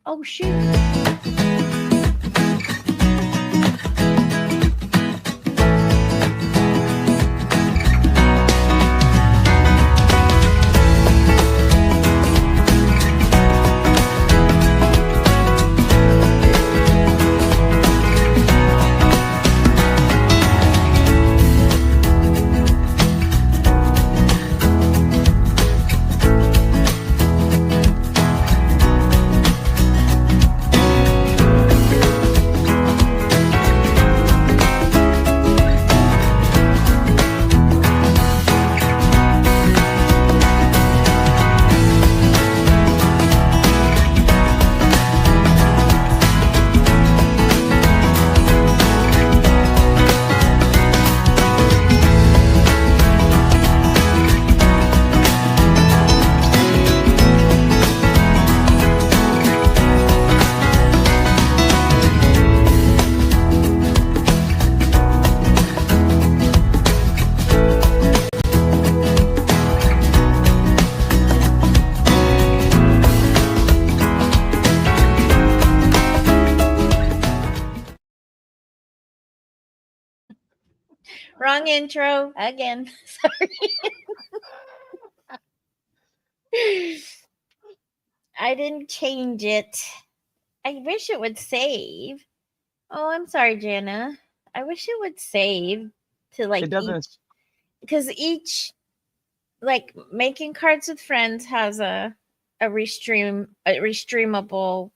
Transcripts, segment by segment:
Oh, shoot. Wrong intro again. Sorry. I didn't change it. I wish it would save. Oh, I'm sorry, Jana. I wish it would save to like It doesn't. because each like making cards with friends has a restreamable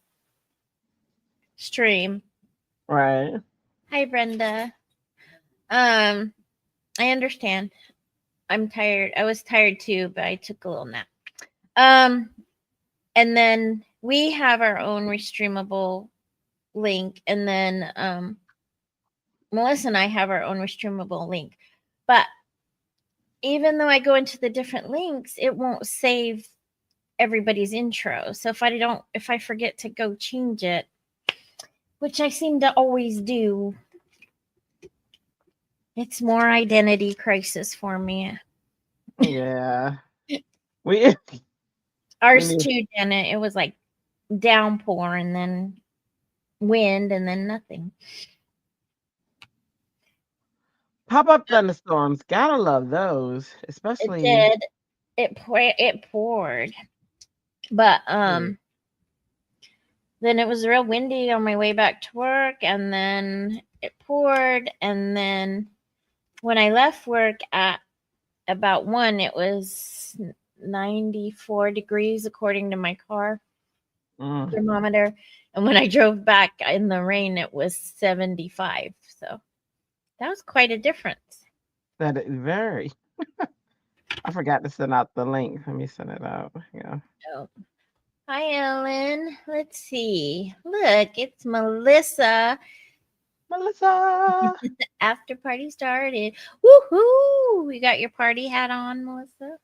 stream. Right. Hi, Brenda. I understand. I'm tired. I was tired too, but I took a little nap. And then we have our own restreamable link, and then Melissa and I have our own restreamable link. But even though I go into the different links, it won't save everybody's intro. So if I forget to go change it, which I seem to always do, it's more identity crisis for me. Yeah. Ours too, Janet. It was like downpour and then wind and then nothing. Pop-up thunderstorms. Gotta love those, especially. It did. It poured, but then it was real windy on my way back to work, and then it poured, and then when I left work at about 1, it was 94 degrees according to my car thermometer, and when I drove back in the rain, it was 75. So that was quite a difference. That is very. I forgot to send out the link. Let me send it out. Yeah. Oh. Hi, Ellen. Let's see. Look, it's Melissa. Melissa. After party started. Woohoo! You got your party hat on, Melissa?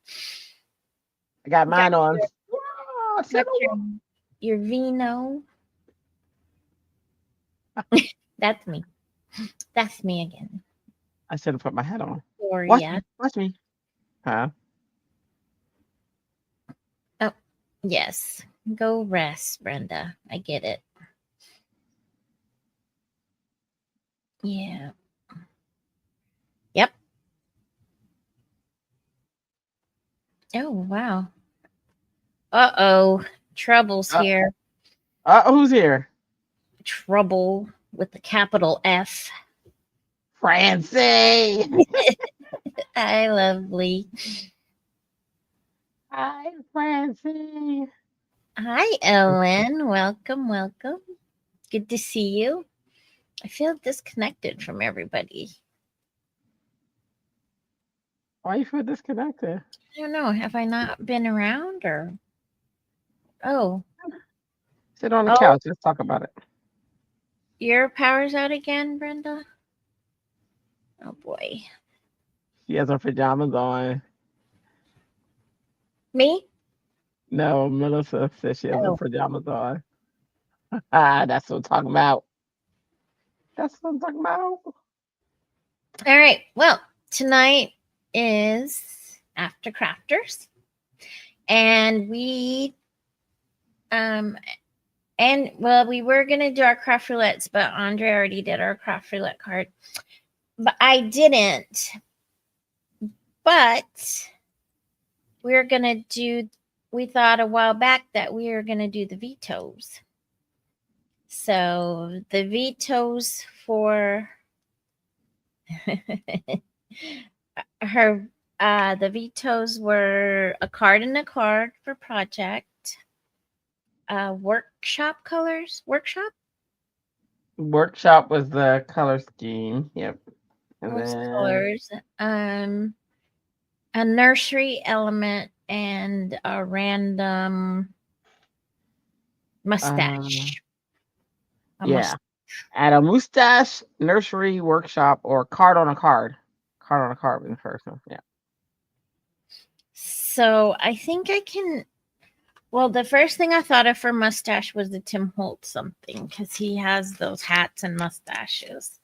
I got mine on. Your vino. That's me. That's me again. I should have put my hat on. Watch me. Huh? Oh, yes. Go rest, Brenda. I get it. Yeah. Yep. Oh, wow. Uh-oh. Trouble's here. Who's here? Trouble with the capital F. Francie. Hi, lovely. Hi, Francie. Hi, Ellen. Welcome. Good to see you. I feel disconnected from everybody. Why you feel disconnected? I don't know. Have I not been around or? Oh. Sit on the couch. Let's talk about it. Your power's out again, Brenda? Oh, boy. She has her pajamas on. Me? No, Melissa said she has her pajamas on. That's what I'm talking about. All right. Well, tonight is After Crafters. And we And well, we were gonna do our craft roulettes, but Andre already did our craft roulette card. But I didn't. But we're gonna do. We thought a while back that we were gonna do the vetoes. So the vetoes for her, the vetoes were a card and a card for project. Workshop colors. Workshop was the color scheme. Yep. And Most then colors. A nursery element and a random mustache. A yeah. mustache. At a mustache, nursery, workshop, or card on a card. Card on a card was the first one. Yeah. So I think I can. Well, the first thing I thought of for mustache was the Tim Holtz something because he has those hats and mustaches.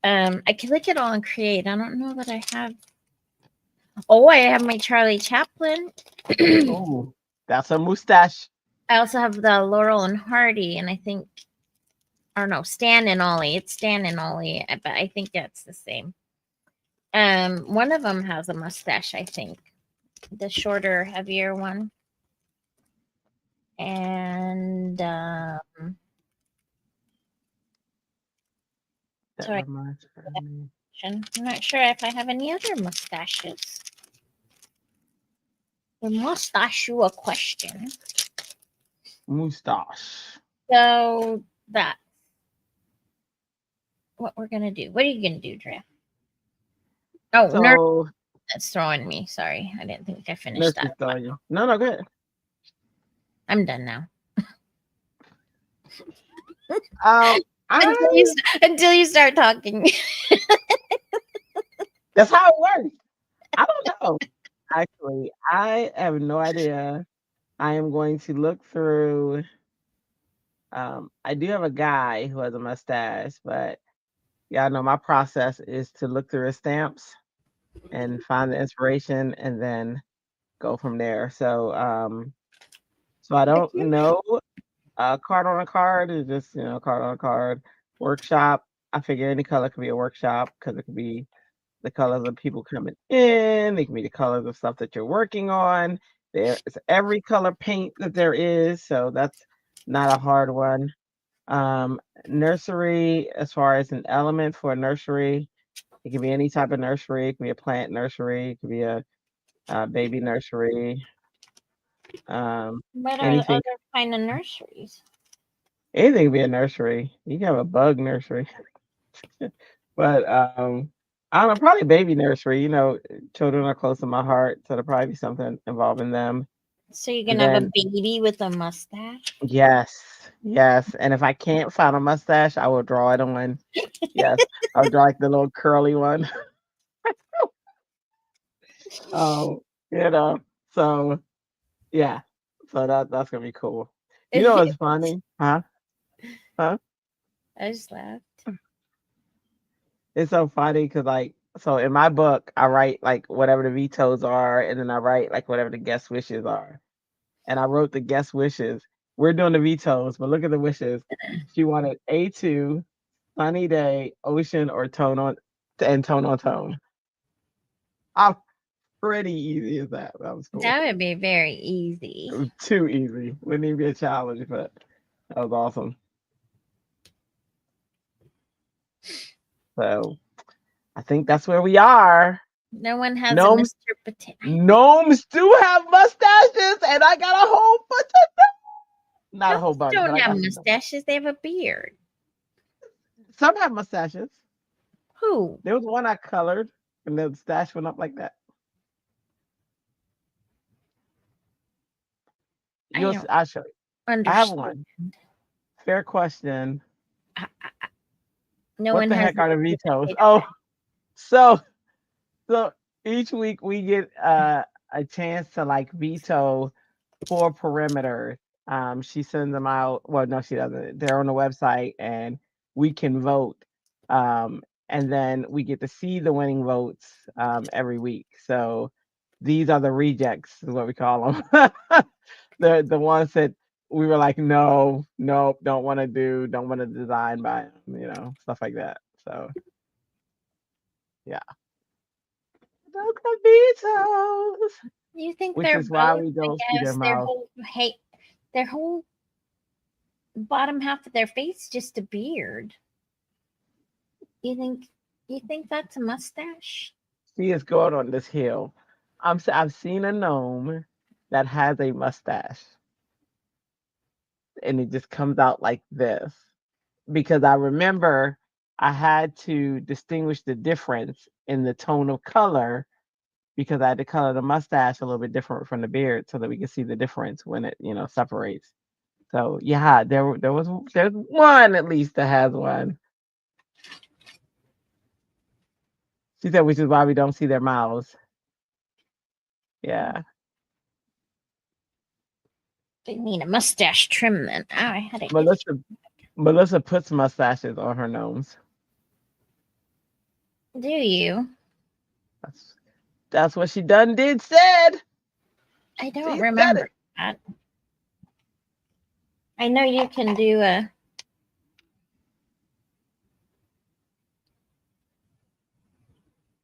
I can look it all and create. I don't know that I have. Oh, I have my Charlie Chaplin. Oh, that's a mustache. I also have the Laurel and Hardy, and I think, or no, Stan and Ollie. It's Stan and Ollie, but I think that's the same. One of them has a mustache, I think, the shorter, heavier one, and sorry, I'm not sure if I have any other mustaches. The mustache, you a question. Mustache. So that's what we're gonna do. What are you gonna do, Drea? Oh, So that's throwing me. Sorry, I didn't think I finished nurse that. is throwing you. No, go ahead. I'm done now. Until you start talking. That's how it works. I don't know. Actually, I have no idea. I am going to look through. I do have a guy who has a mustache, but yeah, I know my process is to look through his stamps and find the inspiration and then go from there. So I don't know. Card on a card is just, card on a card. Workshop, I figure any color could be a workshop because it could be the colors of people coming in. It can be the colors of stuff that you're working on. There is every color paint that there is, so that's not a hard one. Nursery, as far as an element for a nursery, it can be any type of nursery. It can be a plant nursery. It could be a baby nursery. What are the Anything, other kind of nurseries? anything can be a nursery. You can have a bug nursery, but I don't know, probably baby nursery. Children are close to my heart, so there'll probably be something involving them. So you're And gonna have a then, baby with a mustache? yes. And if I can't find a mustache, I will draw it on. Yes, I'll draw like the little curly one. Oh, you know. So yeah. So that's gonna be cool. You know what's funny? Huh? Huh? I just laughed. It's so funny because so in my book, I write like whatever the vetoes are, and then I write like whatever the guest wishes are. And I wrote the guest wishes. We're doing the vetoes, but look at the wishes. She wanted A2, sunny day, ocean, or tone on tone. I'm pretty easy as that. That was cool. That would be very easy. It was too easy. Wouldn't even be a challenge, but that was awesome. So I think that's where we are. No one has Gnomes, a Mr. Potato. gnomes do have mustaches, and I got a whole bunch of them. Not a whole Gnomes bunch, but don't I have got some. mustaches. They have a beard. Some have mustaches. Who? There was one I colored, and the stash went up like that. I'll show you. I have one. Fair question. No What one the has heck are the vetoes? Oh, so each week we get a chance to like veto 4 perimeters. She sends them out. Well, no, she doesn't. They're on the website, and we can vote. And then we get to see the winning votes every week. So these are the rejects, is what we call them. The ones that we were like, no, nope, don't want to design by him, stuff like that. So yeah, look at Vetos, You think which they're is why both, we I don't see their guess, their mouth. whole bottom half of their face just a beard. You think that's a mustache? She is going on this hill. I've seen a gnome that has a mustache, and it just comes out like this. Because I remember I had to distinguish the difference in the tone of color because I had to color the mustache a little bit different from the beard so that we could see the difference when it, separates. So yeah, there's one at least that has one. She said, which is why we don't see their mouths. Yeah. They need a mustache trim then. Oh, I had it. Melissa puts mustaches on her gnomes. Do you? That's what she did said. I don't remember that. I know you can do a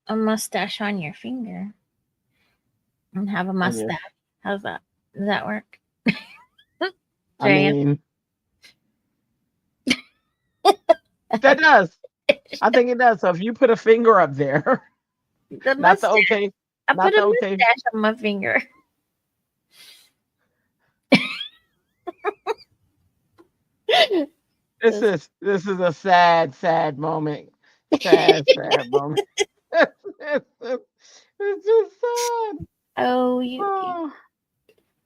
mustache on your finger and have a mustache. How's that? Does that work? I mean, that does. I think it does. So if you put a finger up there, I put a mustache on my finger. This is a sad moment. Sad moment. It's just sad. Oh,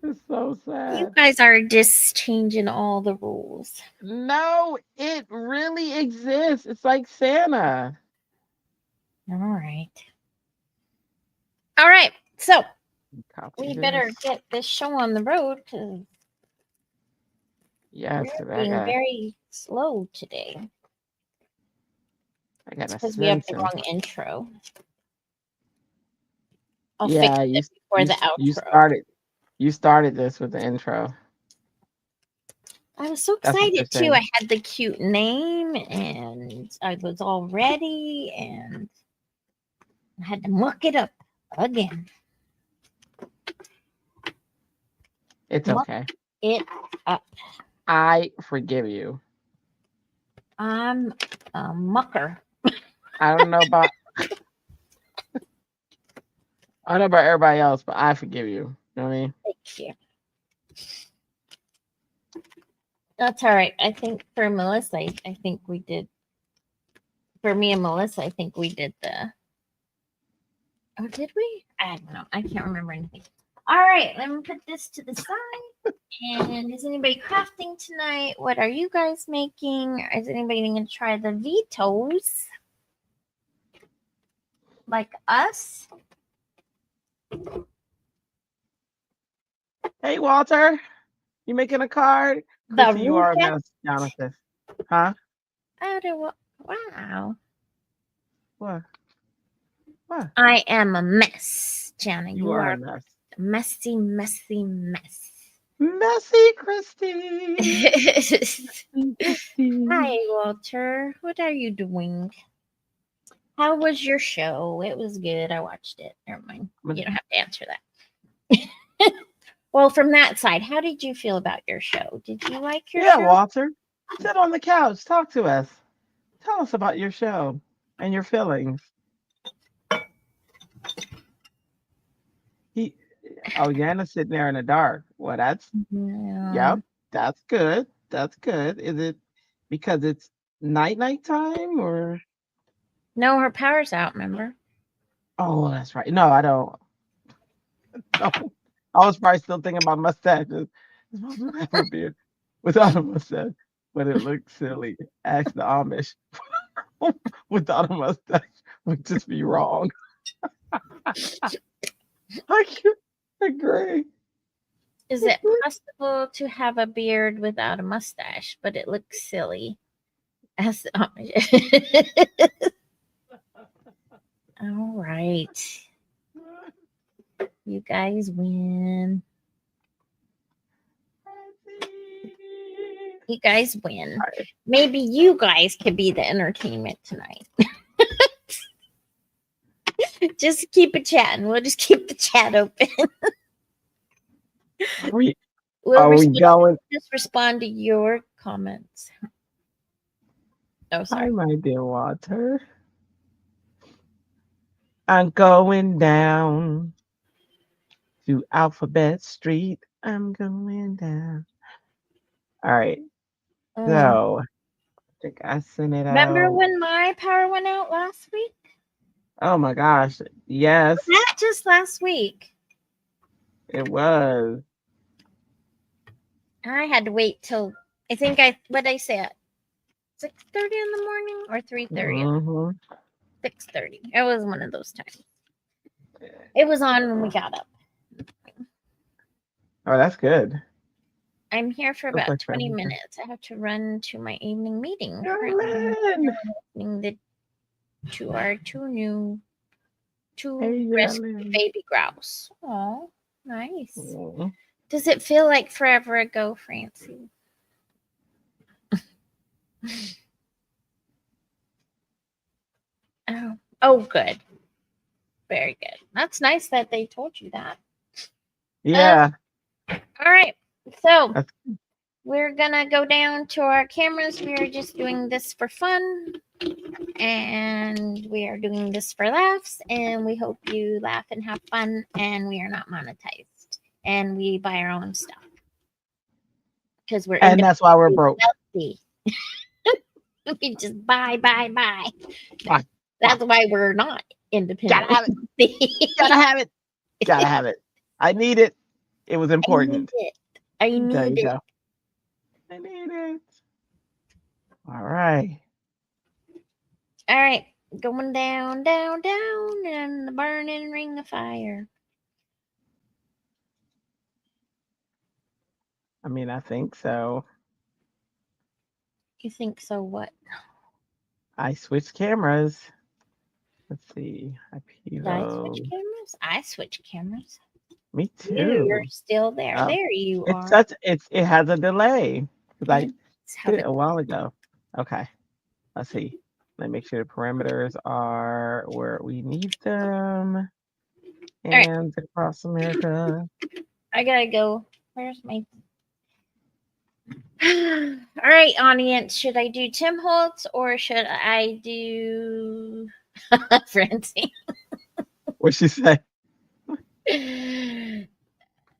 it's so sad. You guys are just changing all the rules. No, it really exists. It's like Santa. All right. So we better get this show on the road because we're being very slow today. I got because we have the wrong intro. I'll fix it before the outro. You started this with the intro. I was so excited too. I had the cute name and I was all ready and I had to muck it up again. It's okay. It up. I forgive you. I'm a mucker. I don't know about everybody else, but I forgive you. You know what I mean? Thank you. That's all right. I think for Melissa, I think we did. For me and Melissa, I think we did the. Oh, did we? I don't know. I can't remember anything. All right, let me put this to the side. And is anybody crafting tonight? What are you guys making? Is anybody going to try the Vetos? Like us? Hey, Walter. You making a card? Chrissy, you are a mess, Jonathan. Huh? Wow. What? I am a mess, Jana. You are a mess. Messy, messy mess. Messy Christy. Hi, Walter. What are you doing? How was your show? It was good. I watched it. Never mind. You don't have to answer that. Well, from that side, how did you feel about your show? Did you like your show? Yeah, Walter. Sit on the couch. Talk to us. Tell us about your show and your feelings. Yana's sitting there in the dark. Well, that's that's good. That's good. Is it because it's night time or? No, her power's out, remember? Oh, that's right. No, I don't. No. I was probably still thinking about mustaches. Without a mustache, but it looks silly. Ask the Amish. Without a mustache would just be wrong. I agree. Is it possible to have a beard without a mustache, but it looks silly? Ask the Amish. All right. You guys win. You guys win. Right. Maybe you guys could be the entertainment tonight. Just keep it chatting. We'll just keep the chat open. Are we We'll going? just respond to your comments. Oh, Hi, sorry. my dear water. I'm going down to Alphabet Street. I'm going down. All right. So I think I sent it Remember out. when my power went out last week? Oh my gosh. Yes, Not just last week. it was. I had to wait till what did I say at 6:30 in the morning or 3:30? Mm-hmm. 6:30. It was one of those times. It was on when we got up. Oh, that's good. I'm here for Looks about like 20 family. minutes. I have to run to my evening meeting. You're Currently, in. I'm listening to our two Hey, rescue Yellen. baby grouse. Oh, nice. Mm. Does it feel like forever ago, Francie? Oh, good. Very good. That's nice that they told you that. Yeah. All right. So That's we're gonna go down to our cameras. We are just doing this for fun, and we are doing this for laughs. And we hope you laugh and have fun. And we are not monetized, and we buy our own stuff because we're and that's why we're broke. wealthy. We just buy. Bye. That's why we're not independent. Gotta have it. Gotta have it. Gotta have it. I need it. It was important. I There need you it. go. I need it. All right. All right, going down in the burning ring of fire. I mean, I think so. You think so? What? I switched cameras. Let's see. Did I switch cameras? I switched cameras. Me You're too. still there. There you It's are. it has a delay because I How did it a while ago. Okay. Let's see. Let me make sure the parameters are where we need them. right. And across America. I gotta go. Where's my? All right, audience. Should I do Tim Holtz or should I do Francie? What'd she say?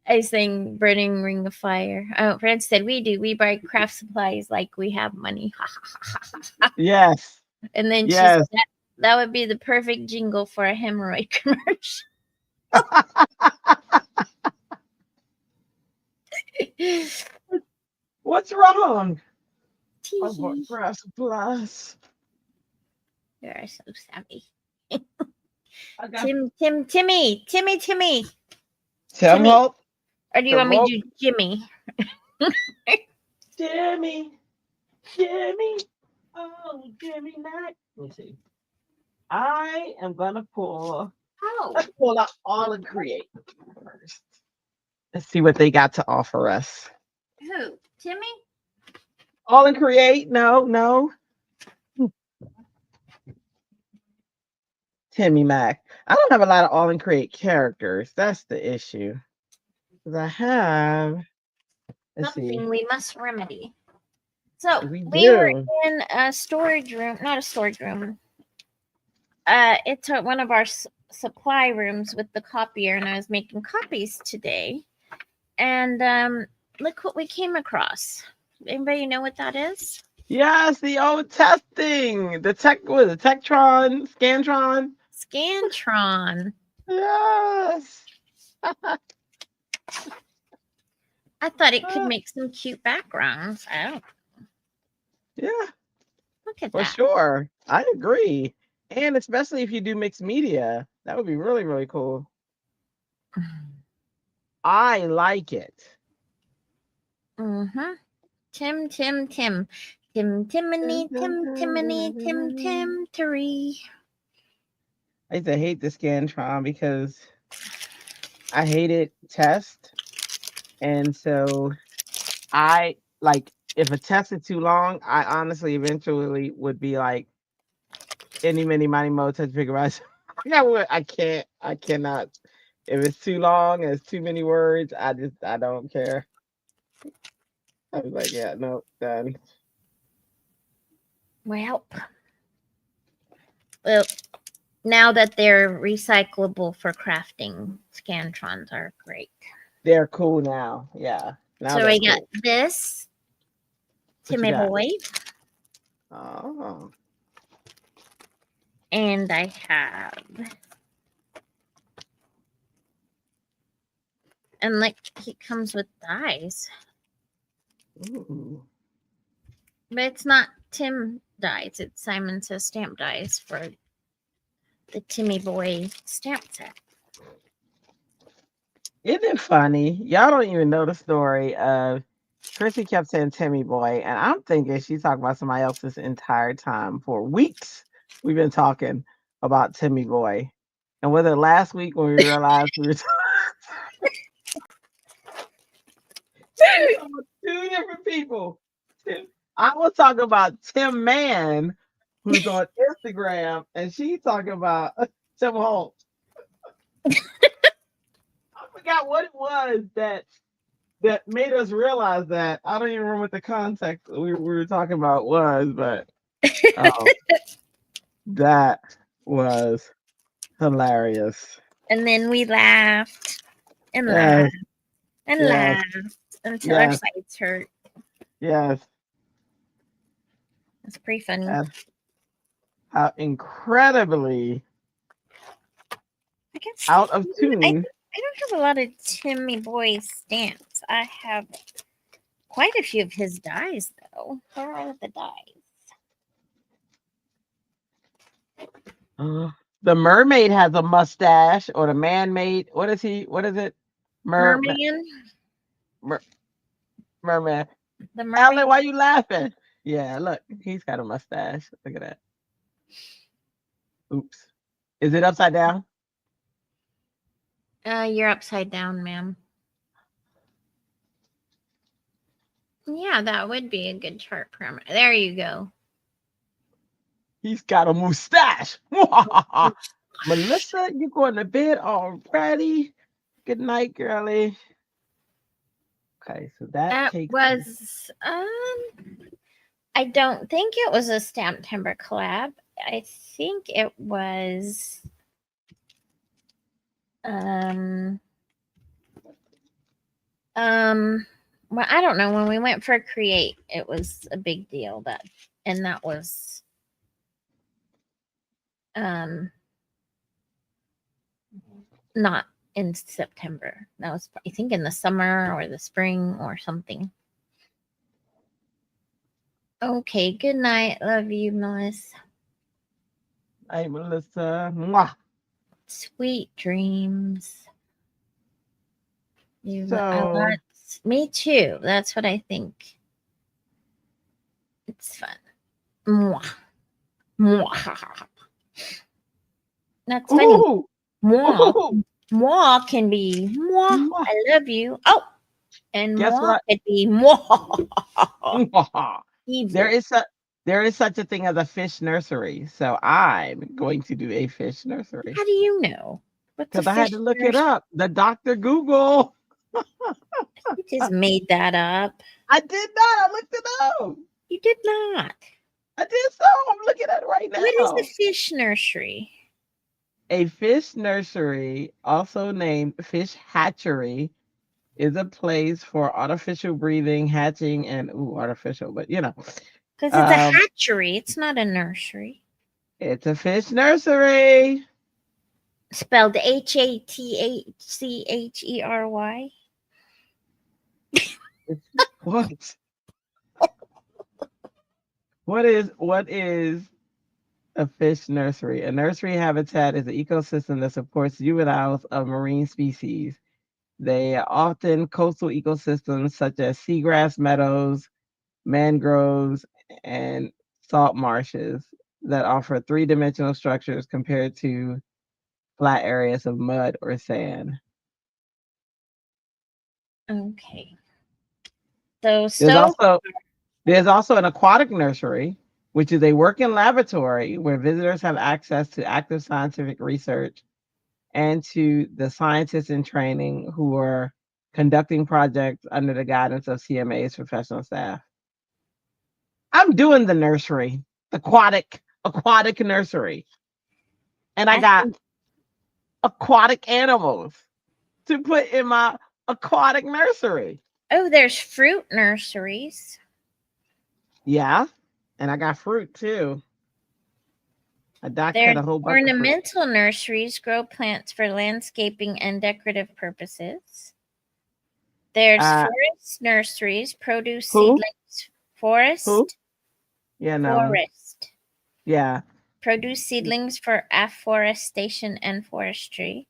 I sang Burning Ring of Fire. Oh, Francie said we do. We buy craft supplies like we have money. Yes. And then she Yes. said that would be the perfect jingle for a hemorrhoid commercial. What's wrong? I Tee. bought craft supplies. You are so savvy. I got Timmy. Tim Holt. Or do you want me to do Jimmy? Jimmy. Oh, Jimmy Knight. Let's see. I am gonna pull. Let's pull out all and create first. Let's see what they got to offer us. Who? Timmy? All and create? No. Timmy Mac. I don't have a lot of all and create characters. That's the issue. Because I have. Let's Something see. we must remedy. So We were do. in a storage room, not a storage room. It's one of our supply rooms with the copier, and I was making copies today. And look what we came across. Anybody know what that is? Yes, the old testing. The Tektron, Scantron. Scantron. Yes. I thought it could make some cute backgrounds. Yeah. Look at For that. sure. I agree. And especially if you do mixed media, that would be really, really cool. I like it. Mm-hmm. Tim. Terry. I used to hate the Scantron because I hated test. And so I like if a test is too long, I honestly eventually would be like, any, many, money, mo, touch, figure out. I cannot. If it's too long, it's too many words, I don't care. I was like, yeah, no, done. Well, well, now that they're recyclable for crafting, Scantrons are great. They're cool now. Yeah. Now So they're I got cool. this What you Timmy got? Boy, Oh. and I have, and like he comes with dies, Ooh. but it's not Tim dies. It's Simon Says Stamp dies for the Timmy Boy stamp set. Isn't it funny? Y'all don't even know the story of Chrissy kept saying Timmy Boy, and I'm thinking she's talking about somebody else this entire time. For weeks, we've been talking about Timmy Boy. And was it last week when we realized we were talking about two different people? I was talking about Tim Mann, who's on Instagram, and she's talking about Tim Holt. I forgot what it was that made us realize that. I don't even remember what the context we were talking about was, but oh, that was hilarious. And then we laughed and Yes, laughed and yes, laughed until our yes, sides hurt. yes. It's pretty funny. And how incredibly I guess out of I tune. don't have a lot of Timmy Boy stamps. I have quite a few of his dies though. Where are the dies? The mermaid has a mustache, or the man made. What is he? What is it? Mer, Merman? mer merman. The Alan, mermaid? why you laughing? Yeah, look, he's got a mustache. Look at that. Oops. Is it upside down? You're upside down, ma'am. Yeah, that would be a good chart parameter. There you go. He's got a mustache. Melissa, you going to bed already? Good night, girlie. Okay, so that That takes. was I don't think it was a Stamp Timber collab. I think it was um well, I don't know. When we went for Create, it was a big deal and that was um not in September. That was I think in the summer or the spring or something. Okay, good night. Love you, Melissa. Hey, Melissa. Mwah. Sweet dreams. I So, want me too. That's what I think. It's fun. Mwah. Mwah. That's funny. ooh, Mwah. ooh, Mwah can be mwah. mwah. I love you. Oh, and Guess mwah what? could be mwah. There Evil. is such a thing as a fish nursery. So I'm going to do a fish nursery How do you know? What's a because I had fish to look it nurse? up. The Dr. Google. You just made that up. I did not. I looked it up. You did not. I did so. I'm looking at it right What is the now. fish nursery? A fish nursery, also named fish hatchery, is a place for artificial breeding, hatching, and artificial, but Because it's a um, hatchery. It's not a nursery. it's a fish nursery. Spelled HATCHERY. What? What is a fish nursery? A nursery habitat is an ecosystem that supports juveniles of marine species. They are often coastal ecosystems such as seagrass meadows, mangroves, and salt marshes that offer three-dimensional structures compared to flat areas of mud or sand. Okay. So There's so also There's also an aquatic nursery, which is a working laboratory where visitors have access to active scientific research and to the scientists in training who are conducting projects under the guidance of CMA's professional staff. I'm doing the nursery, aquatic nursery. And I got aquatic animals to put in my aquatic nursery. Oh, there's fruit nurseries. Yeah. And I got fruit too. A doc had There's a whole bunch of fruit. ornamental nurseries, grow plants for landscaping and decorative purposes. There's forest nurseries, produce Who? seedlings. Forest. Who? Yeah, no. Forest. Yeah. Produce seedlings for afforestation and forestry.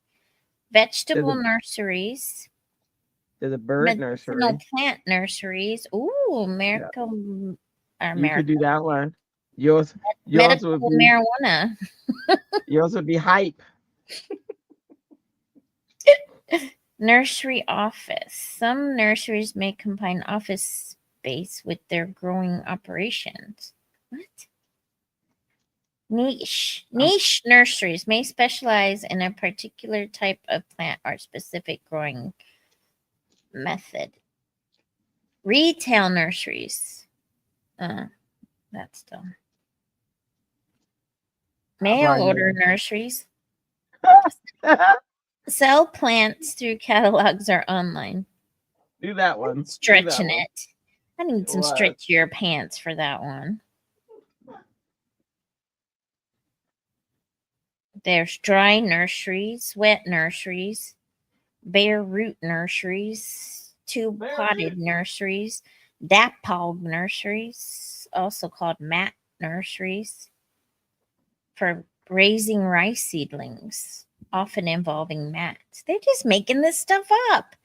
Vegetable nurseries. There's a bird medicinal nursery. plant nurseries. Ooh, American. You could do that one. Yours Medical would be marijuana. yours would be hype. Nursery office. Some nurseries may combine office space with their growing operations. What? Niche nurseries may specialize in a particular type of plant or specific growing method. Retail nurseries. That's dumb. Mail order nurseries. Sell plants through catalogs or online. Do that one. Stretching it. I need some stretchier pants for that one. There's dry nurseries, wet nurseries, bare root nurseries, tube potted nurseries, dapog nurseries, also called mat nurseries, for raising rice seedlings, often involving mats. They're just making this stuff up.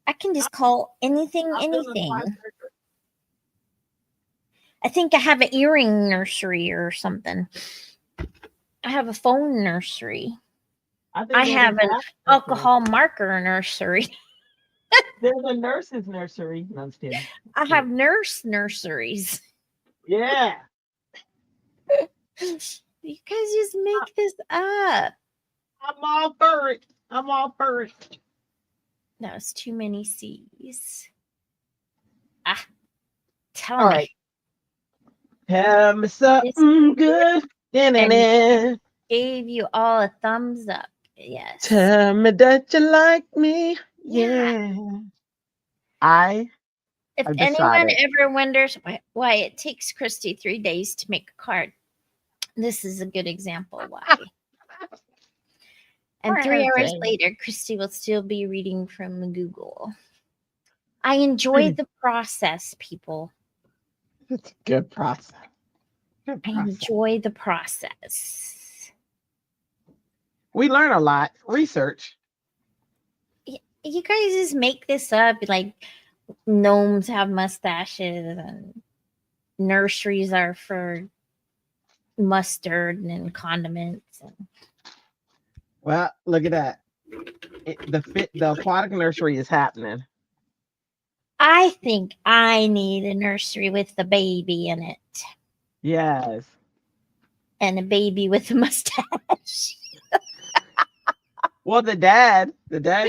I can just call anything anything. I think I have an earring nursery or something. I have a phone nursery. I have an alcohol marker nursery. There's a nurse's nursery. No, I'm just kidding. I have nurse nurseries. Yeah. You guys just make this up. I'm all for it. I'm all for it. That was too many C's. Tell all me. Right. Tell me something good. Gave you all a thumbs up. Yes. Tell me that you like me. Yeah. If anyone ever wonders why it takes Christy 3 days to make a card, this is a good example why. And 3 hours later, Christy will still be reading from Google. I enjoy the process, people. It's a good process. I enjoy the process. We learn a lot. Research. You guys just make this up. Like gnomes have mustaches and nurseries are for mustard and condiments. Well, look at that. The aquatic nursery is happening. I think I need a nursery with the baby in it. Yes. And a baby with a mustache. Well, the dad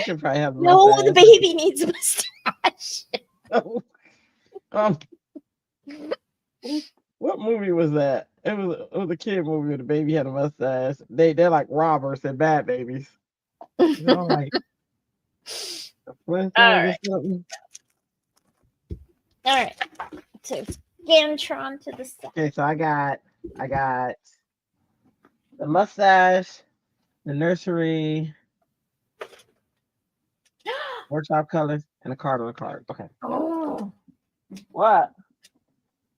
should probably have a mustache. No, the baby needs a mustache. What movie was that? It was a kid movie where the baby had a mustache. They're like robbers and bad babies. You know, like All right. So Gantron to the side. Okay, so I got the mustache, the nursery, workshop colors, and a card on a card. Okay. Oh. What?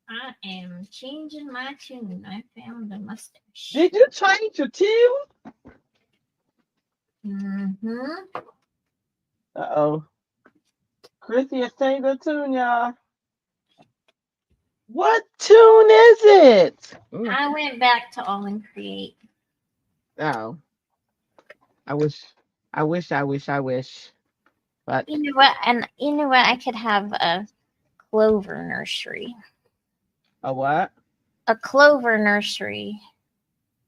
I am changing my tune. I found a mustache. Did you change your tune? Mm-hmm. Uh-oh. Christy has changed her tune, y'all. What tune is it? I went back to All in Create. Oh. I wish. But you know what? And you know what? I could have a clover nursery. A what? A clover nursery.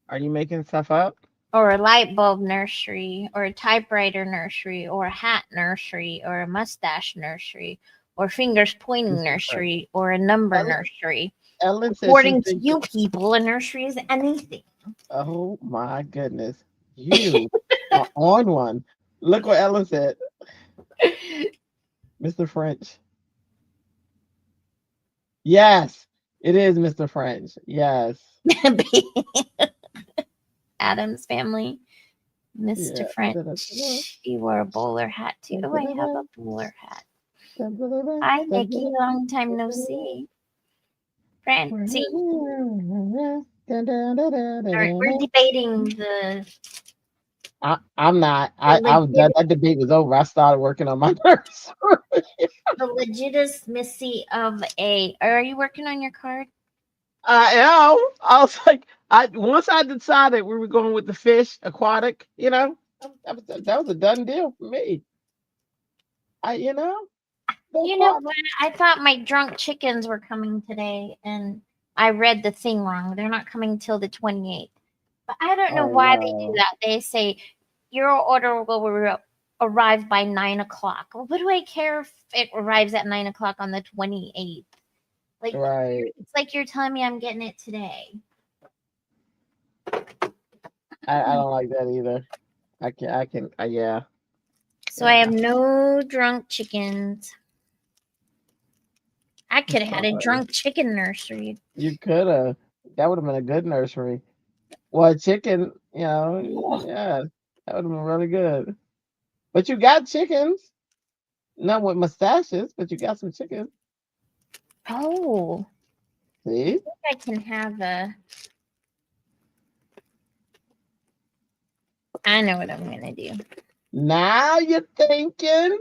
Are you making stuff up? Or a light bulb nursery, or a typewriter nursery, or a hat nursery, or a mustache nursery, or fingers pointing Mr. French. nursery, or a number Ellen, nursery. Ellen said she According to thinks. you people, a nursery is anything. Oh my goodness, you are on one. Look what Ellen said, Mr. French. Yes, it is Mr. French. Yes. Adam's family, Mr. Yeah. French. He wore a bowler hat too. Oh, I have a bowler hat. Hi, Nikki. Long time no see. Francie. All right, we're debating the I'm not. The I was done. That debate was over. I started working on my nursery. legitimacy of a. Are you working on your card? I am. I was like, once I decided we were going with the fish aquatic, that was a done deal for me. No You know problem. what? I thought my drunk chickens were coming today, and I read the thing wrong. They're not coming till the 28th. But I don't know Oh why they do no. that. They say your order will arrive by 9 o'clock. Well, what do I care if it arrives at 9 o'clock on the 28th? Like, Right. it's like you're telling me I'm getting it today. I don't like that either. Yeah. So I have no drunk chickens. I could have had a Sorry. drunk chicken nursery. You could have. That would have been a good nursery. Well, chicken, yeah, that would have been really good. But you got chickens. Not with mustaches, but you got some chickens. Oh, See? I think I can have a. I know what I'm gonna do. Now you're thinking.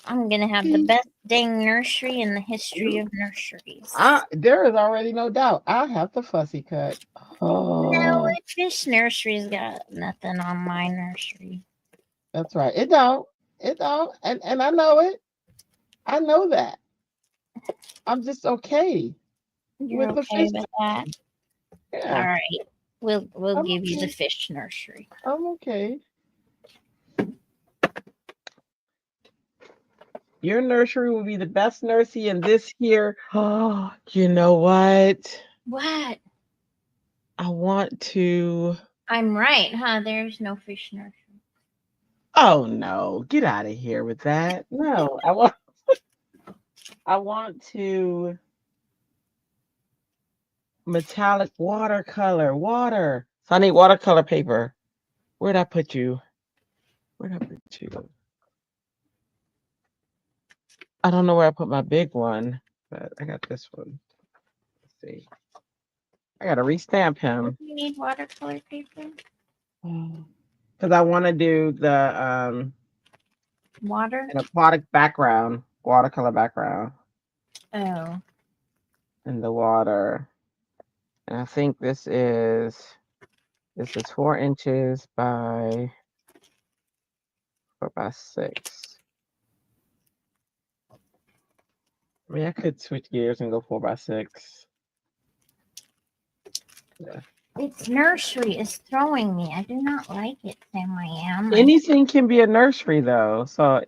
I'm gonna have the best dang nursery in the history of nurseries. There is already no doubt. I have the fussy cut. No, Oh, fish nursery's got nothing on my nursery. that's right. It don't. It don't. And I know it. I know that. I'm just okay You're with the okay fish. with that? Yeah, All right. We'll I'm give you the okay. fish nursery. I'm okay. Your nursery will be the best nursery in this here. Oh, you know what? What? I want to. I'm right, huh? There's no fish nursery. Oh no, get out of here with that. No, I want to metallic watercolor, water. So I need watercolor paper. Where'd I put you? Where'd I put you? I don't know where I put my big one, but I got this one. Let's see. I gotta restamp him. You need watercolor paper? Because I want to do the Water? an aquatic background, watercolor background Oh. in the water. And I think this is 4 inches by 4 by 6. I mean, I could switch gears and go 4 by 6. Yeah. Its nursery is throwing me. I do not like it, Sam. I am. Anything can be a nursery though, so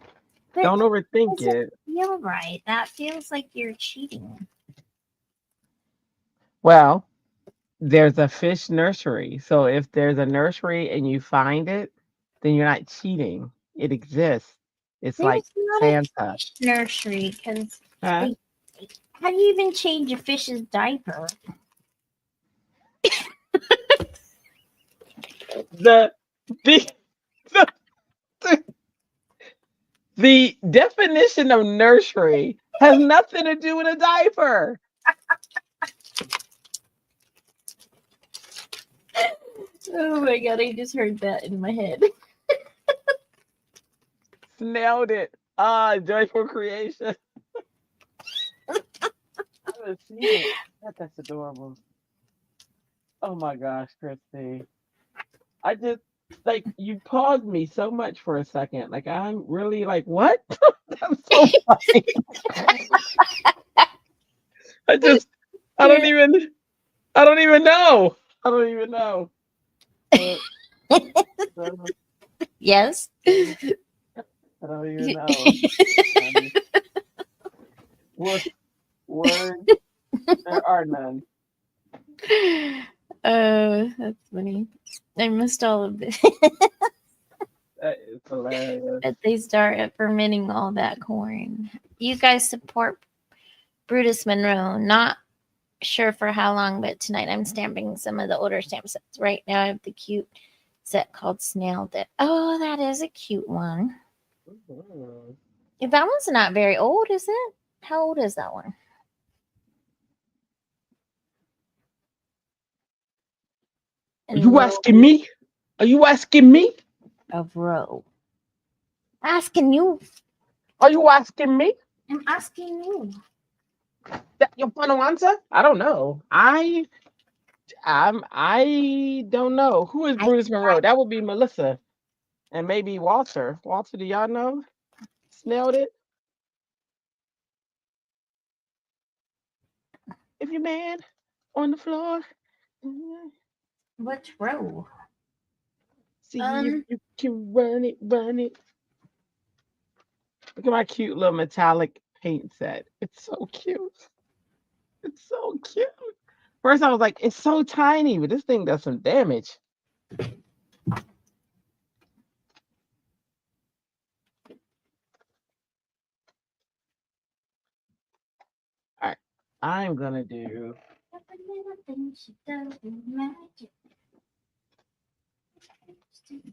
But don't overthink doesn't it. feel right. That feels like you're cheating. Well, there's a fish nursery. So if there's a nursery and you find it, then you're not cheating. It exists. It's like There's not a Santa. fish nursery because Huh? how do you even change a fish's diaper? The the the, the definition of nursery has nothing to do with a diaper. Oh my god, I just heard that in my head. Nailed it. Ah, joyful creation. I haven't seen it. That's adorable. Oh my gosh, Christy. I just like you paused me so much for a second. Like I'm really like, what? That's so funny. I just I don't even I don't even know. I don't even know. Uh, uh, Yes. I don't even know. Um, what word? There are none. Oh, that's funny. I missed all of it. That is hilarious. That they start fermenting all that corn. You guys support Brutus Monroe. Not sure for how long, but tonight I'm stamping some of the older stamp sets. Right now I have the cute set called Snail Dip. Oh, that is a cute one. Mhm. That one's not very old, is it? How old is that one? Are And you row asking me? Are you asking me? of row. Asking you. Are you asking me? I'm asking you. That your final answer? I don't know. I don't know. Who is I Bruce Monroe? That would be Melissa and maybe Walter. Walter, do y'all know? Snailed it. If you man on the floor, Which row? see if Um, you can run it, run it. Look at my cute little metallic paint set. It's so cute. It's so cute. First, I was like, it's so tiny, but this thing does some damage. All right, I'm gonna do.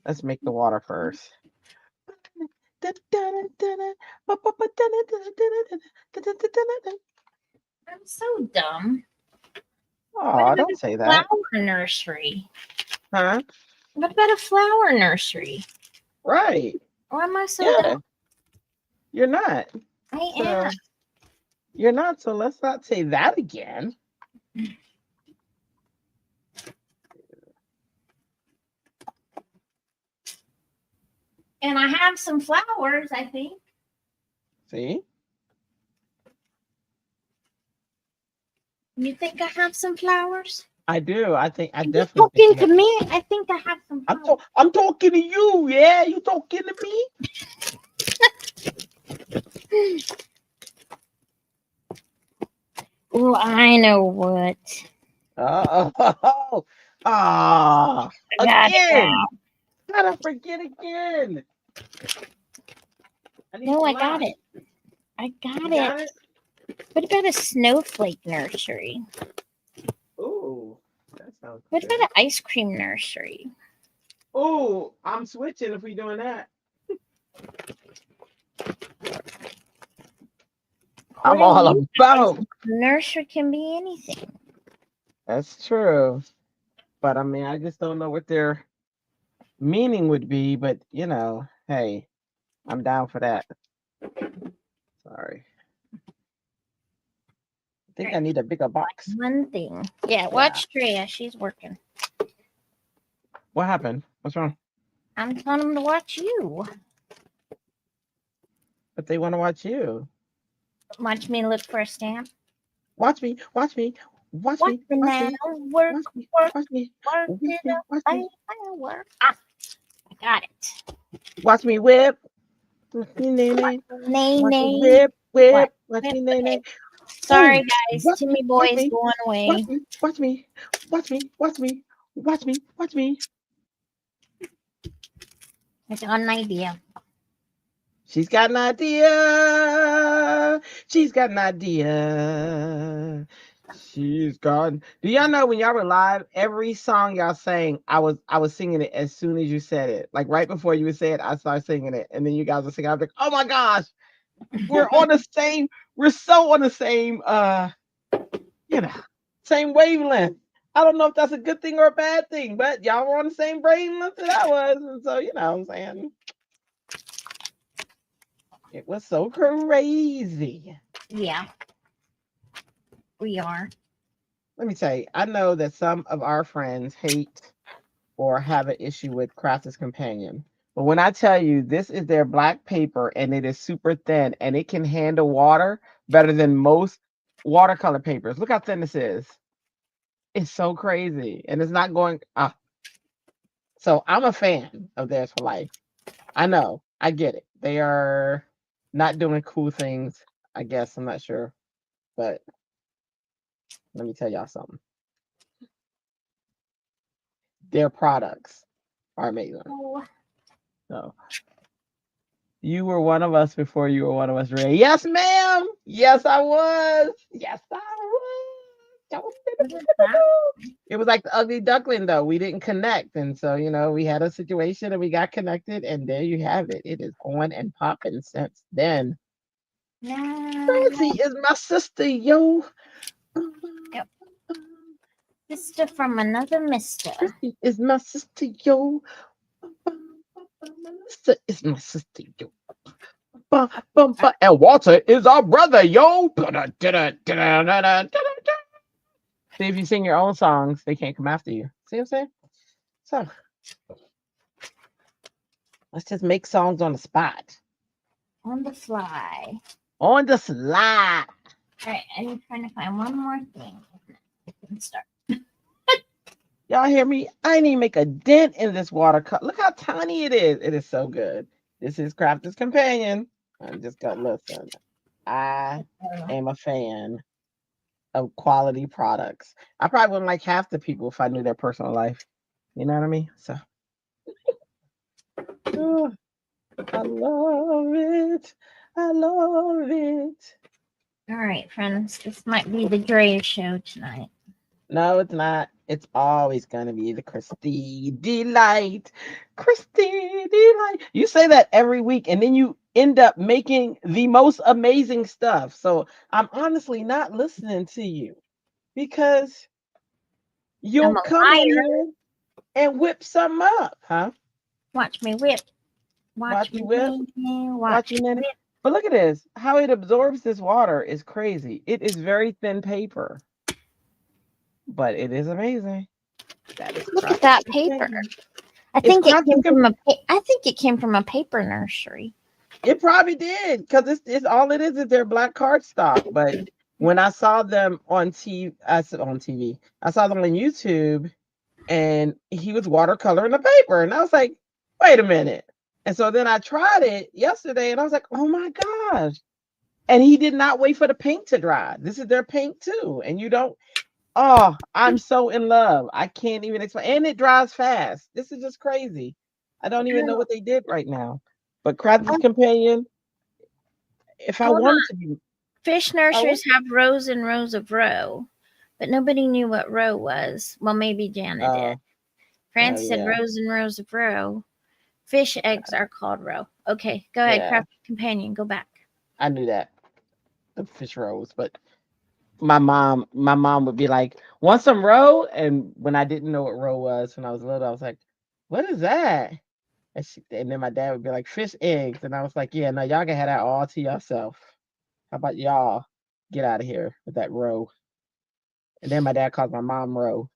Let's make the water first. I'm so dumb. What Oh, about don't a say that. flower nursery? Huh? What about a flower nursery? Right. Why am I so dumb? Yeah, you're not. I am. So you're not. So let's not say that again. And I have some flowers, I think. See? You think I have some flowers? I do. I think I Are you definitely think talking you to have. me? I think I have some flowers. I'm talking to you. Yeah, you talking to me? Oh, I know what. Oh, ah, I got it again. now. Gotta forget again. I need No, to I got laugh. it. I got You it. got it? What about a snowflake nursery? Ooh, that sounds What about good. an ice cream nursery? Ooh, I'm switching if we doing that. I'm According to all you guys, about. nursery can be anything. That's true. But I mean, I just don't know what their meaning would be. But hey, I'm down for that. Sorry. I think I need a bigger box. One thing. Yeah, Yeah. watch Drea. She's working. What happened? What's wrong? I'm telling them to watch you. But they want to watch you. Watch me look for a stamp. Watch me. Watch me. Watch Watch me. me Watch now. me. Work, Watch me. work, Watch me. work Watch it me. up. Watch me. I work. Ah, I got it. Watch me whip. Watch me nay. Nay, Watch me nay. whip. What? Whip. Watch me Okay. nay. Sorry, Oh, guys. watch me. Timmy Watch boy's me. going Watch away. me. Watch me. Watch me. Watch me. Watch me. Watch me. I got an idea. She's got an idea. She's got an idea. She's gone. Do y'all know when y'all were live, every song y'all sang, I was singing it as soon as you said it. Like right before you would say it, I started singing it. And then you guys were singing. I was like, oh my gosh, we're on the same, we're so on the same you know, same wavelength. I don't know if that's a good thing or a bad thing, but y'all were on the same wavelength that I was. And so, what I'm saying, it was so crazy. Yeah, we are. Let me tell you, I know that some of our friends hate or have an issue with Crafters Companion. But when I tell you this is their black paper and it is super thin and it can handle water better than most watercolor papers. Look how thin this is. It's so crazy. And it's not going so I'm a fan of theirs for life. I know. I get it. They are not doing cool things, I guess. I'm not sure. But let me tell y'all something. Their products are amazing. Oh, So you were one of us before you were one of us, Ray. Yes, ma'am. Yes, I was. Yes, I was. what is that? It was like the ugly duckling, though. We didn't connect. And so, we had a situation and we got connected. And there you have it. It is on and popping since then. No. Francie is my sister, yo. Yep. Mister from another mister. Christy is my sister, yo. Melissa is my sister, yo. And Walter is our brother, yo. See, if you sing your own songs, they can't come after you. See what I'm saying? So let's just make songs on the spot. On the fly. On the slide. All right, I'm trying to find one more thing. Let's start. Y'all hear me? I didn't even make a dent in this watercolor. Look how tiny it is. It is so good. This is Crafter's Companion. I'm just gonna listen. I am a fan of quality products. I probably wouldn't like half the people if I knew their personal life. You know what I mean? So I love it. I love it. All right, friends. This might be the Drea show tonight. No, it's not. It's always gonna be the Christy Delight. Christy Delight. You say that every week, and then you end up making the most amazing stuff. So I'm honestly not listening to you because you'll come in here and whip something up, huh? Watch me whip. Watch me whip. Watch me whip. But look at this. How it absorbs this water is crazy. It is very thin paper, but it is amazing. That is Look at that paper. I think it came from a paper nursery. It probably did because it's all it is their black cardstock. But when I saw them on TV, I saw them on YouTube, and he was watercoloring the paper, and I was like, wait a minute. And so then I tried it yesterday, and I was like, oh my gosh. And he did not wait for the paint to dry. This is their paint too, and you don't. Oh, I'm so in love. I can't even explain. And it dries fast. This is just crazy. I don't even know what they did right now. But Crafter's Companion, if I wanted to be. Fish nurseries have rows and rows of roe, but nobody knew what roe was. Well, maybe Janet did. Francis said rows and rows of roe. Fish eggs are called roe. Okay, go ahead, Crafter's Companion. Go back. I knew that. The fish rolls, but my mom would be like, want some roe? And when I didn't know what roe was when I was little, I was like, what is that? And then my dad would be like, fish eggs. And I was like, yeah, no, y'all can have that all to yourself. How about y'all get out of here with that roe? And then my dad calls my mom Roe.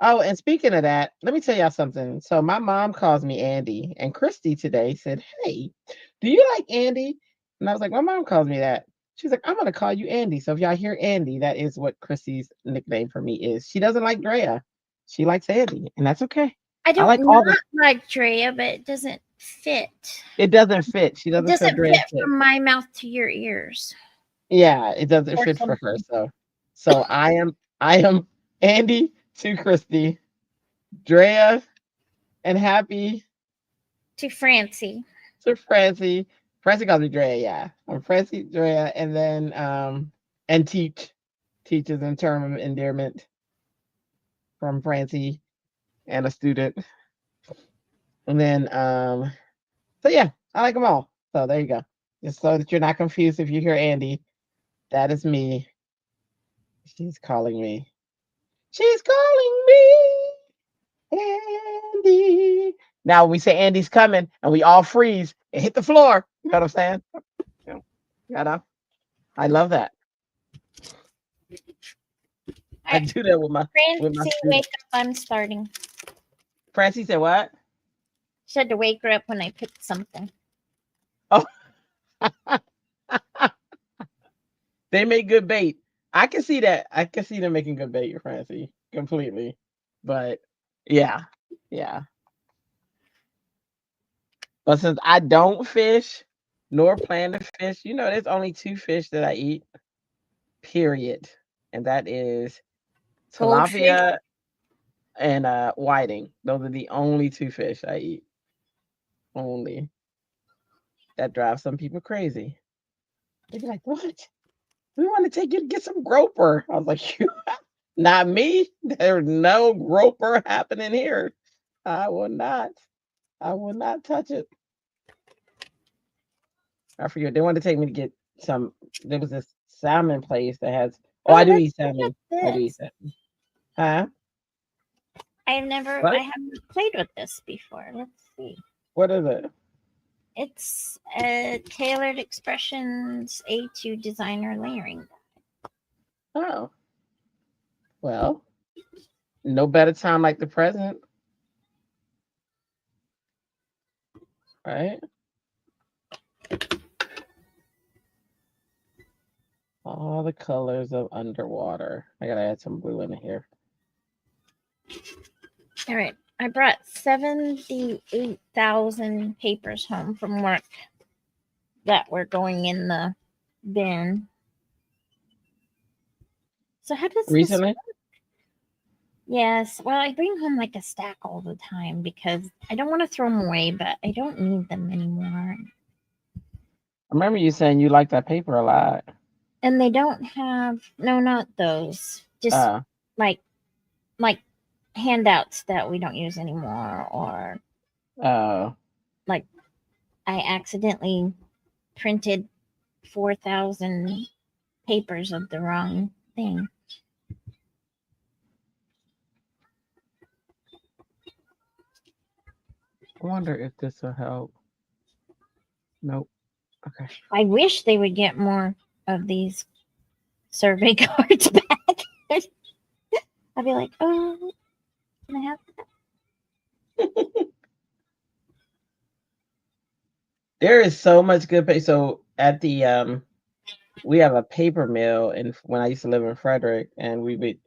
Oh, and speaking of that, let me tell y'all something. So my mom calls me Andy, and Christy today said, hey, do you like Andy? And I was like, my mom calls me that. She's like, I'm going to call you Andy. So if y'all hear Andy, that is what Christy's nickname for me is. She doesn't like Drea. She likes Andy, and that's okay. I don't like Drea, but it doesn't fit. It doesn't fit. She doesn't fit from my mouth to your ears. Yeah, it doesn't fit for her. So I am Andy to Christy, Drea, and Happy to Francie. Francie calls me Drea, yeah. I'm Francie, Drea, and then and Teach is in term of endearment from Francie and a student. And then so yeah, I like them all. So there you go. Just so that you're not confused if you hear Andy, that is me. She's calling me. She's calling me Andy. Now when we say Andy's coming and we all freeze and hit the floor, you know what I'm saying? I love that. I do that with my Francie, wake up, I'm starting. Francie said what? She had to wake her up when I picked something. Oh, they make good bait. I can see that. I can see them making good bait, Francie, completely. But yeah, yeah. But since I don't fish, nor plan to fish, there's only two fish that I eat, period. And that is Goldfish. tilapia and whiting. Those are the only two fish I eat. Only. That drives some people crazy. They'd be like, "What? We want to take you to get some groper." I was like, "You, not me. There's no groper happening here. I will not. I will not touch it." I forget. They wanted to take me to get some. There was this salmon place that has. Oh, I Oh, do let's eat look salmon. at I do eat this. salmon. Huh? I What? haven't played with this before. Let's see. What is it? It's a Tailored Expressions A2 designer layering. Oh, well, no better time like the present, right? All the colors of underwater. I gotta add some blue in here. All right. I brought 78,000 papers home from work that were going in the bin. So how does this? Recently, Yes. Well, I bring home like a stack all the time because I don't want to throw them away, but I don't need them anymore. I remember you saying you like that paper a lot. And they don't have not those. Just Uh, like like handouts that we don't use anymore, or uh, like I accidentally printed 4,000 papers of the wrong thing. I wonder if this will help. Nope. Okay. I wish they would get more of these survey cards back. I'd be like, oh, can I have? There is so much good paper. So at the we have a paper mill, and when I used to live in Frederick, and we would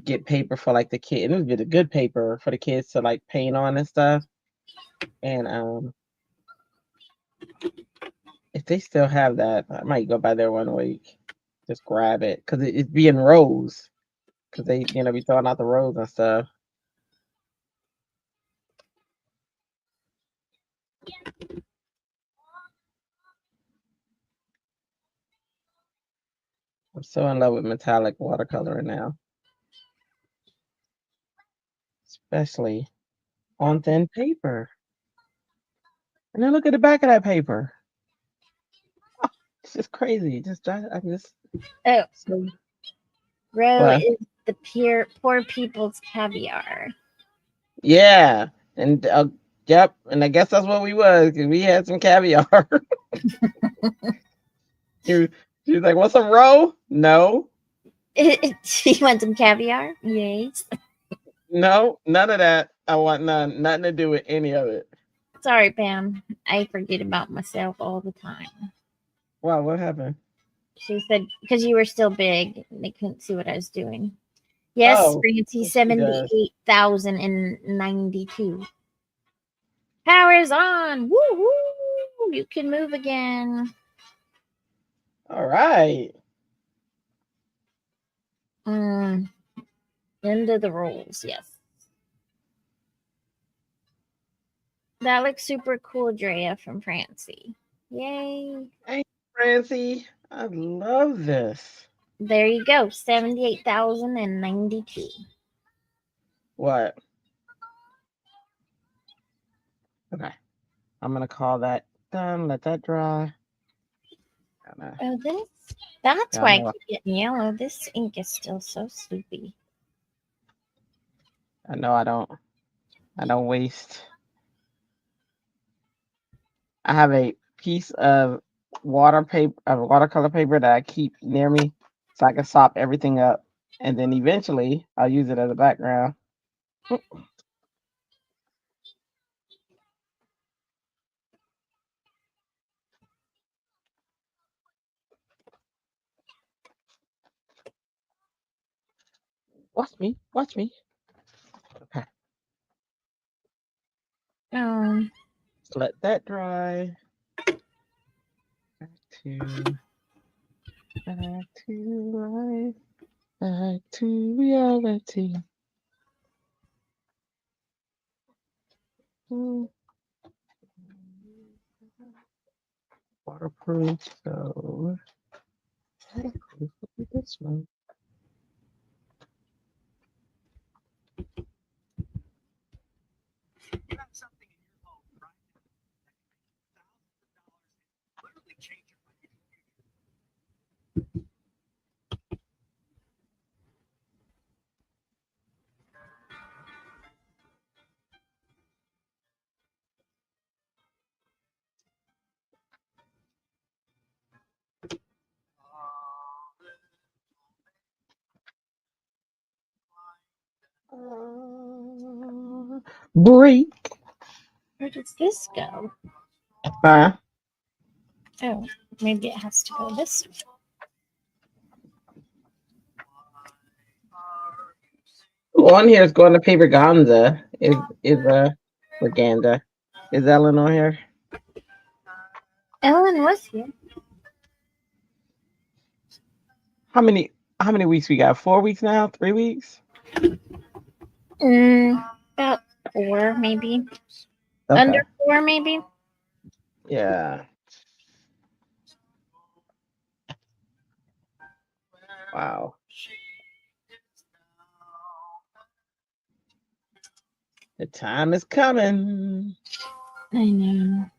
get paper for like the kid, and it would be the good paper for the kids to like paint on and stuff. And if they still have that, I might go by there one week, just grab it because it'd be in rows. Because they, be throwing out the rows and stuff. I'm so in love with metallic watercoloring now, especially on thin paper. And then look at the back of that paper. It's just crazy. I just Oh, so Roe what? is the poor people's caviar. Yeah, and yep, and I guess that's what we was because we had some caviar. she, she was like, "Want some roe?" No, You want some caviar? Yes. no, none of that. I want none. Nothing to do with any of it. Sorry, Pam. I forget about myself all the time. Wow, what happened? She said, because you were still big, they couldn't see what I was doing. Yes, Oh, Francie, she does. 78,092. Power is on. Woo woo. You can move again. All right. Mm, end of the rolls. Yes. That looks super cool, Drea from Francie. Yay. Hey, Francie, I love this. There you go. 78,092. What? Okay, I'm gonna call that done. Let that dry. Oh, that's Y'all why I know. keep getting yellow. This ink is still so sleepy. I know. I don't. I don't waste. I have a piece of watercolor paper that I keep near me, so I can sop everything up, and then eventually I'll use it as a background. Watch me. Watch me. Okay. Just let that dry. Back to life. Back to reality. Waterproof, so waterproof with this one. Break. Where does this go? Huh? Oh, maybe it has to go this way. On here is going to paper Gonza. Is Waganda. Is Ellen on here? Ellen was here. How many weeks we got? 4 weeks now? 3 weeks? About 4, maybe. Okay. Under 4, maybe. Yeah. Wow. The time is coming. I know.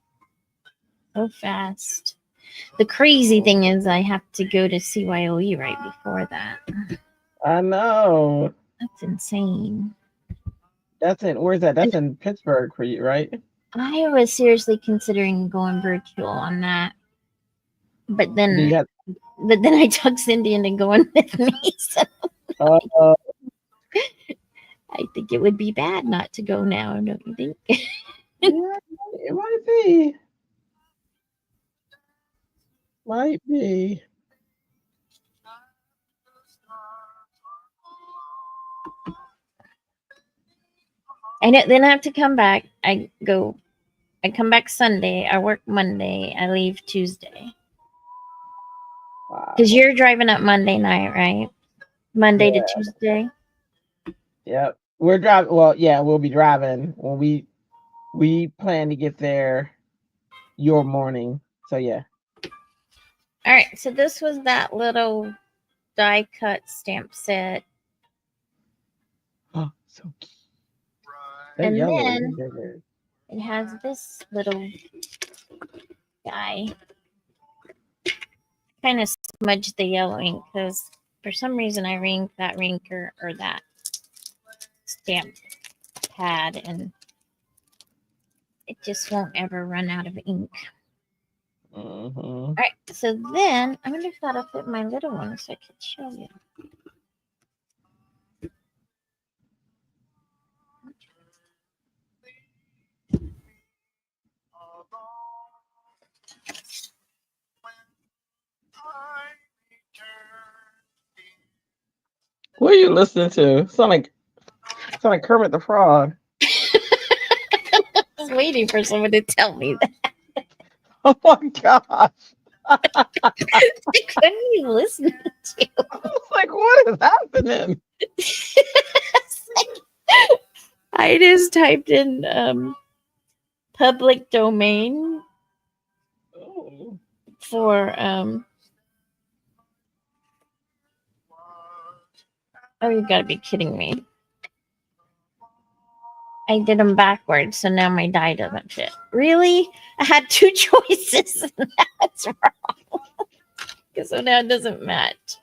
So fast. The crazy thing is I have to go to CYOE right before that. I know. That's insane. That's in where's that? That's in Pittsburgh for you, right? I was seriously considering going virtual on that. But then I talked Cindy into going with me. So I think it would be bad not to go now, don't you think? Yeah, it might be. Might be. Then I have to come back. I come back Sunday. I work Monday. I leave Tuesday. Because you're driving up Monday night, right? Monday to Tuesday. Yep. We're driving. Well, yeah, we'll be driving when we plan to get there your morning. So yeah. All right. So this was that little die cut stamp set. Oh, so cute. That And yellow then is bigger. it has this little guy. Kind of smudged the yellow ink because for some reason I inked that rinker or that stamp pad and it just won't ever run out of ink. All right, so then I wonder if that'll fit my little one so I could show you. What are you listening to? Sound like Kermit the Frog. I was waiting for someone to tell me that. Oh my gosh. What are you listening to? I was like, what is happening? I just typed in public domain for oh, you gotta be kidding me. I did them backwards, so now my die doesn't fit. Really? I had 2 choices, and that's wrong. So now it doesn't match.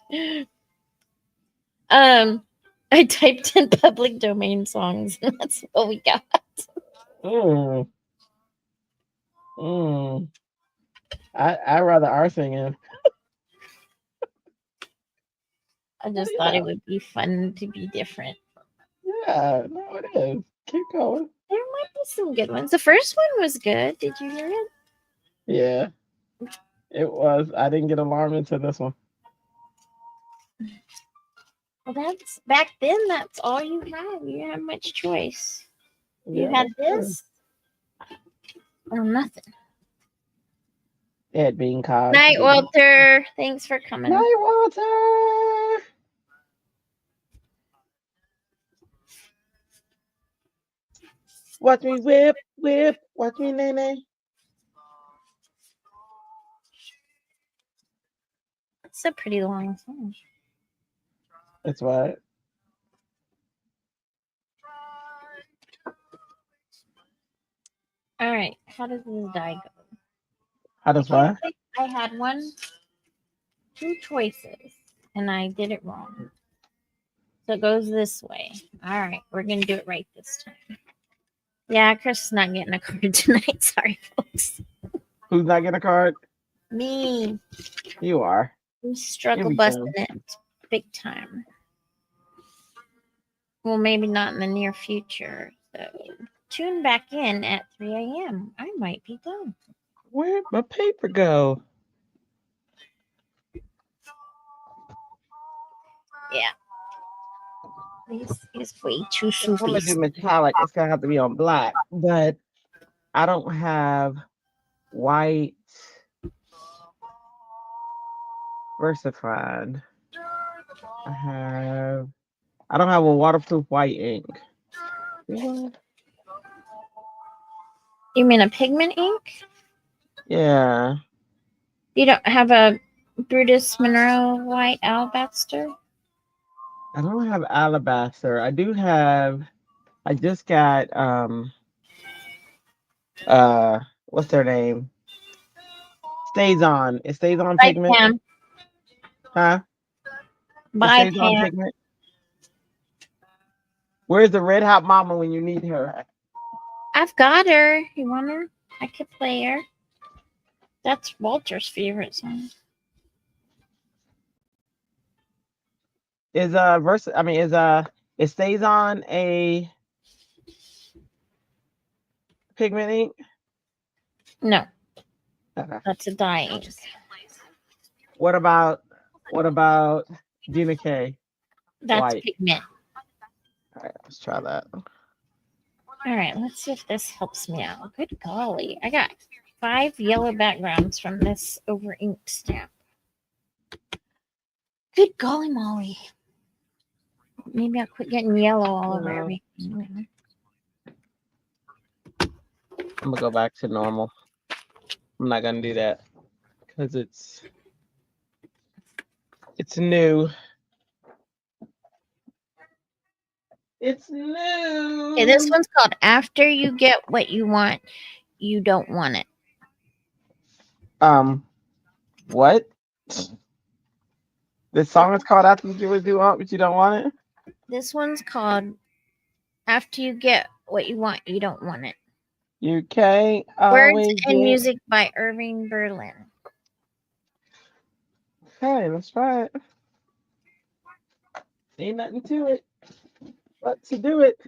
I typed in public domain songs, and that's what we got. I rather our singing. I just thought it would be fun to be different. Yeah, no, it is. Keep going. There might be some good ones. The first one was good. Did you hear it? Yeah, it was. I didn't get alarmed into this one. Well, that's back then. That's all you had. You didn't have much choice. You Yeah, had that's true. this or nothing. Ed being called. Night, Walter. Thanks for coming. Night, Walter. Watch me whip, whip. Watch me, nay. It's a pretty long song. That's what. All right. How does this die go? How does what? I had two choices, and I did it wrong. So it goes this way. All right. We're going to do it right this time. Yeah, Chris is not getting a card tonight. Sorry, folks. Who's not getting a card? Me. You are. I'm struggle busting it big time. Well, maybe not in the near future. So tune back in at 3 a.m. I might be done. Where'd my paper go? Yeah. He's way too I'm gonna do soupy. metallic. It's gonna have to be on black, but I don't have white versified. I don't have a waterproof white ink. You mean a pigment ink? Yeah. You don't have a Brutus Monroe white alabaster? I don't have alabaster. I do have. I just got what's their name? Stays on. It stays on Bye, pigment. Pam. Huh? It Bye, stays on Pam. pigment. Where's the red hot mama when you need her? I've got her. You want her? I could play her. That's Walter's favorite song. Is it stays on a pigment ink? No, Okay. that's a dye ink. What about Gina K? That's White. pigment. All right, let's try that. All right, let's see if this helps me out. Good golly, I got 5 yellow backgrounds from this over ink stamp. Good golly molly. Maybe I'll quit getting yellow all over everything. I'm gonna go back to normal. I'm not gonna do that because it's new. It's new. Okay, this one's called After You Get What You Want, You Don't Want It. What? This song is called After You Get What You Want, but you don't want it? This one's called After You Get What You Want, You Don't Want It. You can't Words always and get... music by Irving Berlin. Okay, let's try it. Ain't nothing to it but to do it.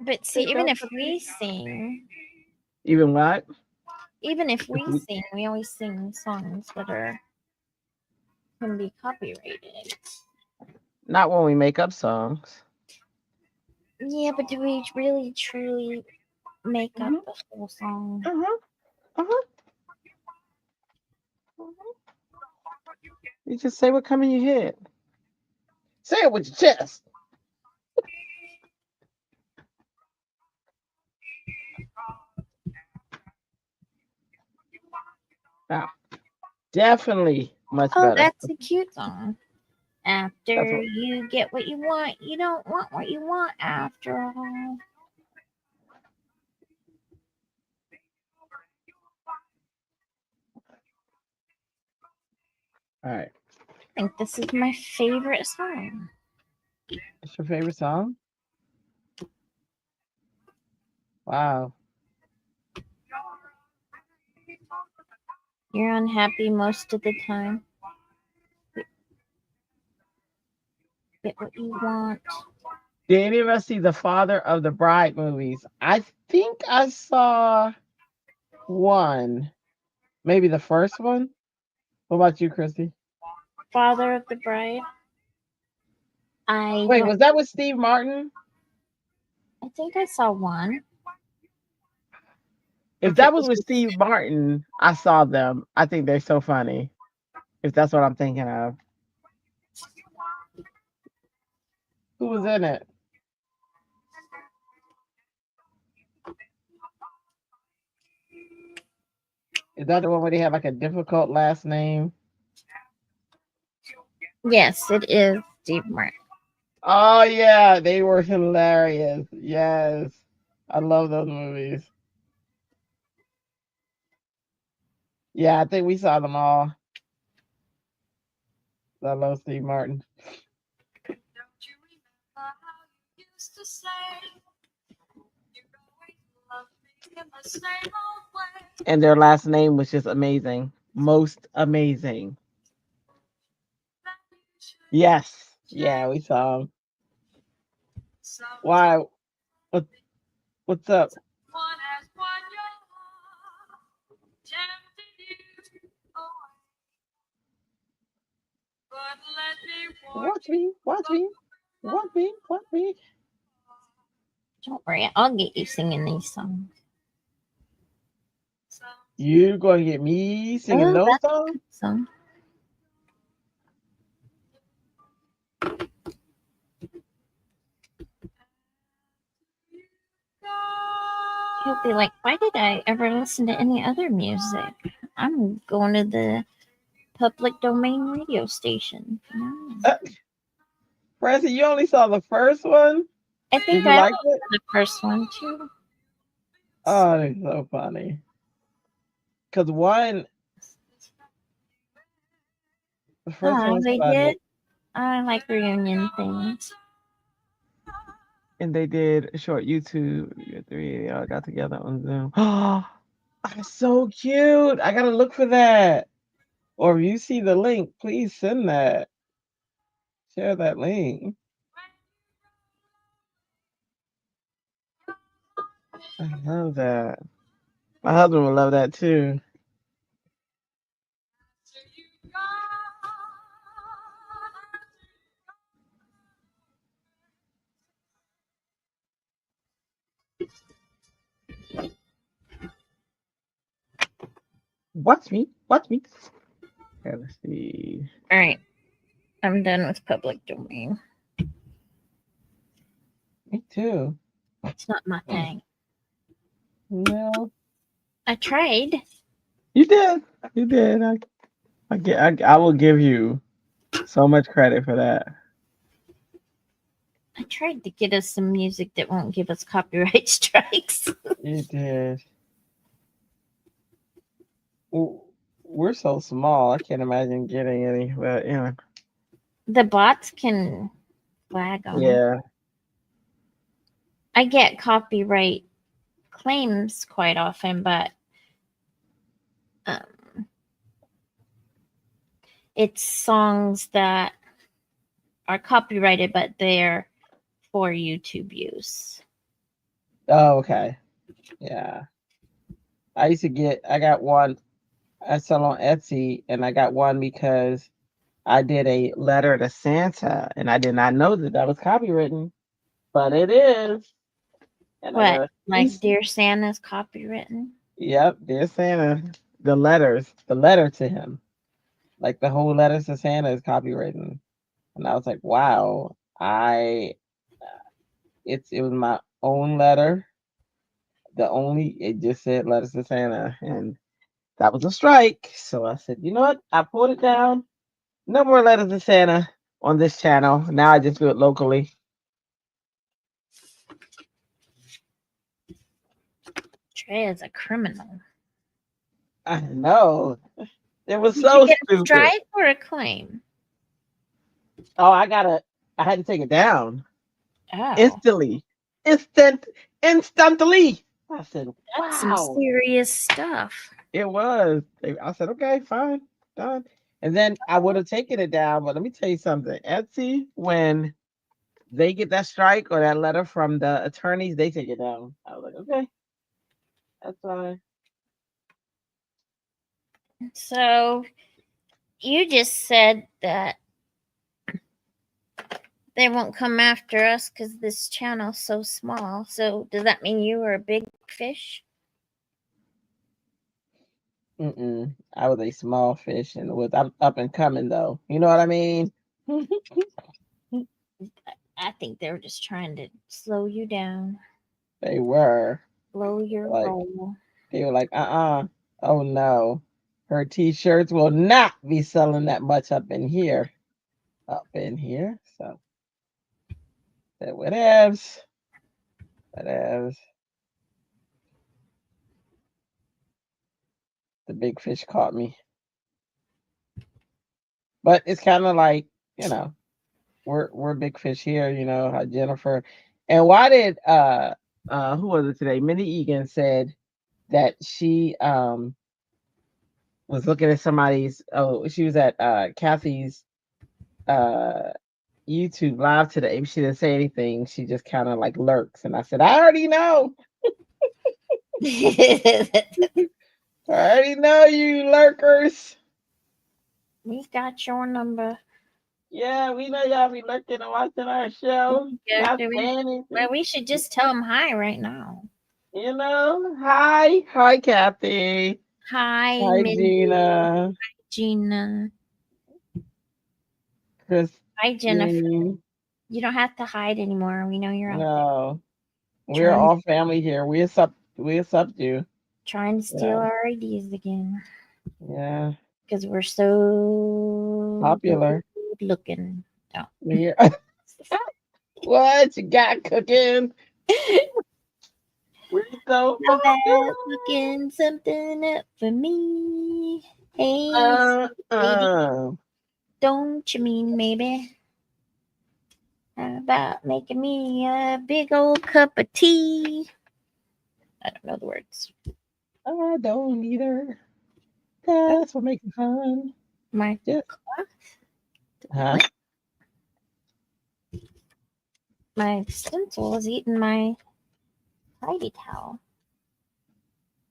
But see, even if we sing, even what? Even if we sing, we always sing songs that can be copyrighted. Not when we make up songs. Yeah, but do we really truly make up the whole song? You just say what come in your head. Say it with your chest. Now, definitely much better. Oh, that's a cute song. After you get what you want, you don't want what you want after all. All right. I think this is my favorite song. What's your favorite song? Wow. You're unhappy most of the time. Get what you want. Did any of us see the Father of the Bride movies? I think I saw one. Maybe the first one. What about you, Christy? Father of the Bride. I Wait, don't. was that with Steve Martin? I think I saw one. If If it that was was with with, Steve Martin, I saw them. I think they're so funny. If that's what I'm thinking of. Who was in it? Is that the one where they have like a difficult last name? yes, it is Steve Martin. Oh yeah, they were hilarious. Yes. I love those movies. Yeah, I think we saw them all. I love Steve Martin. And their last name was just amazing. Most amazing. Yes. Yeah, we saw them. Why? What, what's up? Watch me. Watch me. Watch me. Watch me. Don't worry, I'll get you singing these songs. You going to get me singing Oh, those that's a songs? good song. He'll be like, "Why did I ever listen to any other music? I'm going to the public domain radio station." Francie, you only saw the first one? I Did think you I like saw it? the first one too. Oh, they're so funny. Because one, the first one Oh, was they funny. did. I like reunion things. And they did a short YouTube. Three, they all got together on Zoom. Oh, that's so cute. I gotta look for that. Or if you see the link, please send that. Share that link. I love that. My husband would love that too. Watch me. Watch me. Okay, let's see. All right, I'm done with public domain. Me too. It's not my thing. No. I tried. You did. You did. I will give you so much credit for that. I tried to get us some music that won't give us copyright strikes. You did. We're so small. I can't imagine getting any, but you know. The bots can flag them. Yeah. I get copyright claims quite often, but um, it's songs that are copyrighted, but they're for YouTube use. Oh, okay. Yeah. I got one. I sell on Etsy, and I got one because I did a letter to Santa, and I did not know that that was copywritten, but it is. And I What, got a like Dear Santa's copywritten? Yep, dear Santa. The letter to him, like the whole letters to Santa is copywritten, and I was like, wow. It was my own letter. It just said letters to Santa, and that was a strike. So I said, you know what? I pulled it down. No more letters to Santa on this channel. Now I just do it locally. Trey is a criminal. I know. It was Did you so get a stupid. strike or a claim? Oh, I had to take it down. Oh, Instantly. Instantly. I said, that's some wow. serious stuff. It was. I said, okay, fine, done. And then I would have taken it down, but let me tell you something. Etsy, when they get that strike or that letter from the attorneys, they take it down. I was like, okay, that's fine. So you just said that they won't come after us because this channel's so small. So does that mean you were a big fish? I was a small fish and was up and coming though. You know what I mean? I think they were just trying to slow you down, They were slow your like, roll. they were like, oh no, her t-shirts will not be selling that much up in here. Up in here. So that whatevs. Whatevs. The big fish caught me. But it's kind of like, you know, we're big fish here, you know, how Jennifer. And why did who was it today? Minnie Egan said that she was looking at somebody's, she was at Kathy's uh YouTube live today. She didn't say anything. She just kind of like lurks. And I said, I already know. I already know you lurkers. We got your number. Yeah, we know y'all be lurking and watching our show. Not saying anything. Well, we should just tell them hi right now. You know, hi, Kathy. Hi, Hi, Mindy. Gina. Gina. Chris. Hi, Jennifer. You don't have to hide anymore. We know you're out there. No, we're all family here. We accept you. Trying to steal our ideas again. Yeah. Because we're so popular. Good looking. Oh. Yeah. What you got cooking? We're so cooking something up for me. Hey, baby. Don't you mean maybe? How about making me a big old cup of tea? I don't know the words. I don't either. That's what makes it fun. My cloth? Huh? My stencil is eating my tidy towel.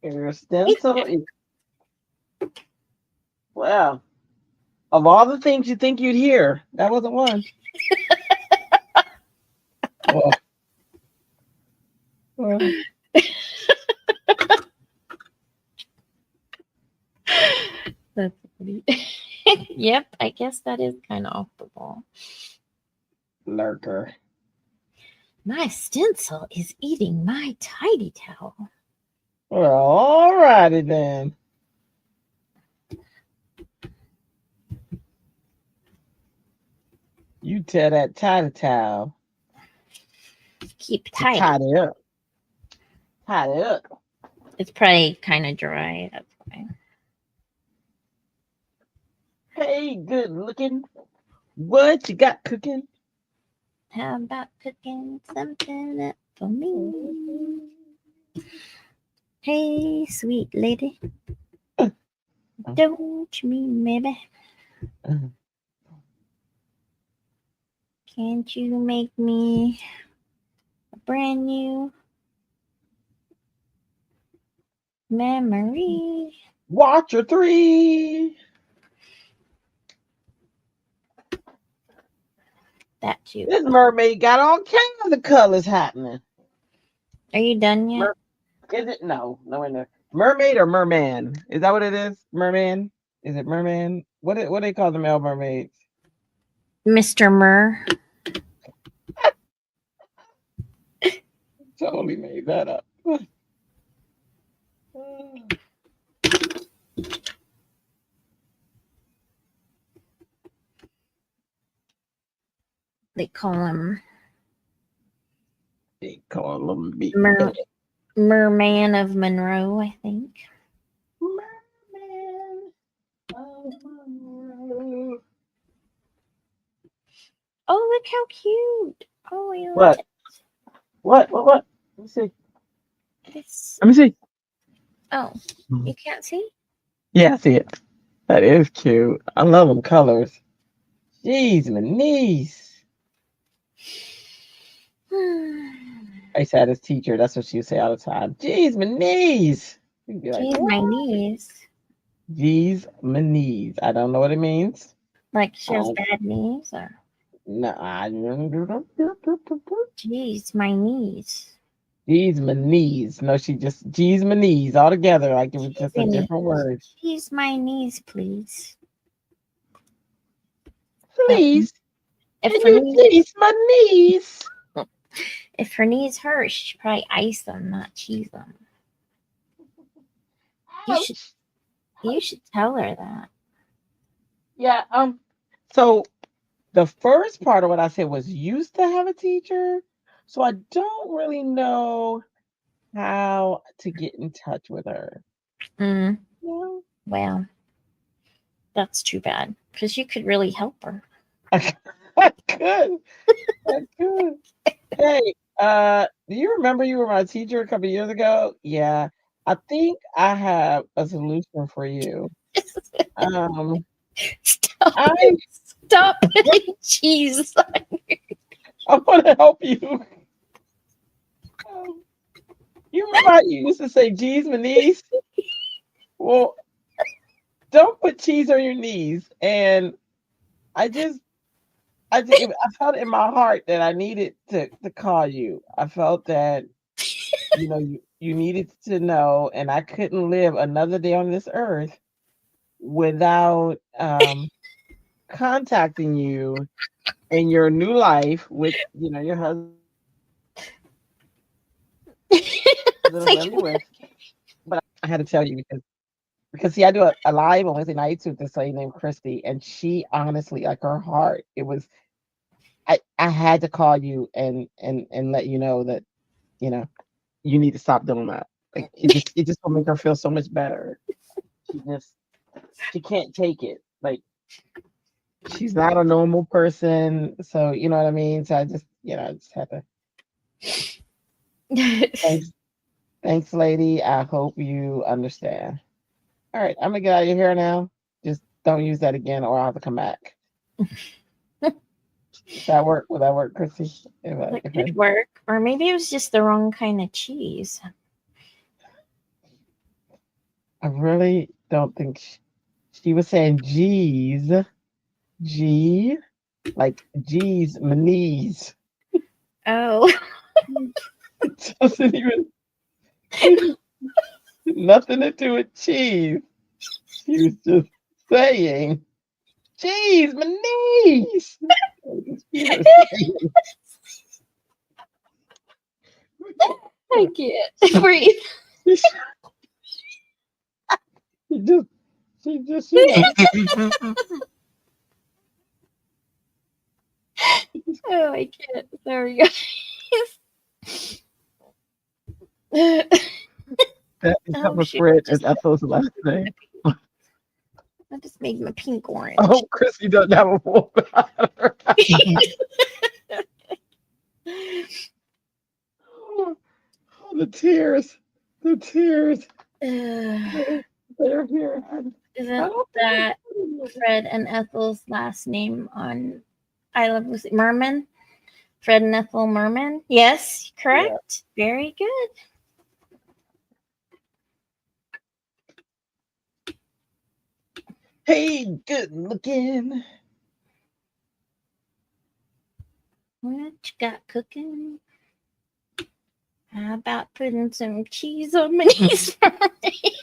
Your stencil is... Wow. Of all the things you think you'd hear, that wasn't one. That's funny. Yep, I guess that is kind of off the wall. Lurker. My stencil is eating my tidy towel. Well, all righty then. You tear that tidy towel. Keep tight. Tie it up. Tie it up. It's probably kind of dry. That's why. Hey, good looking. What you got cooking? How about cooking something up for me? Hey, sweet lady. Don't you mean maybe? Can't you make me a brand new memory? Watcher 3. That too. This mermaid got all kinds of colors happening. Are you done yet? Is it? No, in there. Mermaid or merman? Is that what it is? Merman? Is it merman? What do they call the male mermaids? Mr. Mer. Totally made that up. They call him. They call him Merman of Monroe, I think. Merman of Monroe. Oh, look how cute! Oh, I love What? it. What? Let me see. Let me see. Oh, you can't see? Yeah, I see it. That is cute. I love them colors. Jeez, my knees. I said as teacher, that's what she would say all the time. Geez, my knees. You'd be like, Jeez, my what? knees. Geez, my knees. I don't know what it means. Like she has I, bad knees, or no, I jeez, my knees. geez, my knees. No, she just geez, my knees all together. Like it was just a Cheesy knees. different word. Jeez, my knees, please. But Please, if can her you knees, geez my knees? if her knees hurt, she should probably ice them, not cheese them. You should, Ouch. you should tell her that. Yeah. So the first part of what I said was used to have a teacher. So I don't really know how to get in touch with her. Mm, Yeah. well, that's too bad because you could really help her. I could. I could. Hey, do you remember you were my teacher a couple years ago? Yeah. I think I have a solution for you. Um, Stop I it. Stop putting cheese. I want to help you. Um, you remember how you used to say "geez, my knees"? Well, don't put cheese on your knees. And I just, I felt in my heart that I needed to call you. I felt that you needed to know, and I couldn't live another day on this earth without contacting you in your new life with your husband I'm Like, living with. But I had to tell you because see, I do a live on Wednesday nights with this lady named Christy, and she honestly, like her heart, it was I had to call you and let you know that you know you need to stop doing that. Like it just will make her feel so much better. She just she can't take it. Like she's not a normal person, so you know what I mean. So I just had to. Thanks, thanks, lady. I hope you understand. All right, I'm gonna get out of your hair now. Just don't use that again, or I'll have to come back. That work? Will that work, Chrissy? that could work. Or maybe it was just the wrong kind of cheese. I really don't think she was saying G's, G, like G's, my knees. Oh. It doesn't even nothing to do with cheese. She was just saying, "Geez, my knees." That was just her saying. I can't breathe. She just, she just. Oh, I can't. There we go. That is Oh, a shoot. Fred and Ethel's last name. I just made my pink orange. Oh, Chrissy doesn't have a full bladder. Oh, the tears. The tears. They're here. I Isn't don't think that Fred and Ethel's last name on I Love Lucy? Merman? Fred and Ethel Merman? Yes, correct. Yeah. Very good. Hey, good looking. What you got cooking? How about putting some cheese on my knees for me?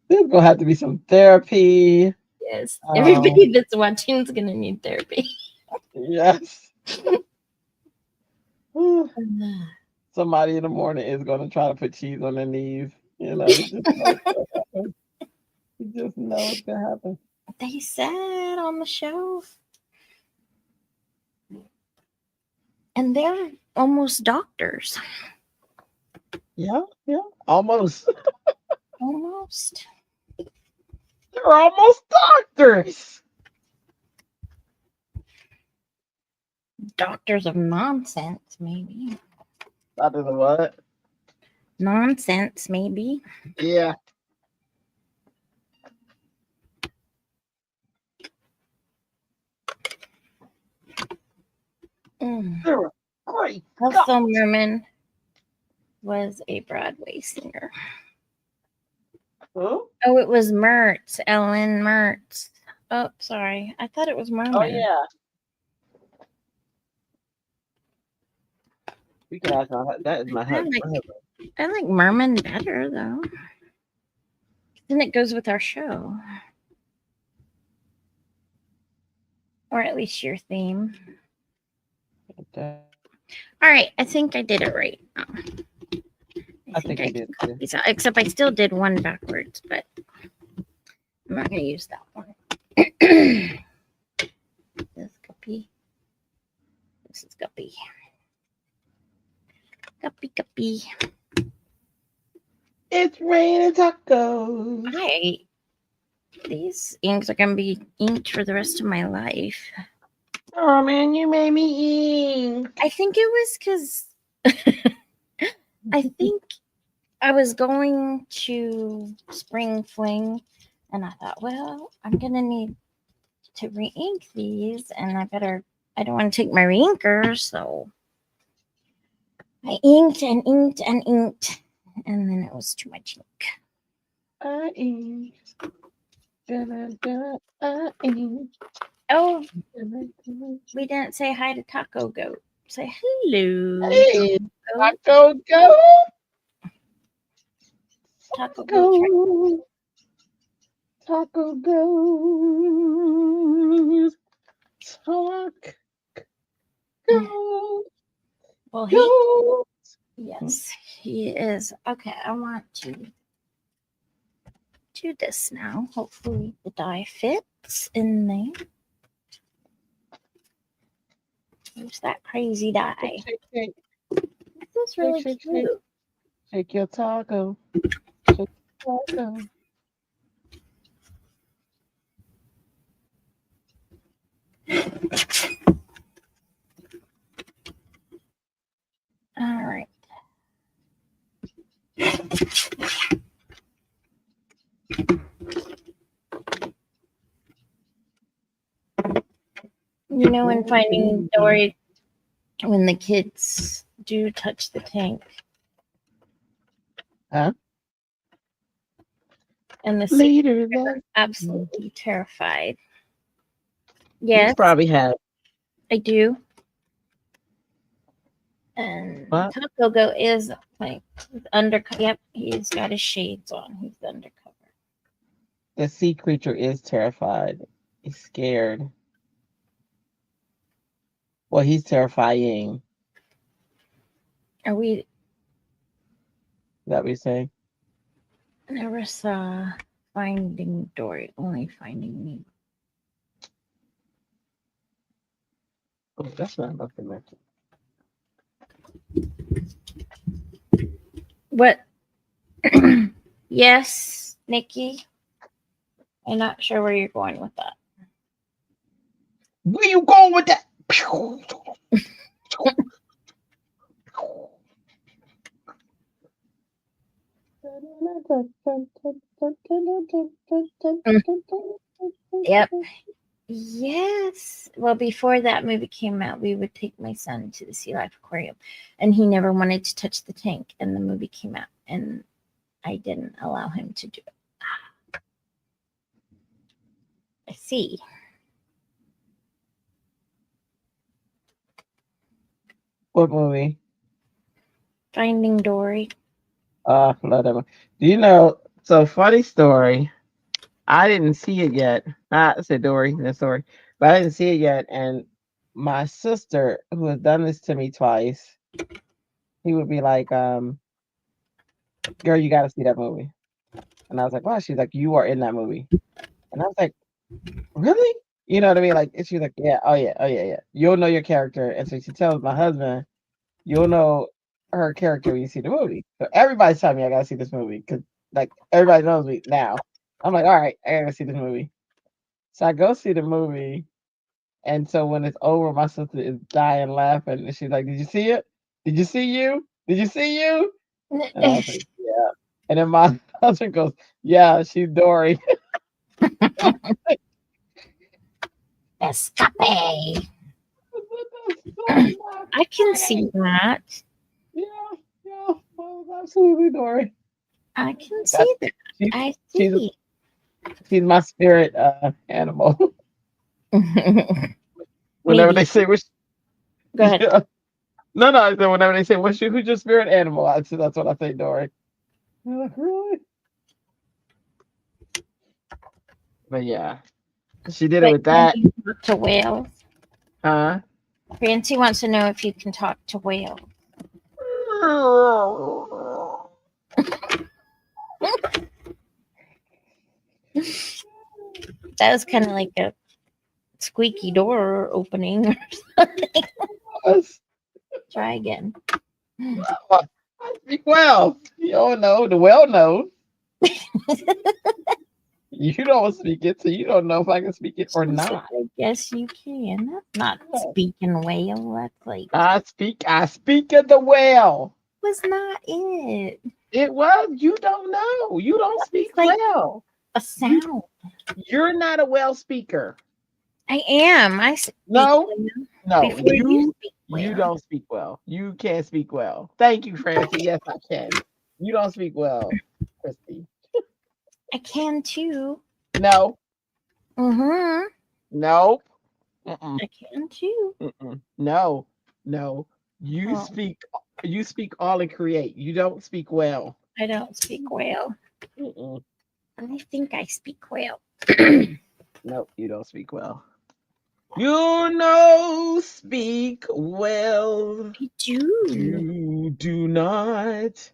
There's gonna have to be some therapy. Yes, everybody that's watching is gonna need therapy. Yes. Somebody in the morning is gonna try to put cheese on their knees. You just know it's gonna happen. You just know it's gonna happen. They said on the show. And they're almost doctors. Yeah, almost. Almost. They're almost doctors. Doctors of nonsense, maybe. Doctors of what? Nonsense, maybe. Yeah. Sarah, great Also, God. Merman was a Broadway singer. Who? Oh, it was Mertz, Ellen Mertz. Oh, sorry. I thought it was Merman. Oh yeah. We can ask my that is my husband. I like Merman better though. Then it goes with our show. Or at least your theme. Okay. All right, I think I did it right. I think you did too. Except I still did one backwards, but I'm not going to use that one. This guppy. This is guppy. Guppy. It's raining tacos. Hi. These inks are going to be inked for the rest of my life. Oh man, you made me ink. I think it was because I think I was going to Spring Fling and I thought, well, I'm going to need to re-ink these and I don't want to take my re-inker, so I inked and inked and inked and then it was too much ink. I inked. I inked. Oh, we didn't say hi to Taco Goat. Say hello. Hey, Taco Go. Taco Goat. Taco goes. Talk. Go. Well, Go. yes, he is. Okay, I want to do this now. Hopefully the die fits in there. Use that crazy die. Shake. This is really cute. Shake your taco. Shake your taco. All right. You know, in Finding Dory, when the kids do touch the tank. Huh? And the Later, was absolutely terrified. Yes. You probably have. I do. And What? Taco Go is like undercover. Yep, he's got his shades on. He's undercover. The sea creature is terrified. He's scared. Well, he's terrifying. Are we? Is that what you're saying? Never saw Finding Dory, only Finding Me. Oh, that's not nothing. What? Yes, Nikki. I'm not sure where you're going with that. Where you going with that? Yep. Yes. Well, before that movie came out, we would take my son to the Sea Life Aquarium, and he never wanted to touch the tank. And the movie came out, and I didn't allow him to do it. I see. What movie? Finding Dory. Love that movie. Do you know? So funny story. I didn't see it yet. I said Dory, that story, but I didn't see it yet. And my sister, who has done this to me twice, he would be like, "Girl, you got to see that movie." And I was like, "Wow." She's like, "You are in that movie," and I was like, "Really?" You know what I mean? Like, and she's like, "Yeah, oh yeah. You'll know your character." And so she tells my husband, "You'll know her character when you see the movie." So everybody's telling me I gotta see this movie because like everybody knows me now. I'm like, all right, I gotta see this movie. So I go see the movie, and so when it's over, my sister is dying laughing, and she's like, "Did you see it? Did you see you? Did you see you?" And I was like, "Yeah." And then my husband goes, "Yeah, she's Dory." Escape. I can see that. Yeah, well, absolutely, Dory. I can That's see that. she's I she's see. she's my spirit animal. Whenever they Maybe. say which, Go ahead. yeah, no, I said whenever they say who's your spirit animal, that's what I say, Dory. They're like, really? But yeah, she did it But with can that, you talk to whales? huh? Francie wants to know if you can talk to whales. That was kind of like a squeaky door opening or something. Try again. I speak well. You don't know. The well knows. You don't speak it, so you don't know if I can speak it or She said, not. I guess you can. That's not speaking whale. That's like I speak of the well. was not it. It was. You don't know. You don't That was speak like well. a sound. You're not a well speaker. I am. I speak No, whale no, before you speak you whale. don't speak well. You can't speak well. Thank you, Francie. Yes, I can. You don't speak well, Christy. I can too. No, Mm-hmm. no, mm-mm, I can too. mm-mm. No, no. Oh, You speak all and create. You don't speak well. I don't speak whale. Mm-mm. I think I speak whale. Nope, you don't speak well. You know, speak well. I do. You do not.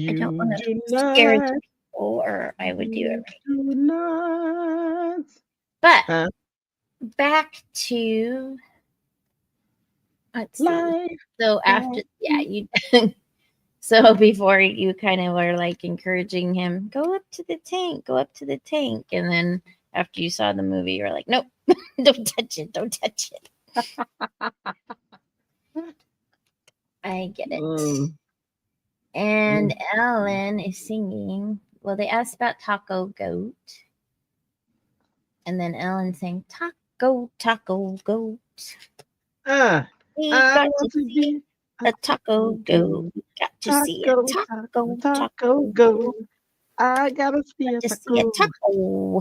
I don't You want do to scare the not. people, or I would do it You right. do not. But Huh? back to let's see. Life. So after, yeah, you. So before you kind of were like encouraging him, go up to the tank, go up to the tank, and then after you saw the movie, you were like, nope, don't touch it, don't touch it. I get it. Mm. And Ellen is singing. Well, they asked about Taco Goat. And then Ellen sang Taco, Taco Goat. Ah, We I got to want to see be a taco goat. We got to see a taco, taco, taco, taco go. goat. I gotta see Got a to see a taco. taco.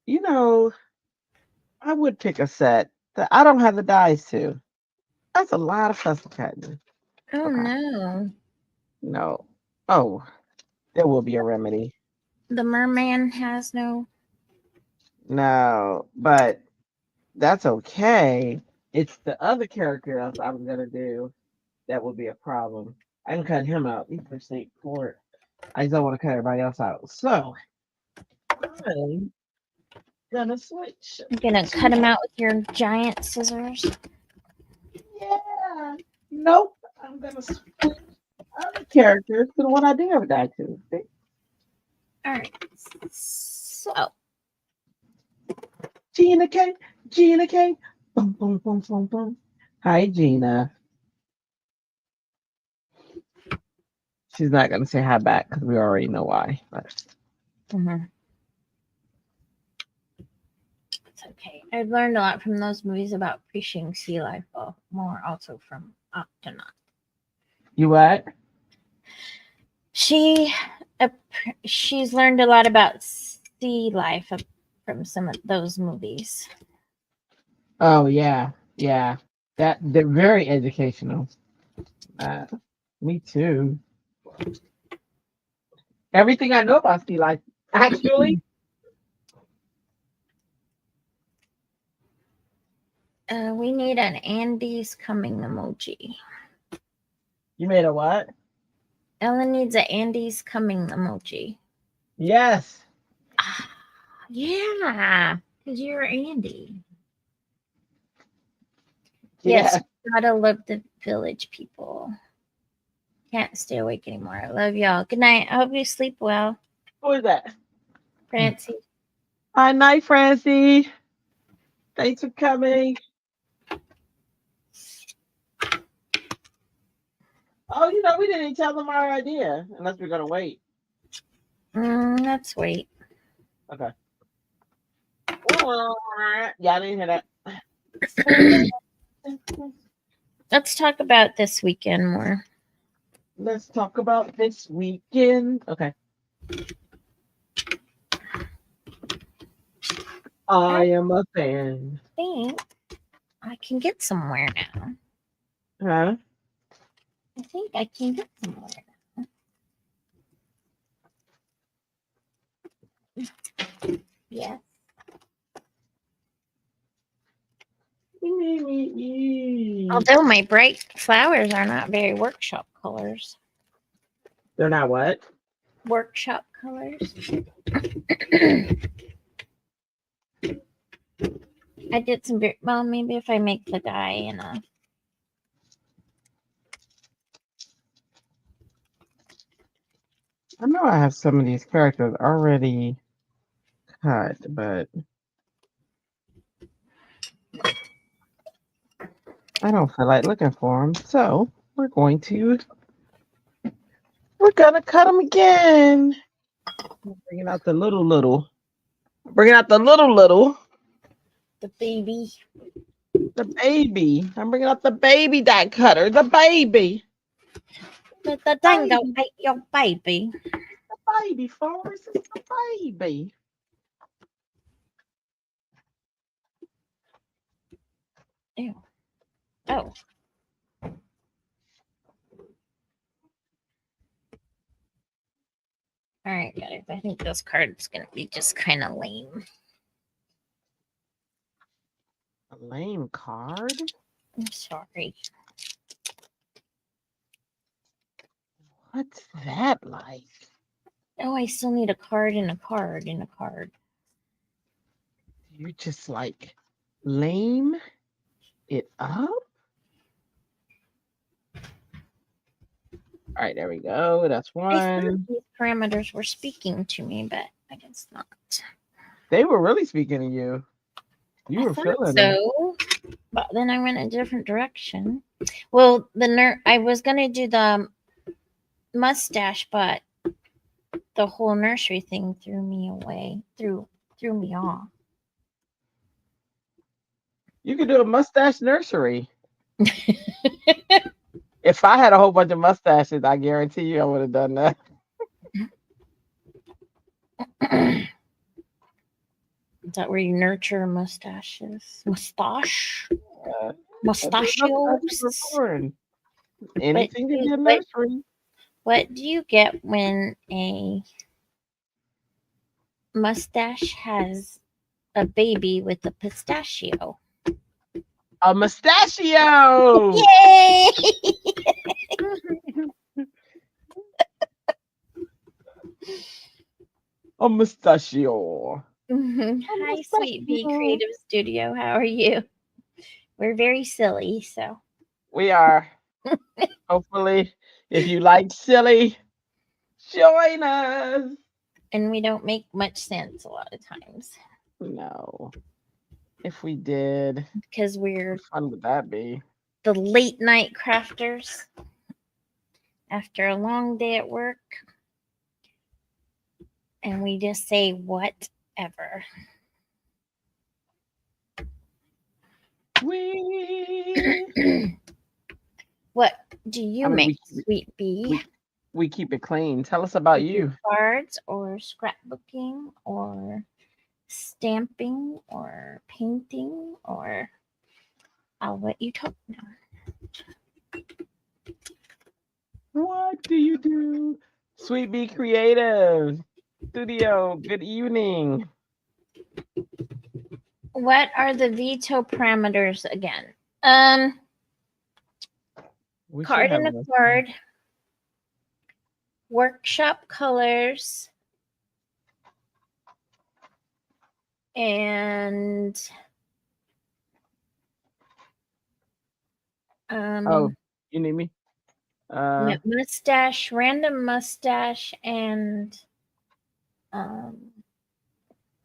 You know, I would pick a set that I don't have the dice to. That's a lot of fussy cutting. Oh Okay. no. No. Oh, there will be a remedy. The merman has no. No, but that's okay. It's the other characters I'm gonna do that will be a problem. I can cut him out. He's for St. Court. I just don't want to cut everybody else out. So I'm gonna switch. You're gonna cut him out with your giant scissors. Yeah. Nope. I'm gonna switch other characters to the one I do have a die to. See? Alright. So Gina K. Gina K. Boom, boom, boom, boom, boom. Hi, Gina. She's not gonna say hi back because we already know why. But it's okay. I've learned a lot from those movies about appreciating sea life, but more also from Octonaut. you what? She's learned a lot about sea life from some of those movies. Oh yeah, yeah. That they're very educational. Me too. Everything I know about sea life, actually. We need an Andy's coming emoji. You made a what? Ellen needs an Andy's coming emoji. Yes. Yeah, because you're Andy. Yeah. Yes, gotta love the village people. Can't stay awake anymore. I love y'all. Good night. I hope you sleep well. Who is that? Francie. Hi, night, Francie. Thanks for coming. Oh, we didn't even tell them our idea, unless we're gonna wait. Let's wait. Okay. Yeah, I didn't hear that. Let's talk about this weekend more. Let's talk about this weekend. Okay. I am a fan. I think I can get somewhere now. Huh? I think I can get somewhere now. Yes. Although my bright flowers are not very workshop colors. They're not what? Workshop colors. I did some, well, maybe if I make the dye enough. I know I have some of these characters already cut, but I don't feel like looking for them. So we're gonna cut them again. Bringing out the little. Bringing out the little. The baby. The baby. I'm bringing out the baby die cutter. The baby. Let the dango eat your baby. The baby, Forrest. It's the baby. Ew. Oh. All right, guys. I think this card's going to be just kind of lame. A lame card? I'm sorry. What's that like? Oh, I still need a card and a card and a card. You just like lame it up? All right, there we go. That's I thought one. these parameters were speaking to me, but I guess not. They were really speaking to you. You were feeling them. So, but then I went a different direction. Well, I was gonna do the mustache, but the whole nursery thing threw me away. Threw me off. You could do a mustache nursery. If I had a whole bunch of mustaches, I guarantee you I would have done that. Is that where you nurture mustaches? Mustache? Uh, Mustachios? Anything to get nursery. What do you get when a mustache has a baby with a pistachio? A mustachio! Yay! A mustachio. Hi, Sweet Bee Creative Studio. How are you? We're very silly, so. We are. Hopefully, if you like silly, join us. And we don't make much sense a lot of times. No. If we did, because we're how fun would that be? The late night crafters after a long day at work. And we just say whatever. What do you make, Sweet Bee? We keep it clean. Tell us about you. Cards or scrapbooking or stamping or painting, or I'll let you talk now. What do you do? Sweet Bee Creative Studio, good evening. What are the veto parameters again? Card and a card. Workshop colors. And oh, you need me? Mustache, random mustache, and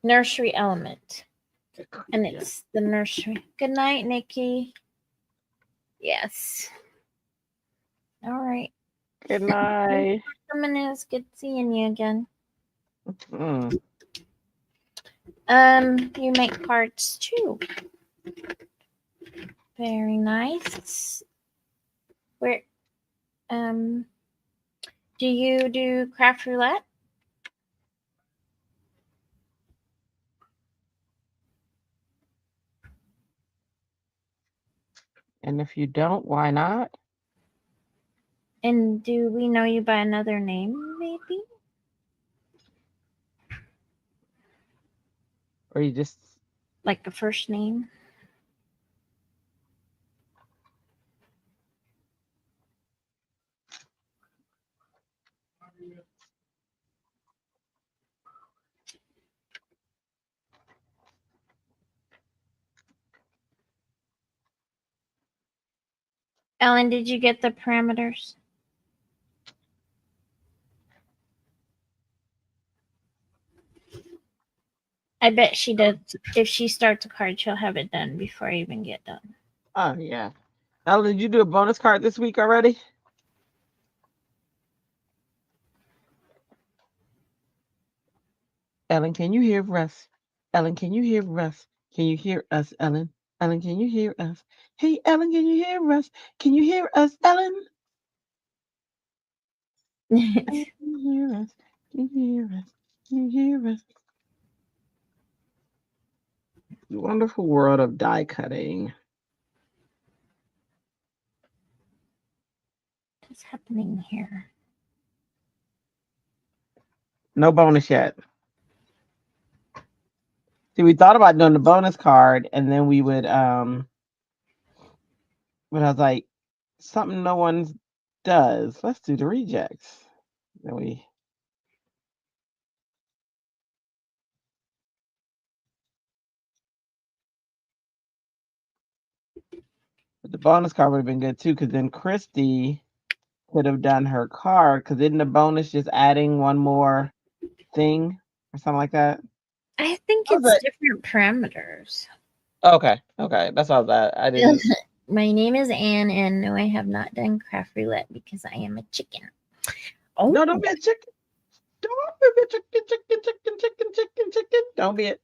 nursery element. And it's the nursery. Good night, Nikki. Yes. All right. Good night. It was good seeing you again. Mm. You make cards too. Very nice. Where do you do Craft Roulette? And if you don't, why not? And do we know you by another name, maybe? Or you just Like a first name? Ellen, did you get the parameters? I bet she does. If she starts a card, she'll have it done before I even get done. oh yeah. Ellen, did you do a bonus card this week already? Ellen, can you hear us? Ellen, can you hear us? Can you hear us, Ellen? Ellen, can you hear us? Hey, Ellen, can you hear us? Can you hear us, Ellen? Ellen, can you hear us? Can you hear us? Can you hear us? The wonderful world of die cutting. What's happening here? No bonus yet. See, we thought about doing the bonus card, and then we would but I was like, something no one does. Let's do the rejects. Then we but the bonus card would have been good too, because then Christy could have done her card, because isn't the bonus just adding one more thing or something like that? I think What was it's it? different parameters. Okay, that's all that I didn't. My name is Anne, and no, I have not done Craft Roulette because I am a chicken. Oh, No, don't be a chicken. Don't be a chicken. Don't be it.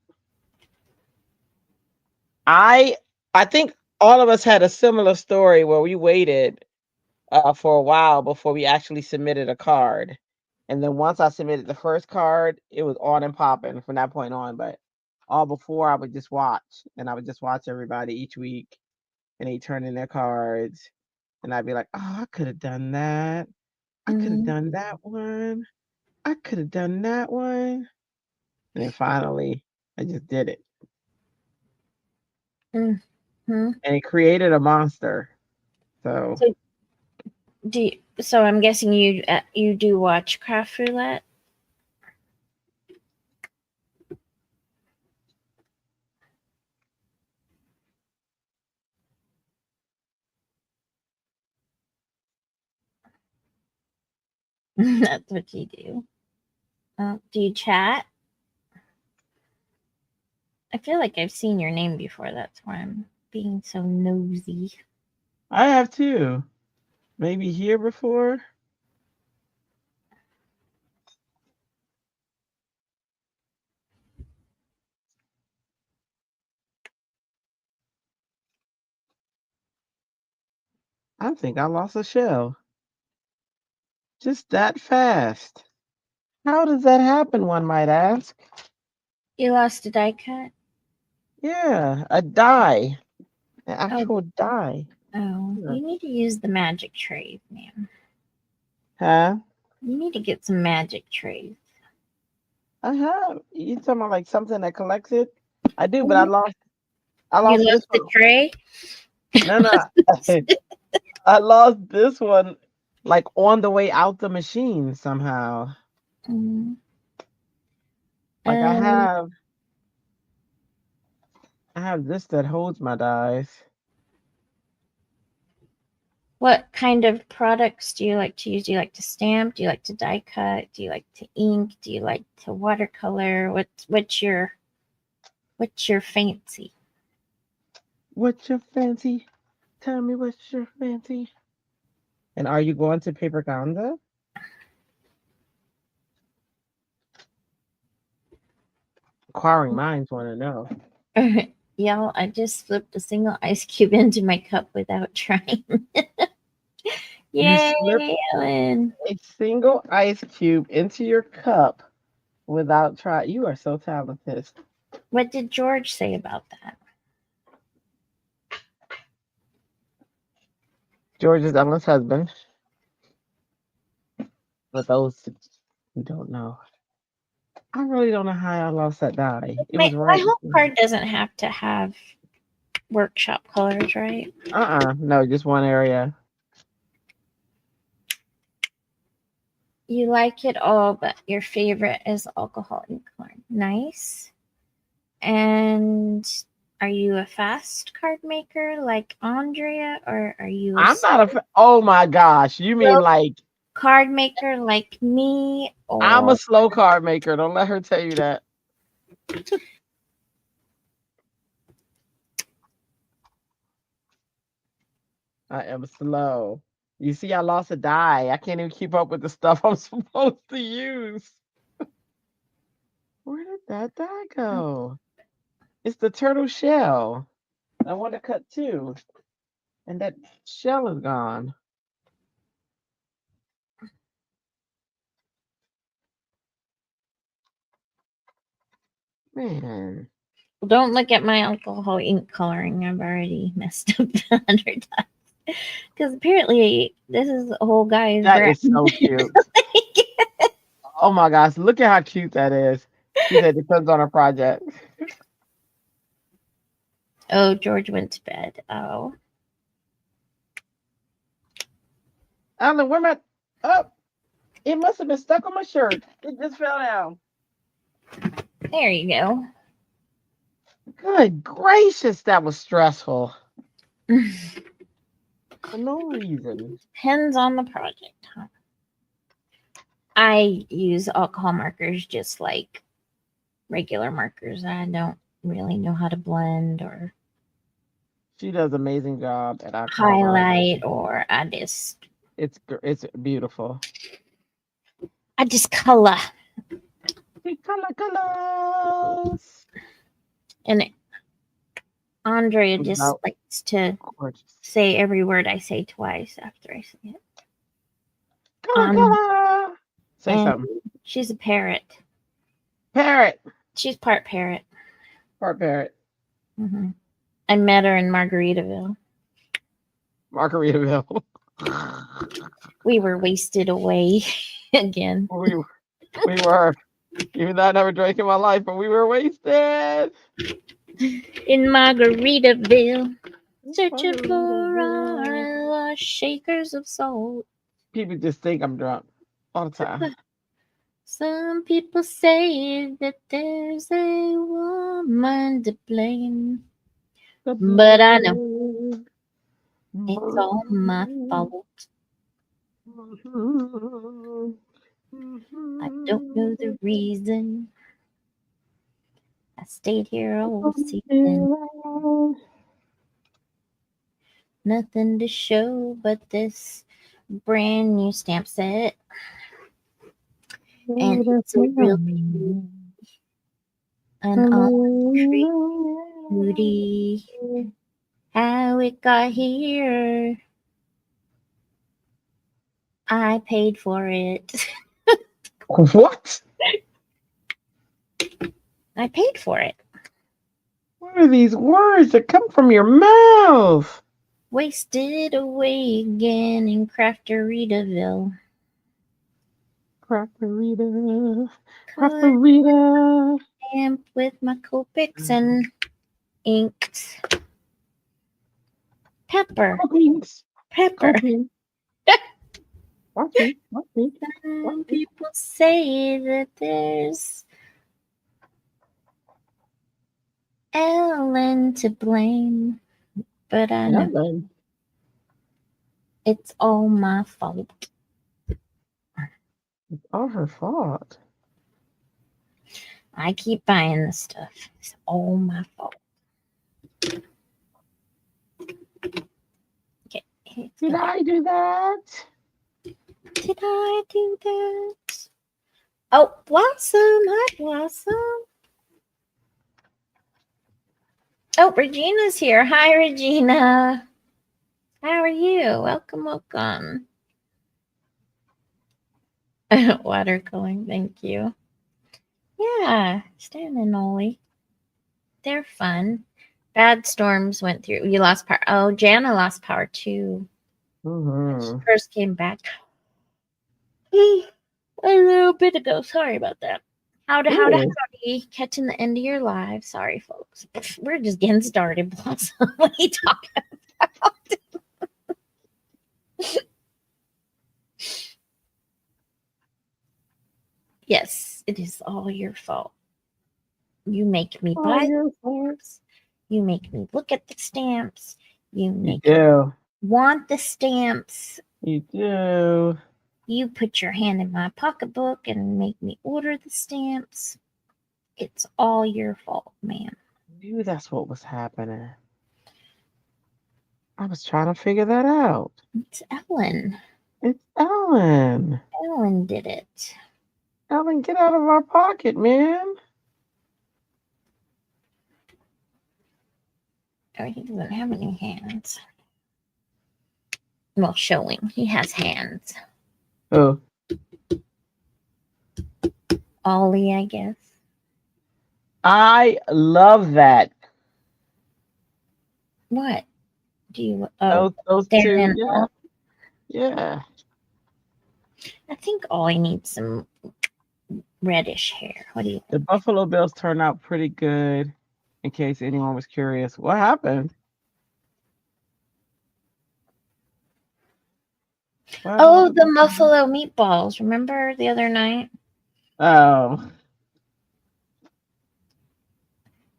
I think all of us had a similar story where we waited for a while before we actually submitted a card. And then once I submitted the first card, it was on and popping from that point on. But all before, I would just watch, and I would just watch everybody each week, and they turn in their cards, and I'd be like, "Oh, I could have done that. I could have done that one. I could have done that one." And then finally, I just did it, mm-hmm. and it created a monster. So So I'm guessing you do watch Craft Roulette. That's what you do. Do you chat? I feel like I've seen your name before. That's why I'm being so nosy. I have too. Maybe here before. I think I lost a shell. Just that fast. How does that happen, one might ask? You lost a die cut? Yeah, a die. An Oh, actual die. Yeah. you need to use the magic trays, man. Huh? You need to get some magic trays. I have. You talking about like something that collects it? I do, but I You lost this lost the one. tray? No, no. I lost this one like on the way out the machine somehow. Mm. Like Um, I have this that holds my dies. what kind of products do you like to use? Do you like to stamp? Do you like to die cut? Do you like to ink? Do you like to watercolor? What's your fancy? What's your fancy? Tell me what's your fancy? And are you going to Paper Gonza? Inquiring minds want to know. Y'all, I just flipped a single ice cube into my cup without trying. You Yay, slipped Ellen. a single ice cube into your cup without trying. You are so talented. What did George say about that? George is Ellen's husband. For those who don't know, I really don't know how I lost that die. It was My right. whole card doesn't have to have workshop colors, right? No, just one area. You like it all, but your favorite is alcohol ink card. Nice. And are you a fast card maker like Andrea, or are you a I'm not a. Oh my gosh, you mean slow like card maker like me? I'm Or a slow card maker? Don't let her tell you that. I am slow. You see, I lost a die. I can't even keep up with the stuff I'm supposed to use. Where did that die go? It's the turtle shell. I want to cut two, and that shell is gone. Man, don't look at my alcohol ink coloring. I've already messed up 100 times. Because apparently this is a whole guy's that brand. is so cute. Oh my gosh, look at how cute that is. She said it depends on her project. Oh, George went to bed. Oh. Alan, where my oh, it must have been stuck on my shirt. It just fell down. There you go. Good gracious, that was stressful. For no reason. Depends on the project, huh? I use alcohol markers just like regular markers. I don't really know how to blend or She does an amazing job at alcohol. highlight, or I just beautiful. color. Colors. And Andrea It's just likes to gorgeous. say every word I say twice after I say it. Color. Say something. She's a parrot. Parrot. She's part parrot. Part parrot. Mm-hmm. I met her in Margaritaville. Margaritaville. We were wasted away again. We were. Even though I never drank in my life, but we were wasted. In Margaritaville, searching for our lost shakers of salt. People just think I'm drunk all the time. Some people say that there's a woman to blame, but I know it's all my fault. I don't know the reason. I stayed here all season. Nothing to show but this brand new stamp set. And it's a real beauty. An odd beauty. How it got here. I paid for it. What? I paid for it. What are these words that come from your mouth? Wasted away again in Crafteritaville. Crafterita. Crafterita. Stamp with my Copics and inks. Pepper. Pepper. Some people say that there's Ellen to blame, but I know it's all my fault. It's all her fault. I keep buying this stuff. It's all my fault. Okay, Did I do that? Did I do that? Oh, Blossom. Hi, Blossom. Oh, Regina's here. Hi, Regina. How are you? Welcome, welcome. Watercolor, thank you. Yeah, Stan and Ollie. They're fun. Bad storms went through. You lost power. Oh, Jana lost power too. When she first came back. A little bit ago. Sorry about that. Howdy. Catching the end of your live. Sorry, folks. We're just getting started, Blossom. What are you talking about? Yes, it is all your fault. You make me buy the stamps. You make me look at the stamps. You make me want the stamps. You do. You put your hand in my pocketbook and make me order the stamps. It's all your fault, ma'am. I knew that's what was happening. I was trying to figure that out. It's Ellen. It's Ellen. Ellen did it. Ellen, get out of our pocket, man. Oh, he doesn't have any hands. Well, showing. He has hands. Oh. Ollie, I guess. I love that. What? Do you... Oh, those two. Yeah. Yeah. I think Ollie needs some reddish hair. What do you think? The Buffalo Bills turned out pretty good, in case anyone was curious. What happened? Oh, the Buffalo meatballs. Remember the other night? Oh.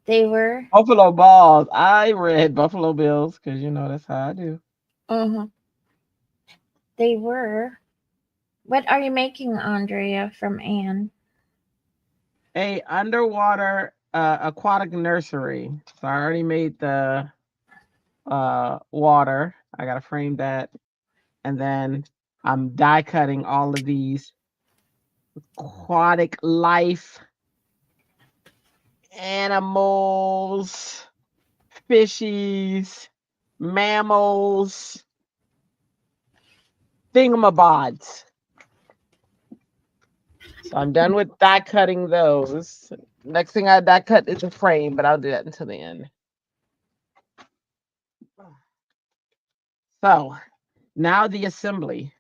They were? Buffalo Balls. I read Buffalo Bills because, that's how I do. Uh-huh. They were. What are you making, Andrea, from Anne? A underwater aquatic nursery. So I already made the water. I got to frame that. And then I'm die cutting all of these aquatic life animals, fishies, mammals, thingamabods. So I'm done with die cutting those. Next thing I die cut is a frame, but I'll do that until the end. So now the assembly,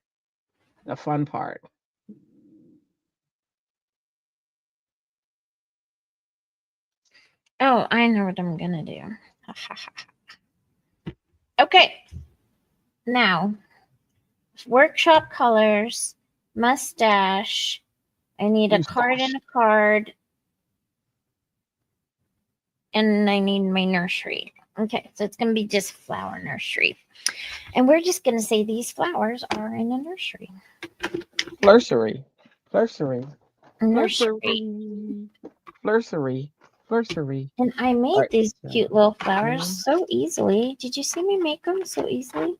the fun part. Oh, I know what I'm going to do. Okay. Now, workshop colors, mustache. I need a card and a card. And I need my nursery. Okay, so it's going to be just flower nursery. And we're just going to say these flowers are in a nursery. Flursery. Flursery. Nursery. Flursery. Flursery. And I made these cute little flowers so easily. Did you see me make them so easily?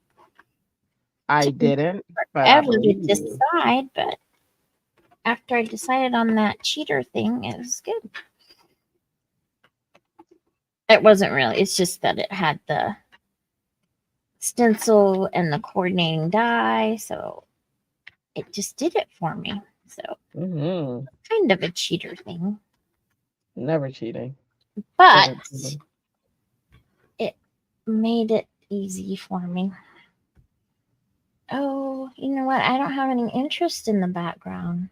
I didn't. But I did decide, but after I decided on that cheater thing, it was good. It wasn't really. It's just that it had the stencil and the coordinating die, so it just did it for me. So kind of a cheater thing. Never cheating. But it made it easy for me. Oh, you know what? I don't have any interest in the background.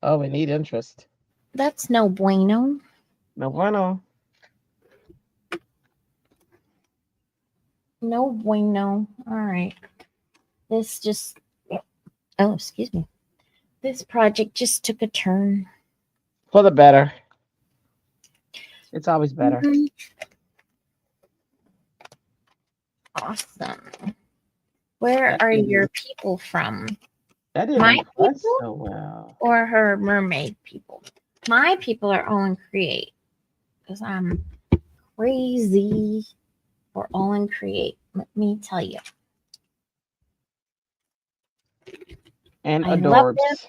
Oh, we need interest. That's no bueno. No bueno. No bueno. All right. This just... Oh, excuse me. This project just took a turn. For the better. It's always better. Awesome. Where are your people from? That didn't My people so well. Or her mermaid people? My people are all in Create because I'm crazy for all in Create. let me tell you. And I love them, adorbs.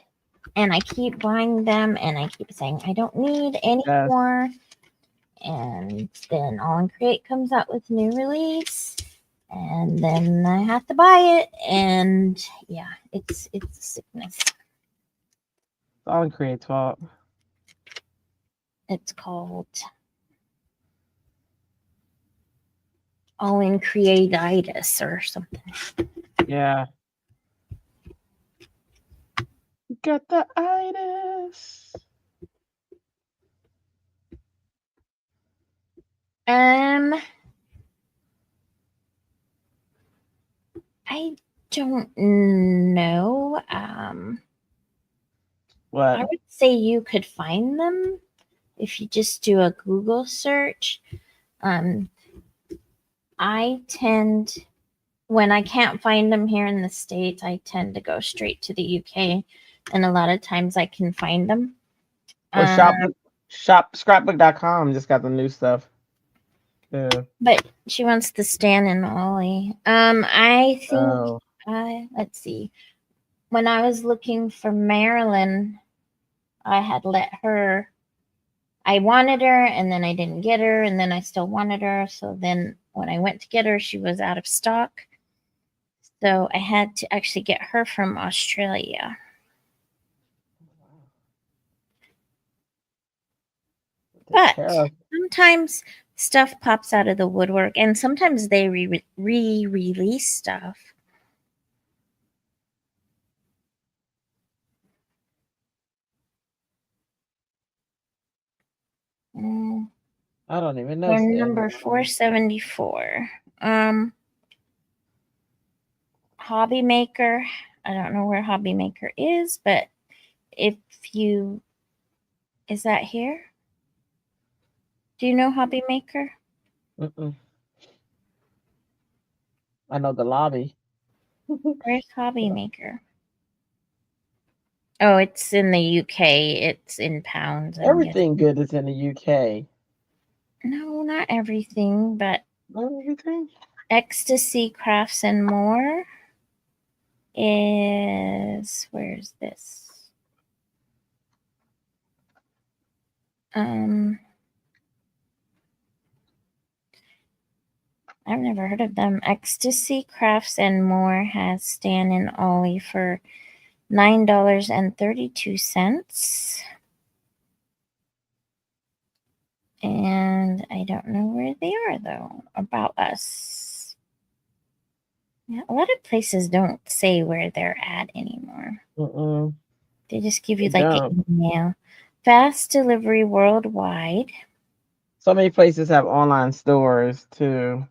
and I keep buying them, and I keep saying I don't need any Yes. more. And then All in Create comes out with new release, and then I have to buy it, and yeah, it's a sickness. All in Create 12. It's called All in Creatitis or something. Yeah. Got the itis. I don't know. What? I would say you could find them if you just do a Google search. I tend, when I can't find them here in the States, I tend to go straight to the UK, and a lot of times I can find them. Well, scrapbook.com just got the new stuff. Yeah. But she wants the Stan and Ollie. I think, Oh. let's see. When I was looking for Marilyn, I had let her. I wanted her, and then I didn't get her, and then I still wanted her. So then when I went to get her, she was out of stock. So I had to actually get her from Australia. But sometimes stuff pops out of the woodwork, and sometimes they re-release stuff. I don't even know. We're number 474. Hobby Maker. I don't know where Hobby Maker is, but if you, is that here? Do you know Hobby Maker? Mm-mm. I know the lobby. Where's Hobby Maker? Oh, it's in the UK. It's in pounds. Everything good is in the UK. No, not everything, but Not everything. Ecstasy Crafts and More is, where's this? I've never heard of them. Ecstasy Crafts and More has Stan and Ollie for $9.32. And I don't know where they are though. About Us. Yeah, a lot of places don't say where they're at anymore. Mm-mm. They just give you like an email. Fast delivery worldwide. So many places have online stores too,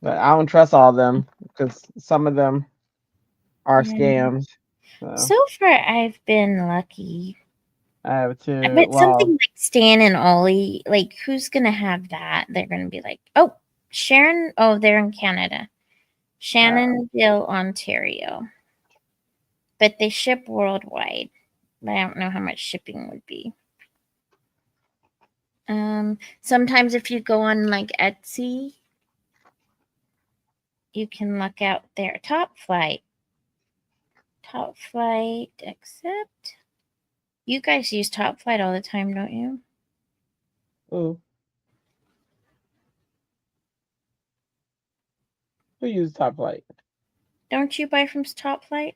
but I don't trust all of them because some of them are scams. So far, I've been lucky. I have too. But something like Stan and Ollie, like who's gonna have that? They're gonna be like, oh, Sharon. Oh, they're in Canada, Shannonville, Ontario. But they ship worldwide. But I don't know how much shipping would be. Sometimes if you go on like Etsy, you can look out their Top Flight. Top Flight, except you guys use Top Flight all the time, don't you? Ooh. Who uses Top Flight? Don't you buy from Top Flight?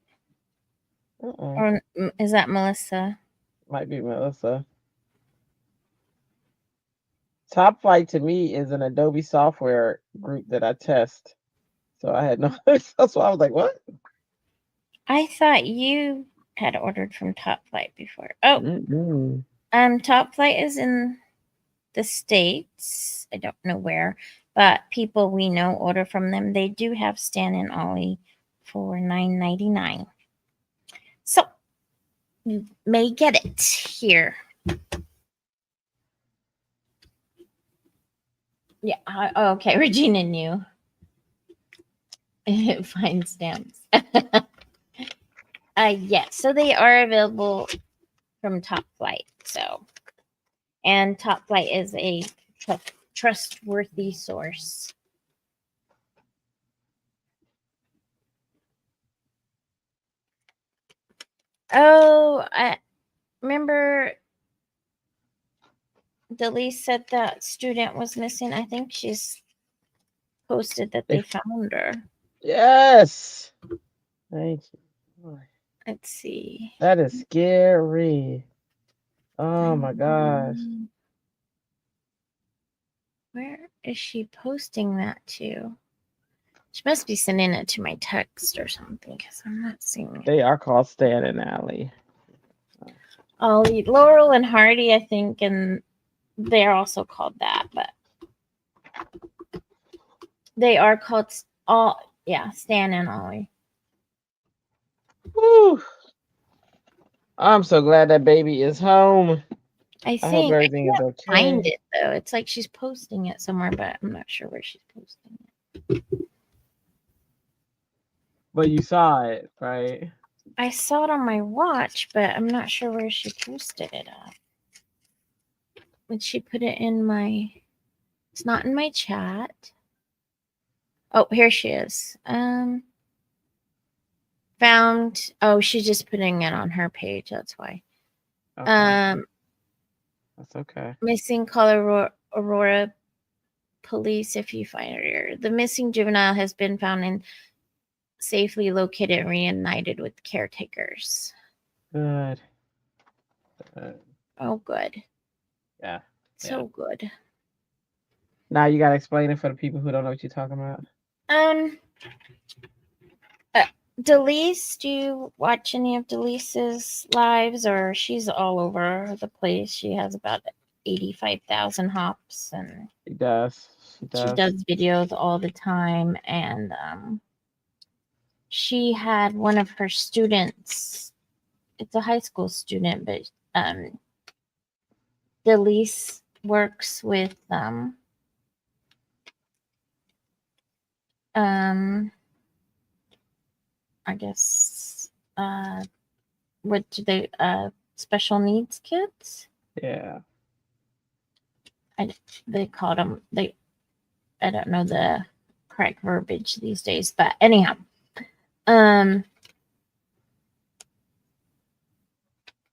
Or is that Melissa? Might be Melissa. Top Flight to me is an Adobe software group that I test. So I had no. That's why I was like, what? I thought you had ordered from Top Flight before. Oh, Top Flight is in the States. I don't know where, but people we know order from them. They do have Stan and Ollie for $9.99. So you may get it here. Yeah. Okay. Regina knew. Fine stamps. Yeah. So they are available from Top Flight. So, and Top Flight is a trustworthy source. Oh, I remember Delise said that student was missing. I think she's posted that they found her. Yes. Thank you. Boy, Let's see. that is scary. Oh my gosh. Where is she posting that to? She must be sending it to my text or something because I'm not seeing it. They are called Stan and Allie. Ollie, Laurel and Hardy, I think, and they're also called that, but they are called Stan and Ollie. Whew. I'm so glad that baby is home. I I hope think I everything is can't okay. find it though. It's like she's posting it somewhere, but I'm not sure where she's posting it. But you saw it, right? I saw it on my watch, but I'm not sure where she posted it at. Did she put it in my? It's not in my chat. Oh, here she is. Found. Oh, she's just putting it on her page. That's why. Okay. That's okay. Missing Colorado Aurora police. If you find her, the missing juvenile has been found and safely located and reunited with caretakers. Good. Oh, good. Yeah. So good. Now you gotta explain it for the people who don't know what you're talking about. Delise, do you watch any of Delise's lives, or she's all over the place? She has about 85,000 hops, and She does. she does videos all the time. And she had one of her students. It's a high school student, but Delise works with I guess what do they special needs kids? Yeah. They called them I don't know the correct verbiage these days, but anyhow,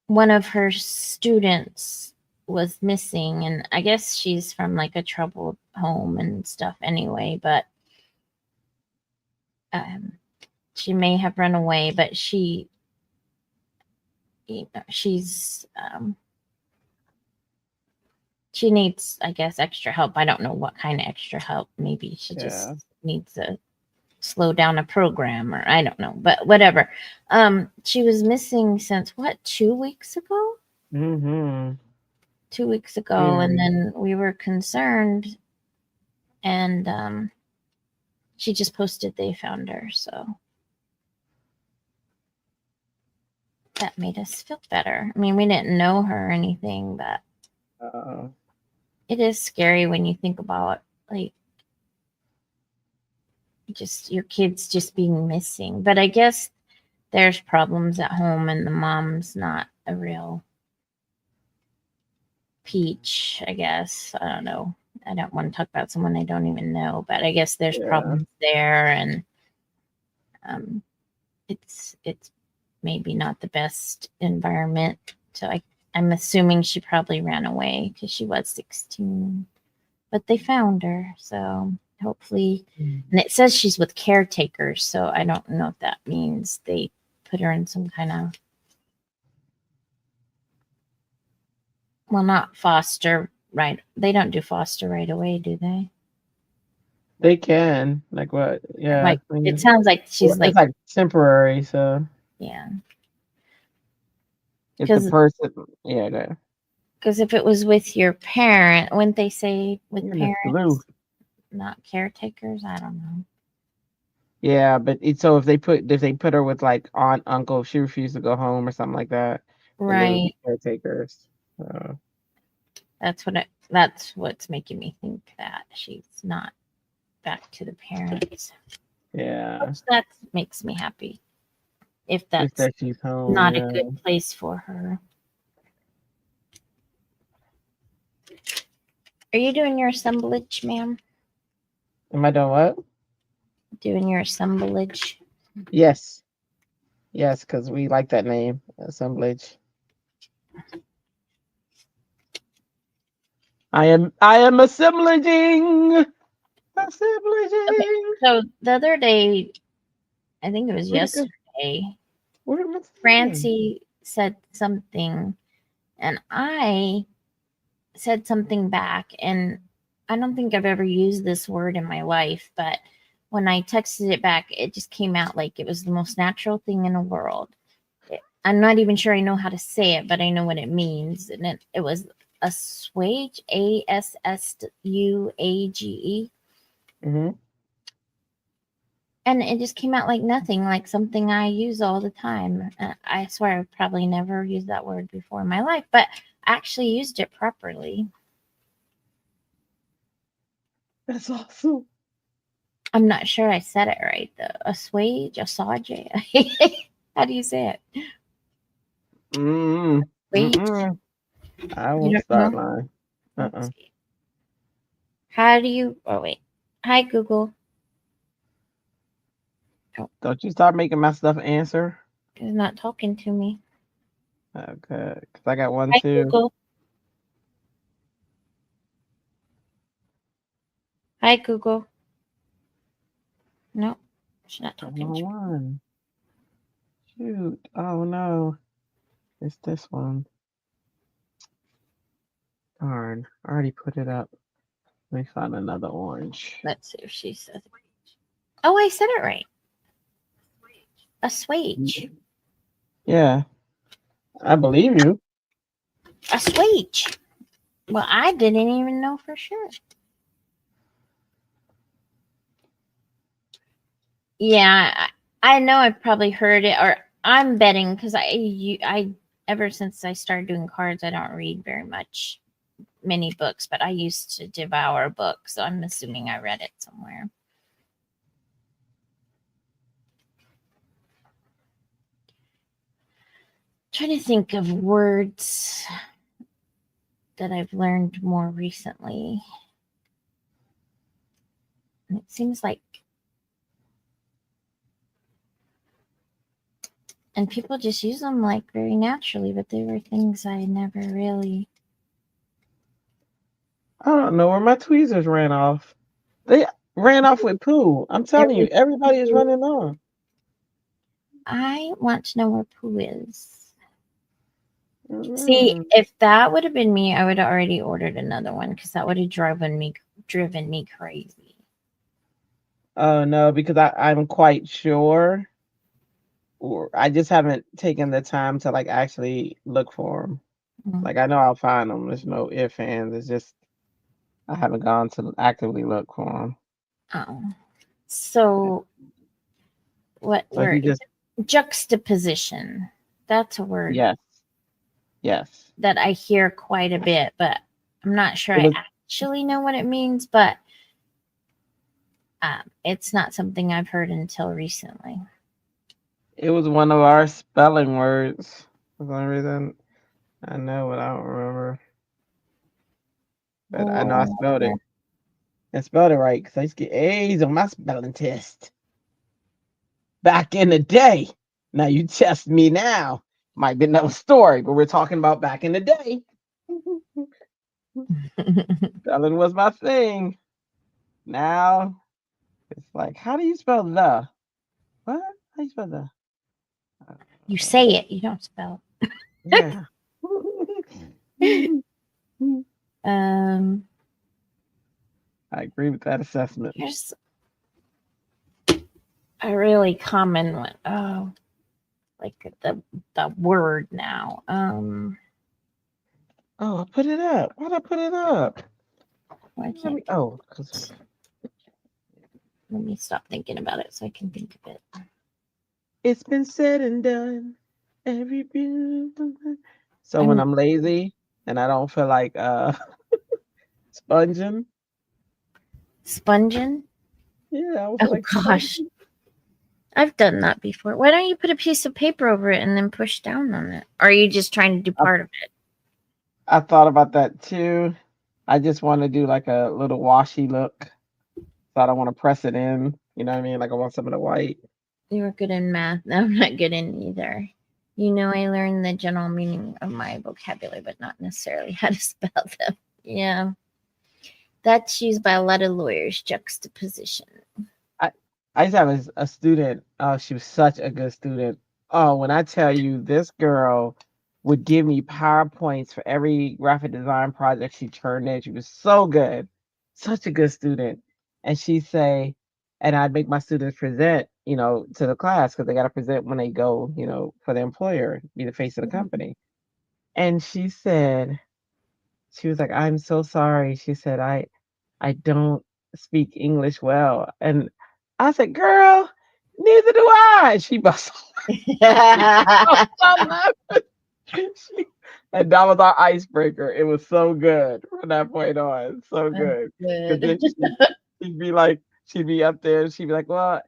one of her students was missing, and I guess she's from like a troubled home and stuff anyway, but she may have run away, but she's she needs, I guess, extra help. I don't know what kind of extra help. Maybe she just needs to slow down a program, or I don't know, but whatever. She was missing since what, 2 weeks ago? 2 weeks ago, and then we were concerned, and she just posted they found her, so that made us feel better. I mean, we didn't know her or anything, but it is scary when you think about like just your kids just being missing. But I guess there's problems at home, and the mom's not a real peach, I guess. I don't know. I don't want to talk about someone I don't even know, but I guess there's problems there, and it's maybe not the best environment. So I'm assuming she probably ran away because she was 16, but they found her. So hopefully, and it says she's with caretakers. So I don't know if that means they put her in some kind of, well, not foster, right? They don't do foster right away, do they? They can. Like what? Yeah. Like it sounds like she's it's like temporary, so yeah. If the person, because if it was with your parent, wouldn't they say with parents, not caretakers? I don't know. Yeah, but so if they put her with like aunt, uncle, if she refused to go home or something like that, then they would be caretakers. That's what's making me think that she's not back to the parents. Yeah, which that makes me happy. If that's she's home, not a good place for her. Are you doing your assemblage, ma'am? Am I doing what? Doing your assemblage. Yes. Yes, because we like that name, assemblage. I am assemblaging. Assemblaging. So the other day, I think it was Where'd it go? yesterday, Where'd my thing? Francie said something, and I said something back, and I don't think I've ever used this word in my life, but when I texted it back, it just came out like it was the most natural thing in the world. I'm not even sure I know how to say it, but I know what it means. And it was assuage, Assuage. Mm-hmm. And it just came out like nothing, like something I use all the time. I swear I've probably never used that word before in my life, but I actually used it properly. That's awesome. I'm not sure I said it right though. Assuage. How do you say it? Mm-mm. Wait, Mm-mm. I you won't don't start know? lying. Let's see. How do you? Oh wait. Hi Google. Oh, Don't you start making my stuff answer. it's not talking to me. Okay, because I got one Hi too. Google. Hi Google. No, she's not talking Wrong to me. one. Shoot. Oh no. It's this one. Darn. I already put it up. Let me find another orange. Let's see if she says it. Oh, I said it right. Assuage. Yeah, I believe you. Assuage. Well, I didn't even know for sure. Yeah, I know I've probably heard it, or I'm betting because I ever since I started doing cards, I don't read very much, many books, but I used to devour books, so I'm assuming I read it somewhere. Trying to think of words that I've learned more recently. And it seems like, and people just use them like very naturally, but they were things I never really. I don't know where my tweezers ran off. They ran off with poo. I'm telling you, everybody is running on. I want to know where Pooh is. See, Mm. if that would have been me, I would have already ordered another one because that would have driven me crazy. Oh no, because I'm quite sure, or I just haven't taken the time to like actually look for them. Mm. Like I know I'll find them. There's no ifs ands. It's just I haven't gone to actively look for them. Oh, so what So if word you is just it? Juxtaposition. That's a word yes, yes, that I hear quite a bit, but I'm not sure it I was actually know what it means. But it's not something I've heard until recently. it was one of our spelling words. For some reason I know, but I don't remember. But I know I Or spelled it. I spelled it right because I used to get A's on my spelling test back in the day. Now you test me now. Might be another story, but we're talking about back in the day. Spelling was my thing. Now it's like, how do you spell the? What? How do you spell the? you say it, you don't spell Yeah. it. I agree with that assessment. Here's a really common one. Oh, like the word now. Oh, I put it up. Why'd I put it up? Why Let can't me, oh, because let me stop thinking about it so I can think of it. it's been said and done. Every beautiful. So when I'm I'm lazy and I don't feel like sponging, sponging. yeah, I don't feel Oh like gosh, sponging. I've done that before. Why don't you put a piece of paper over it and then push down on it? Or are you just trying to do I, part of it? I thought about that too. I just want to do like a little washy look. So I don't want to press it in. You know what I mean? Like I want some of the white. You were good in math. No, I'm not good in either. You know, I learned the general meaning of my vocabulary, but not necessarily how to spell them. Yeah. That's used by a lot of lawyers, juxtaposition. I I used to have a student. Oh, she was such a good student. Oh, when I tell you, this girl would give me PowerPoints for every graphic design project she turned in. She was so good, such a good student. And she'd say, and I'd make my students present, to the class because they got to present when they go, for the employer, be the face of the company. And she was like, "I'm so sorry." She said, I don't speak English well. And I said, "Girl, neither do I." She bust she bust out laughing. She, and that was our icebreaker. It was so good from that point on. So That's good. Because good. then she'd be like, she'd be up there and she'd be like, "Well,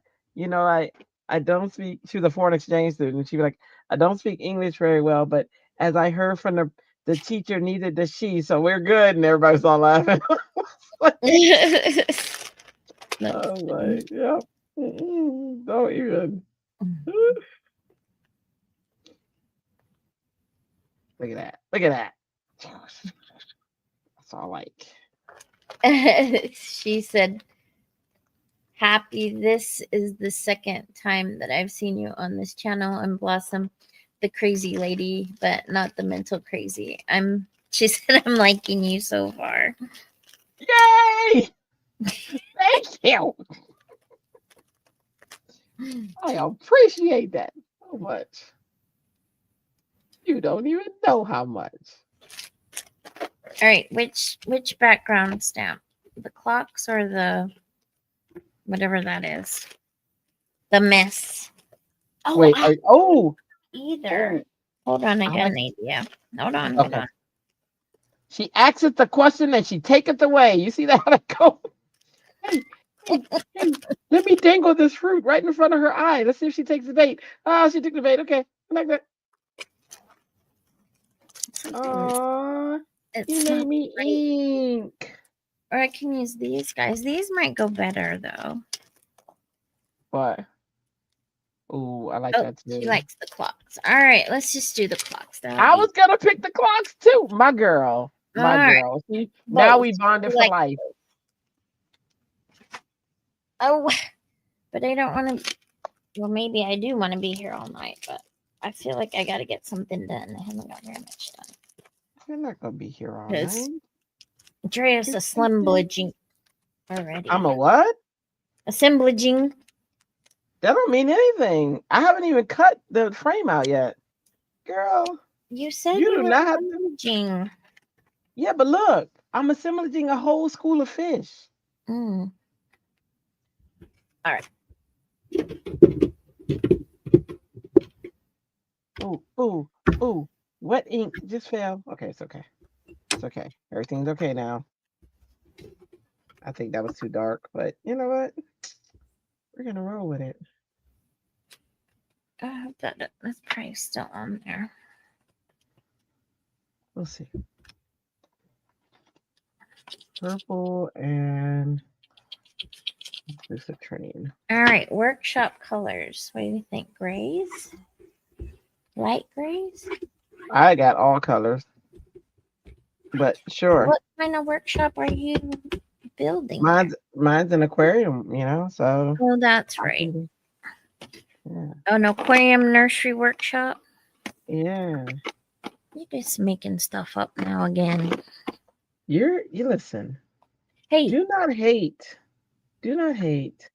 I don't speak." She was a foreign exchange student. She'd be like, "I don't speak English very well, but as I heard from the teacher, neither does she. So we're good." And everybody's all laughing. I That's was funny. like, "Yep. Don't even." Look at that. Look at that. That's all like. She said, "Happy, this is the second time that I've seen you on this channel and Blossom, the crazy lady, but not the mental crazy. She said, I'm liking you so far." Yay! Thank you. I appreciate that so much. You don't even know how much. All right, which background stamp? The clocks or the whatever that is? The mess. Oh, Wait, either. oh, Hold on, I I got like. an idea. Hold Okay. on. She asks the question and she taketh away. You see that? How that go? Hey, hey, hey, let me dangle this fruit right in front of her eye. Let's see if she takes the bait. Oh, she took the bait. Okay. I like that. Oh, you It's made not me right. ink. Or I can use these guys. These might go better though. What? Ooh, I like Oh, that she too. likes the clocks. All right, let's just do the clocks. That'll I be was gonna pick the clocks too. My girl. all My right. girl. See, now Both. we You bonded for like life. oh, but I don't want to. Well, maybe I do want to be here all night, but I feel like I got to get something done. I haven't got very much done You're not gonna be here all because night. Andrea's You're thinking assemblaging I'm already. a what? Assemblaging. That don't mean anything. I haven't even cut the frame out yet. Girl, You said you you do were not have to. assemblaging. Yeah, but look, I'm assembling a whole school of fish. Mm. All right. Ooh, ooh, ooh. Wet ink just fell. Okay, it's okay. It's okay. Everything's okay now. I think that was too dark, but you know what? We're gonna roll with it. I hope that's probably still on there. We'll see. Purple and there's a train. All right. Workshop colors. What do you think? Grays? Light grays? I got all colors, but sure. What kind of workshop are you building there? Mine's an aquarium, so Oh, that's I right. can do, yeah. An aquarium nursery workshop. Yeah. You're just making stuff up now again. You listen. Hey, Do not hate. Do not hate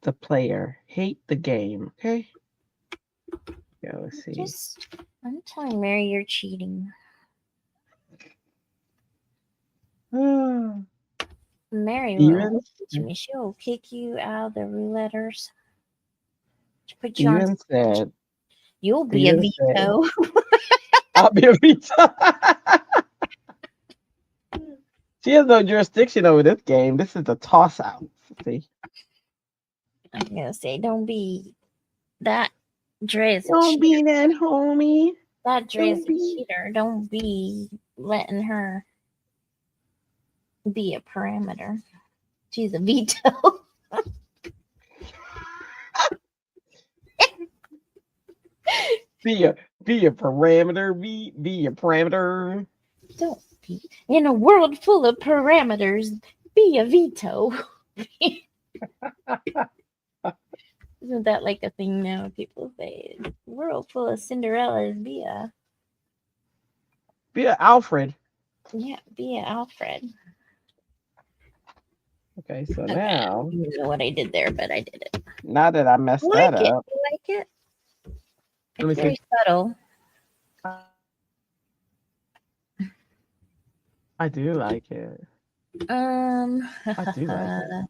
the player. Hate the game. Okay? Yeah, let's see. I'm telling Mary you're cheating. Ah, Mary will Steven teach me. She'll kick you out of the rouletters. She put you on. Steven said You'll be a Steven said veto. I'll be a pizza. She has no jurisdiction over this game. This is a toss out. See? I'm gonna say, don't be that. Dre is a Don't cheater. be that homie. That Dre is Don't a be. cheater. Don't be letting her be a parameter. She's a veto. Be a parameter. Be a parameter. Don't be in a world full of parameters. Be a veto. Isn't that like a thing now? People say, world full of Cinderellas. Be a Alfred. be a Alfred. Okay, so Okay, I now, don't even know what I did there, but I did it. now that I messed I that like it. up, I like it. let me It's very see. subtle. I do like it. Um, I do like it.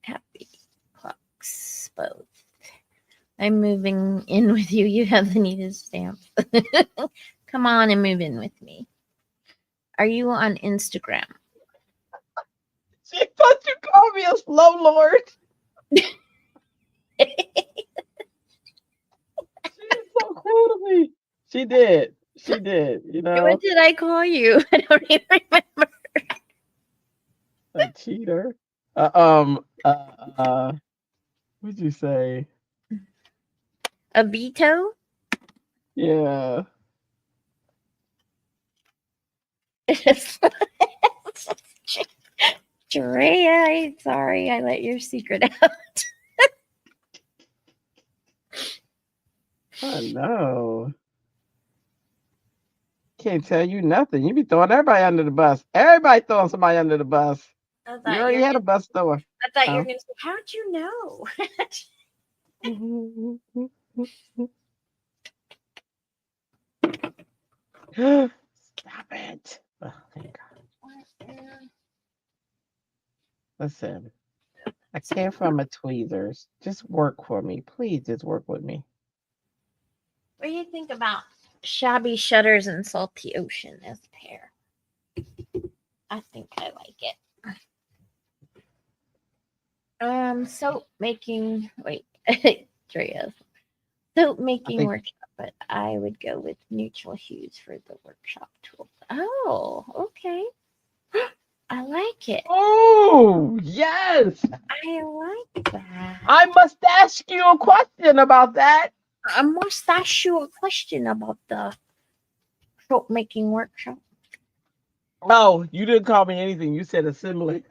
happy clocks both. I'm moving in with you. You have the needed stamp. Come on and move in with me. Are you on Instagram? She thought you called me a slow lord. She's so cool to me. She did. She did. You know, What did I call you? I don't even remember. a cheater. What'd you say? A veto? Yeah. Drea, I'm sorry I let your secret out. I know. Can't tell you nothing. You be throwing everybody under the bus. Everybody throwing somebody under the bus. I You thought already you're had a gonna, bus thrower. I thought you were Huh? gonna say, how'd you know? Stop it. Oh, thank God. Listen, I came from a tweezers. Just work for me. Please just work with me. What do you think about shabby shutters and salty ocean as a pair? I think I like it. Soap making. Wait, Drea. Soap I making think workshop, but I would go with neutral hues for the workshop tools. Oh, okay. I like it. oh yes. I like that. I must ask you a question about that. I must ask you a question about the soap making workshop. Oh, you didn't call me anything. You said assembly.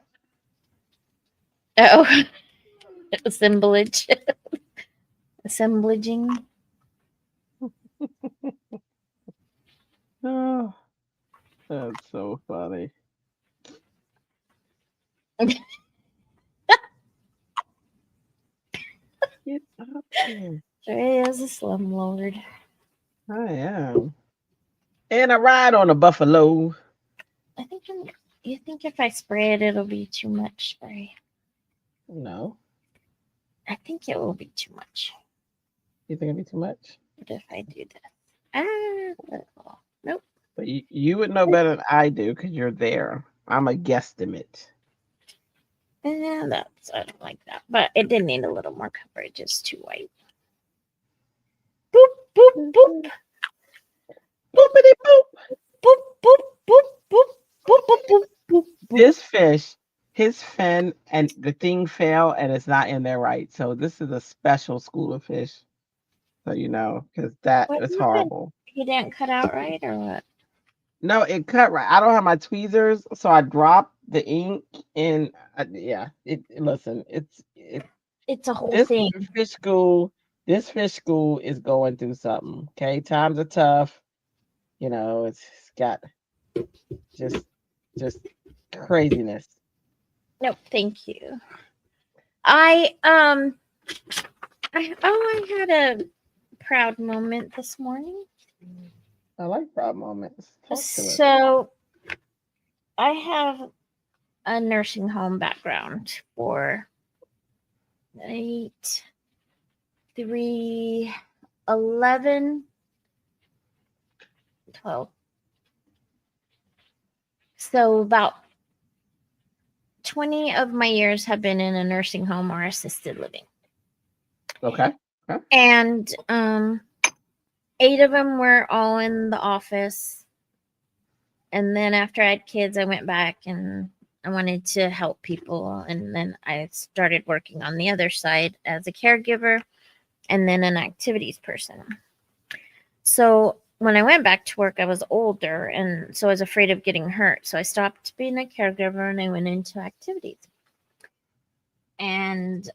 Oh, assemblage, assemblaging. Oh, that's so funny. Get up here. Drea is a slumlord. I am. And I ride on a buffalo. I think you think if I spray it, it'll be too much spray. No. I think it will be too much. You think it'd be too much? What if I do this? Ah, nope. But you would know better than I do because you're there. I'm a guesstimate. Yeah, I don't like that. But it did need a little more coverage. It's too white. Boop, boop, boop. Boopity boop. Boop, boop, boop, boop, boop, boop, boop, boop, boop. This fish, his fin and the thing fell and it's not in there right. So this is a special school of fish. So you know, because that What is happened? horrible. He didn't cut out right or what? No, it cut right. I don't have my tweezers, so I dropped the ink and yeah. Listen, It's a whole this thing. fish school. This fish school is going through something. Okay, times are tough. You know, it's got just just craziness. No, thank you. I I had a proud moment this morning. I like proud moments. Talk to us. So I have a nursing home background for 8, 3, 11, 12. So about 20 of my years have been in a nursing home or assisted living. Okay. And 8 of them were all in the office. And then after I had kids, I went back and I wanted to help people. And then I started working on the other side as a caregiver and then an activities person. So when I went back to work, I was older, and so I was afraid of getting hurt. So I stopped being a caregiver and I went into activities. And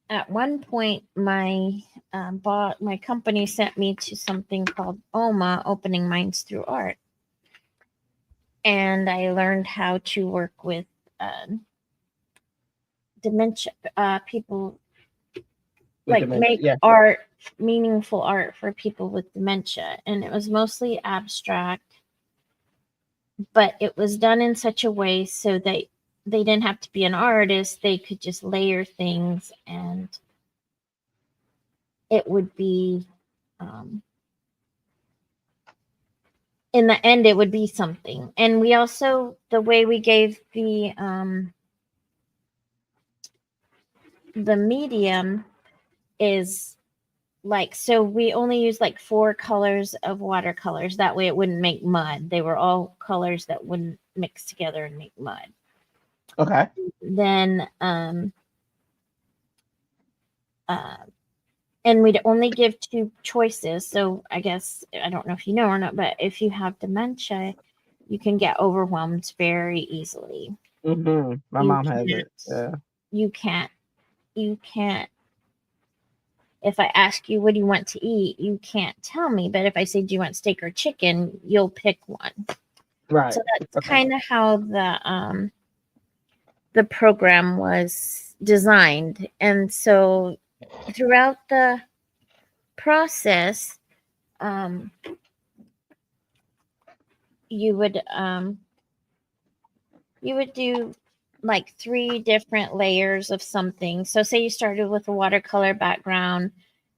at one point, my my company sent me to something called OMA, Opening Minds Through Art, and I learned how to work with dementia people, With like dementia. make Yeah. art, meaningful art for people with dementia, and it was mostly abstract, but it was done in such a way so that they didn't have to be an artist. They could just layer things, and it would be in the end it would be something. And we also, the way we gave the medium is like, so we only use like 4 colors of watercolors, that way it wouldn't make mud. They were all colors that wouldn't mix together and make mud. Okay. Then and we'd only give 2 choices. So I guess, I don't know if you know or not, but if you have dementia, you can get overwhelmed very easily. My You mom has can't, it. Yeah. you can't, you can't. If I ask you, what do you want to eat? You can't tell me. But if I say, do you want steak or chicken? You'll pick one. Right. So that's Okay. kind of how the program was designed. And so throughout the process, you would do like 3 different layers of something. So say you started with a watercolor background,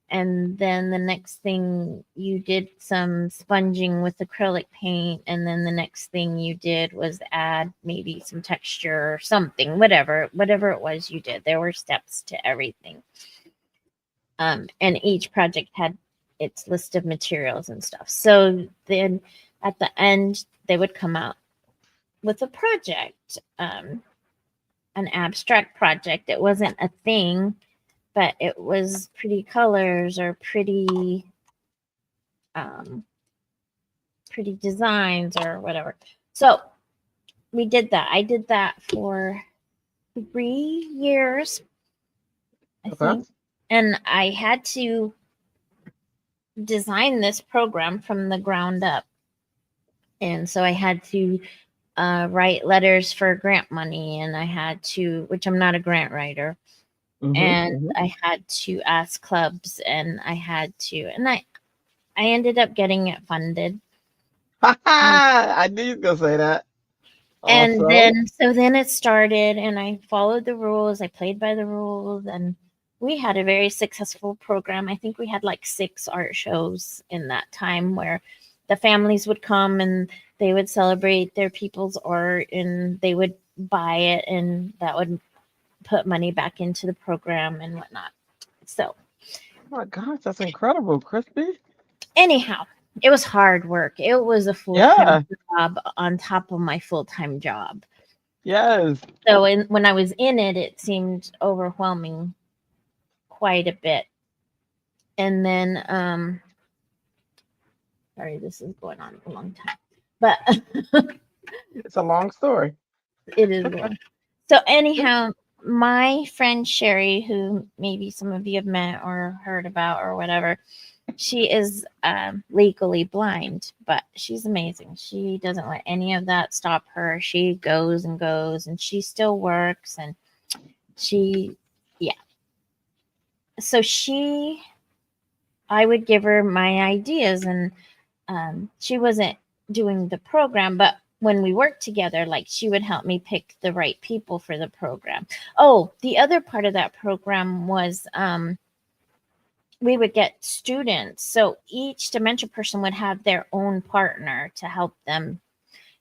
and then the next thing you did some sponging with acrylic paint, and then the next thing you did was add maybe some texture or something, whatever it was you did. There were steps to everything. And each project had its list of materials and stuff. So then at the end, they would come out with a project, an abstract project. It wasn't a thing, but it was pretty colors or pretty designs or whatever. So we did that. I did that for 3 years, I think. And I had to design this program from the ground up. And so I had to write letters for grant money, and I had to, which I'm not a grant writer, and I had to ask clubs, and I ended up getting it funded. I knew you were gonna say that. And Also, then it started, and I followed the rules. I played by the rules, and we had a very successful program. I think we had like 6 art shows in that time, where the families would come and they would celebrate their people's art, and they would buy it, and that would put money back into the program and whatnot. So, oh my gosh, that's incredible, Crispy. anyhow, it was hard work. It was a full-time Yeah. job on top of my full-time job. Yes. So when I was in it, it seemed overwhelming quite a bit. And then, sorry, this is going on a long time, but It's a long story. it is long. So anyhow, my friend Sherry, who maybe some of you have met or heard about or whatever, she is legally blind, but she's amazing. She doesn't let any of that stop her. She goes and goes, and she still works, and yeah. So I would give her my ideas, and she wasn't doing the program, but when we worked together, like, she would help me pick the right people for the program. Oh, the other part of that program was we would get students. So each dementia person would have their own partner to help them.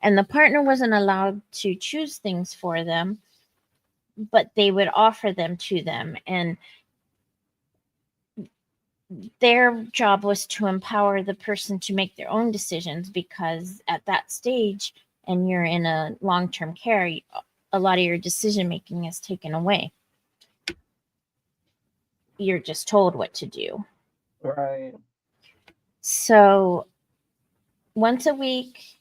And the partner wasn't allowed to choose things for them, but they would offer them to them. And their job was to empower the person to make their own decisions, because at that stage, and you're in a long-term care, a lot of your decision making is taken away. You're just told what to do. Right. So once a week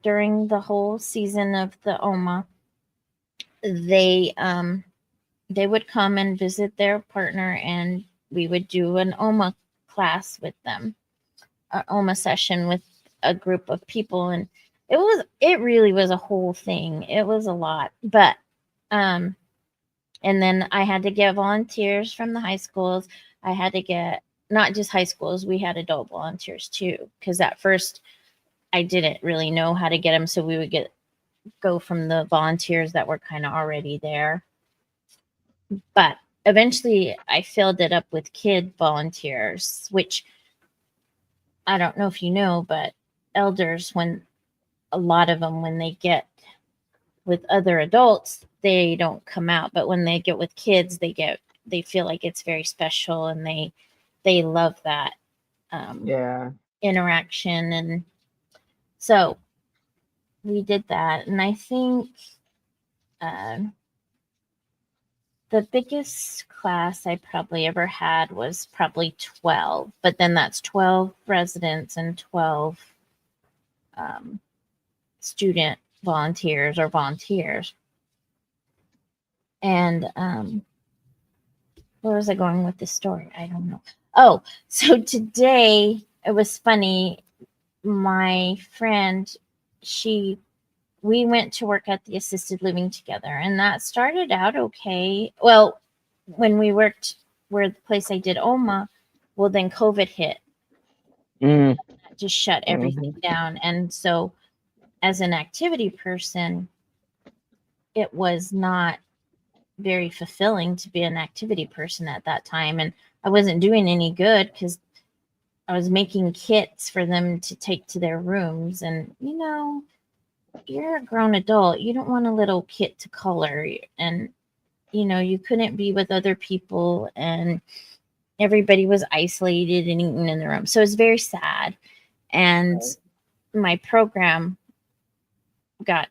during the whole season of the OMA, they they would come and visit their partner, and we would do an OMA class with them, an OMA session with a group of people, and it really was a whole thing. It was a lot, but um, and then I had to get volunteers from the high schools. I had to get not just high schools; we had adult volunteers too, because at first I didn't really know how to get them, so we would go from the volunteers that were kind of already there. But eventually I filled it up with kid volunteers, which I don't know if you know, but elders, when a lot of them, when they get with other adults, they don't come out. But when they get with kids, they feel like it's very special, and they love that Yeah. interaction. And so we did that. And I think um the biggest class I probably ever had was probably 12, but then that's 12 residents and 12 um, student volunteers or volunteers. And where was I going with this story? I don't know. Oh, so today it was funny. My friend, she we went to work at the assisted living together, and that started out okay. Well, when we worked where the place I did OMA, well, then COVID hit. Mm. That just shut everything Mm-hmm. down. And so, as an activity person, it was not very fulfilling to be an activity person at that time. And I wasn't doing any good because I was making kits for them to take to their rooms. And, you're a grown adult. You don't want a little kit to color. And, you couldn't be with other people, and everybody was isolated and eating in the room. So it's very sad. And Right. my program got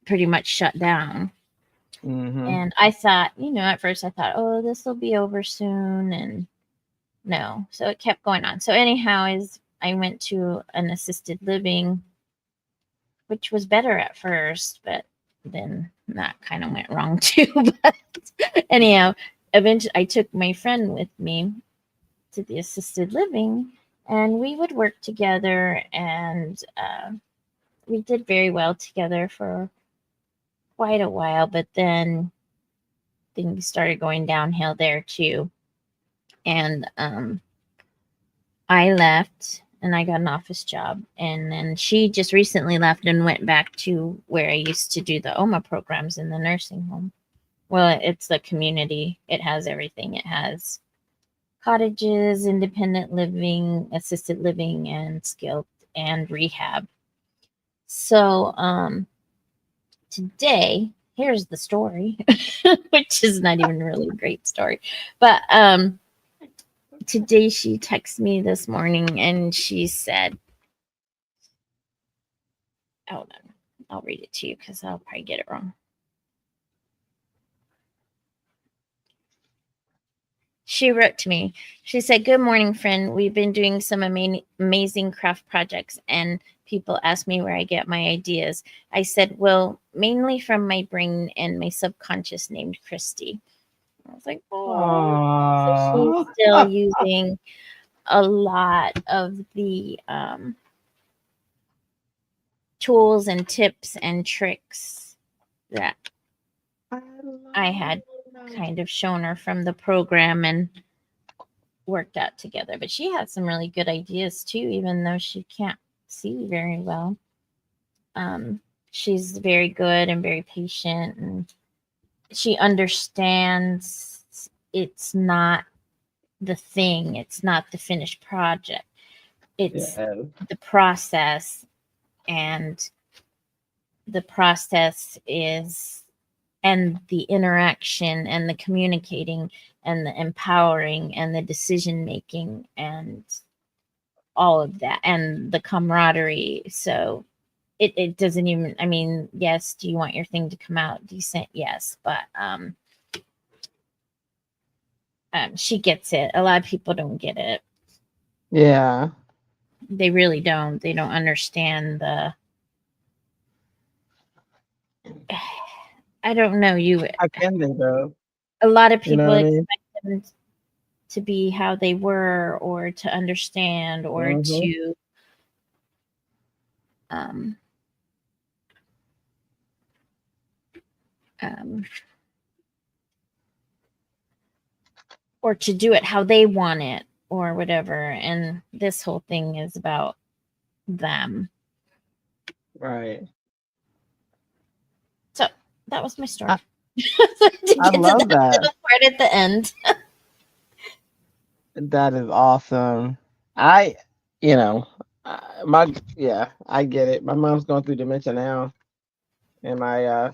pretty much shut down. Mm-hmm. And I thought, at first I thought, oh, this will be over soon. And no. So it kept going on. So anyhow, as I went to an assisted living, which was better at first, but then that kind of went wrong too. But anyhow, eventually I took my friend with me to the assisted living, and we would work together, and we did very well together for quite a while. But then things started going downhill there too, and I left and I got an office job, and then she just recently left and went back to where I used to do the OMA programs in the nursing home. Well, it's the community. It has everything. It has cottages, independent living, assisted living, and skilled and rehab. So today, here's the story, which is not even really a great story. But today she texted me this morning and she said, hold on, I'll read it to you because I'll probably get it wrong. She wrote to me. She said, "Good morning, friend. We've been doing some amazing craft projects, and people ask me where I get my ideas. I said, well, mainly from my brain and my subconscious named Christy." I was like, oh. So she's Oh. still using a lot of the tools and tips and tricks that I had kind of shown her from the program and worked out together. But she has some really good ideas too, even though she can't see very well. She's very good and very patient, and she understands it's not the thing, it's not the finished project, it's Yes. the process. And the process is, and the interaction and the communicating and the empowering and the decision making and all of that and the camaraderie. So it doesn't even, I mean, yes, do you want your thing to come out decent? Yes, but she gets it. A lot of people don't get it. Yeah. They really don't. They don't understand the. I don't know you. How can they though? A lot of You know people what I mean? expect them to be how they were, or to understand, or Mm-hmm. to um, um, or to do it how they want it, or whatever. And this whole thing is about them. Right. So that was my story. I, To I get to love that that. little part at the end. That is awesome. I, you know, my yeah, I get it. My mom's going through dementia now, and my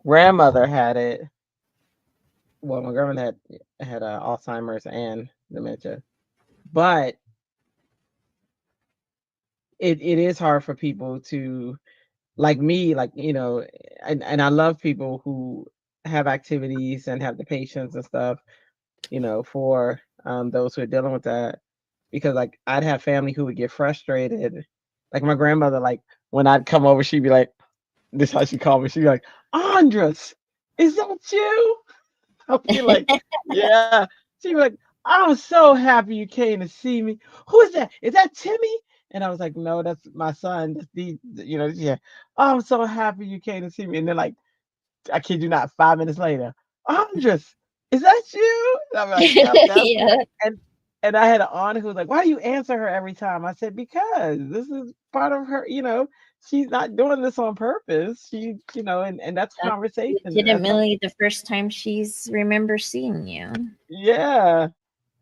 grandmother had it. Well, my grandmother had Alzheimer's and dementia, but it is hard for people to like me, like and I love people who have activities and have the patience and stuff, for those who are dealing with that, because like I'd have family who would get frustrated, like my grandmother, like when I'd come over, she'd be like, "This is how she called me." She'd be like, "Andres, is that you?" I'll be like, "Yeah." She'd be like, "I'm so happy you came to see me. Who is that? Is that Timmy?" And I was like, "No, that's my son. That's yeah. Oh, I'm so happy you came to see me." And then like, I kid you not, 5 minutes later, "Andres, is that you?" And I'm like, "Yep, that's me." Yeah. And I had an aunt who was like, "Why do you answer her every time?" I said, "Because this is part of her, she's not doing this on purpose. And that's That's conversation. And that's how, legitimately the first time she's remember seeing you. yeah."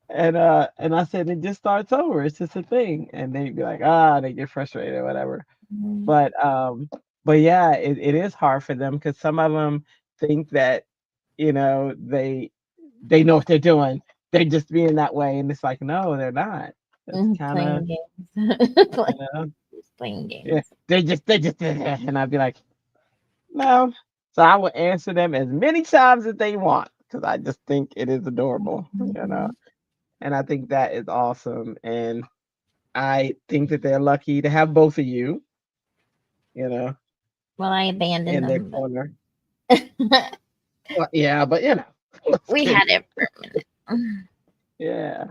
And I said, "It just starts over. It's just a thing." And they'd be like, they get frustrated or whatever. Mhm. But yeah, it is hard for them because some of them think that, they know what they're doing. They're just being that way. And it's like, no, they're not. It's kind of, Playing games. you Like, know, just playing yeah, games. they just did that. And I'd be like, no. So I would answer them as many times as they want because I just think it is adorable. Mhm. And I think that is awesome. And I think that they're lucky to have both of you, you know, Well, I abandoned in their them, corner. but Well, yeah, but let's we get had it for a minute. yeah.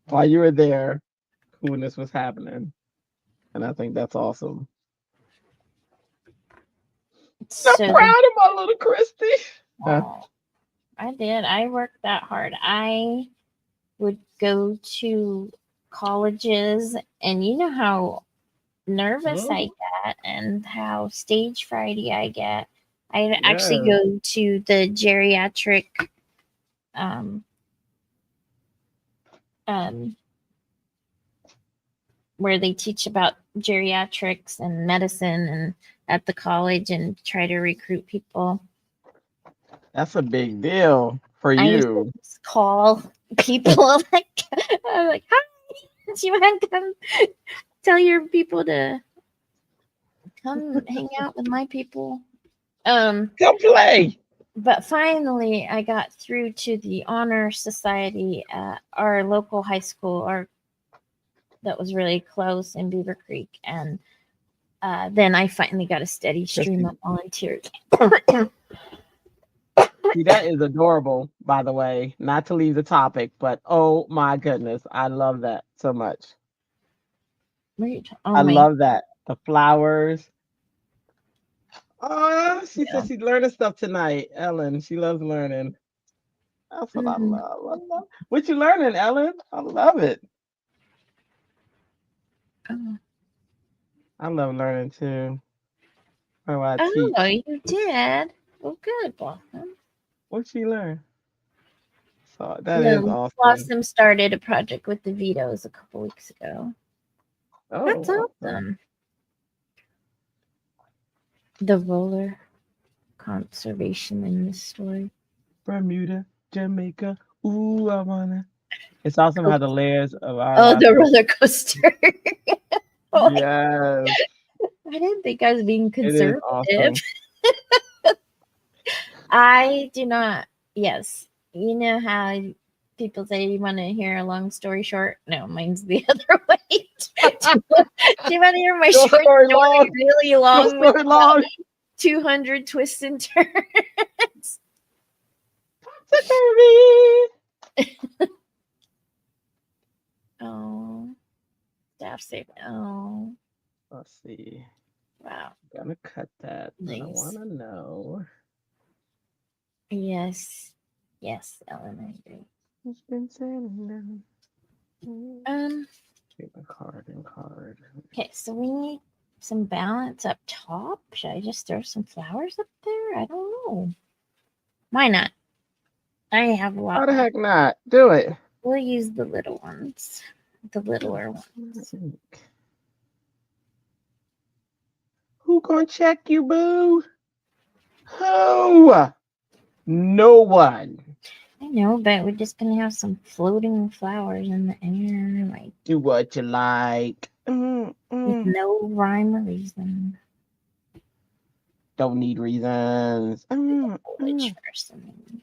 While you were there, coolness was happening. And I think that's awesome. I'm So the proud of my little Christy. Huh? oh, I did. I worked that hard. I would go to colleges, and you know how nervous I Mhm. get and how stage frighty I get. I actually Yeah, go to the geriatric um, um, where they teach about geriatrics and medicine and at the college and try to recruit people. that's a big deal for I used to you. just call people like I'm like, hi, do you want to come tell your people to come hang out with my people? Um, Come play. but finally, I got through to the honor society at our local high school, or that was really close in Beaver Creek, and then I finally got a steady stream Christy, of volunteers. see, that is adorable, by the way. Not to leave the topic, but oh my goodness, I love that so much. Oh I my, love that. The flowers. Oh, she yeah. said she's learning stuff tonight. Ellen, she loves learning. That's what I Mhm. love. I love. What you learning, Ellen? I love it. Oh. I love learning too. How I Oh, teach. you did. Oh, good, Blossom. What she learn? So that is No, awesome. Blossom started a project with the Vetos a couple weeks ago. That's Oh, okay. awesome. The roller conservation in this story. Bermuda, Jamaica. Ooh, I wanna. It's awesome Cool. how the layers of our Oh, last the question. roller coaster. Oh, Yes, I didn't think I was being it is conservative. awesome. I do not. Yes, you know how. People say, you want to hear a long story short? No, mine's the other way. Do you want to hear my Your short story story long. really Your long with story about long. 200 twists and turns? Oh, staff safe. Oh, Let's see. wow. Gonna cut that. I don't Nice. want to know. Yes. Yes, Ellen, I agree. It's been sailing down. Keep a card and card. Okay, so we need some balance up top. Should I just throw some flowers up there? I don't know. Why not? I have a Why lot the more. heck not? Do it. We'll use the little ones. The littler ones. Who gonna check you, boo? Who? No one. I know, but we're just gonna have some floating flowers in the air, like Do what you like. with no rhyme or reason. Don't need reasons. Foliage first, and then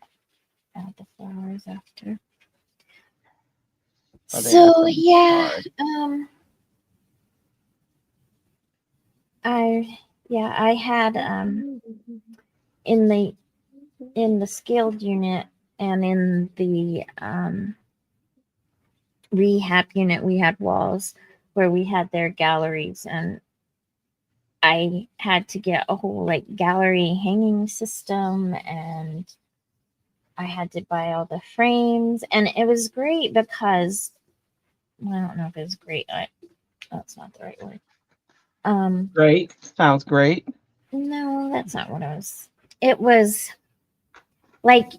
add the flowers after. Oh, So yeah, I had in the skilled unit and in the rehab unit, we had walls where we had their galleries, and I had to get a whole like gallery hanging system, and I had to buy all the frames, and it was great because I don't know if it was great. That's not the right word. Great. Sounds great. No, that's not what it was. It was like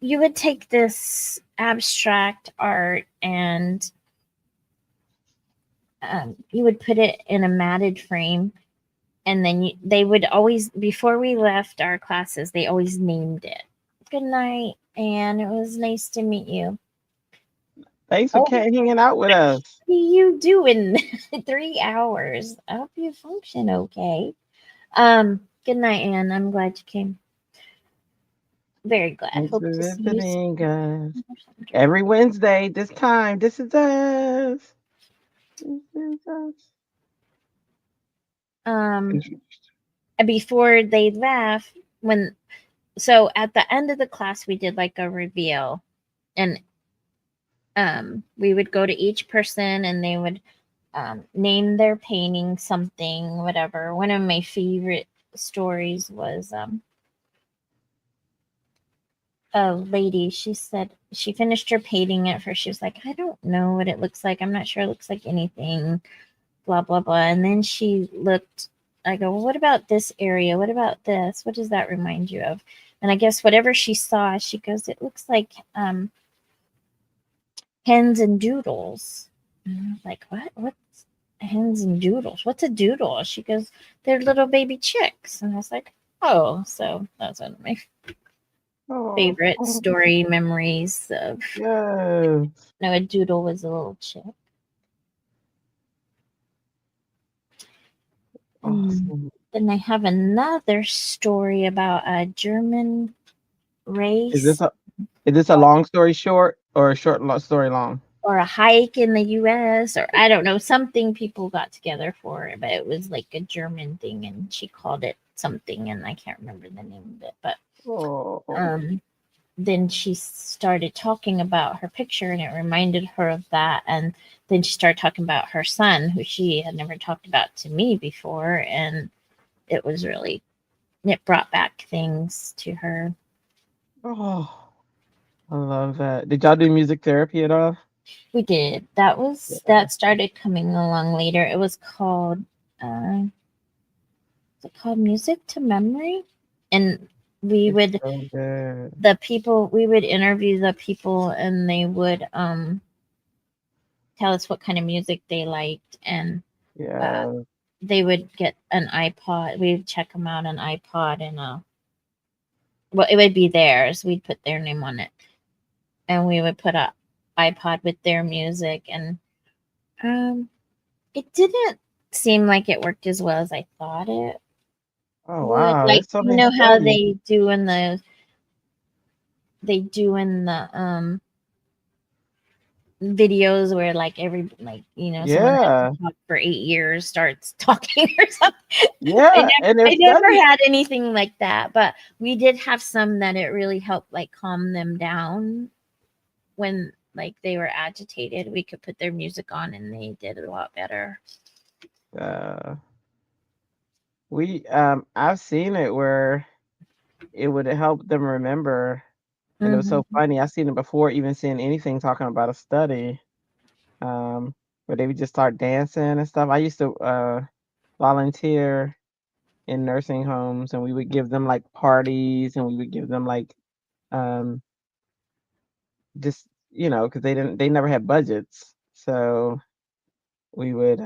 you would take this abstract art and you would put it in a matted frame, and then they would always, before we left our classes, they always named it. Good night, and it was nice to meet you. Thanks for Oh, hanging out with us. what are you doing? 3 hours. I hope you function okay. Good night, Anne. I'm glad you came. Very glad. Thanks Hope for to see you visiting us. soon. Every Wednesday, this time. This is us. This is us. Before they left, so at the end of the class we did like a reveal, and we would go to each person and they would name their painting something, whatever. One of my favorite stories was a lady. She said she finished her painting at first. She was like, I don't know what it looks like. I'm not sure it looks like anything, blah, blah, blah. And then she looked, I go, well, what about this area? What about this? What does that remind you of? And I guess whatever she saw, she goes, it looks like hens and doodles. And I was like, what? What's hens and doodles? What's a doodle? She goes, they're little baby chicks. And I was like, oh, so that's one of my favorite story memories of. Yes. No, a doodle was a little chick. Awesome. Then I have another story about a German race. Is this a long story short or a short story long? Or a hike in the US, or I don't know, something people got together for it, but it was like a German thing, and she called it something, and I can't remember the name of it. But then she started talking about her picture, and it reminded her of that. And then she started talking about her son, who she had never talked about to me before, and it brought back things to her. Oh, I love that. Did y'all do music therapy at all? We did. That started coming along later. It was called Music to Memory, and we would interview the people, and they would tell us what kind of music they liked, and they would get an iPod. We'd check them out an iPod, and well, it would be theirs. We'd put their name on it, and we would put a iPod with their music, and it didn't seem like it worked as well as I thought it. Oh wow! Like, you know how they do in the they do in the videos where like someone Yeah, that talked for 8 years starts talking or something. yeah, and I there's never studies. had anything like that, but we did have some that it really helped like calm them down when like they were agitated. We could put their music on and they did a lot better. Uh, I've seen it where it would help them remember, and it was so Hmm. funny. I seen it before even seeing anything talking about a study, where they would just start dancing and stuff. I used to volunteer in nursing homes, and we would give them like parties, and we would give them like um just because they never had budgets, so we would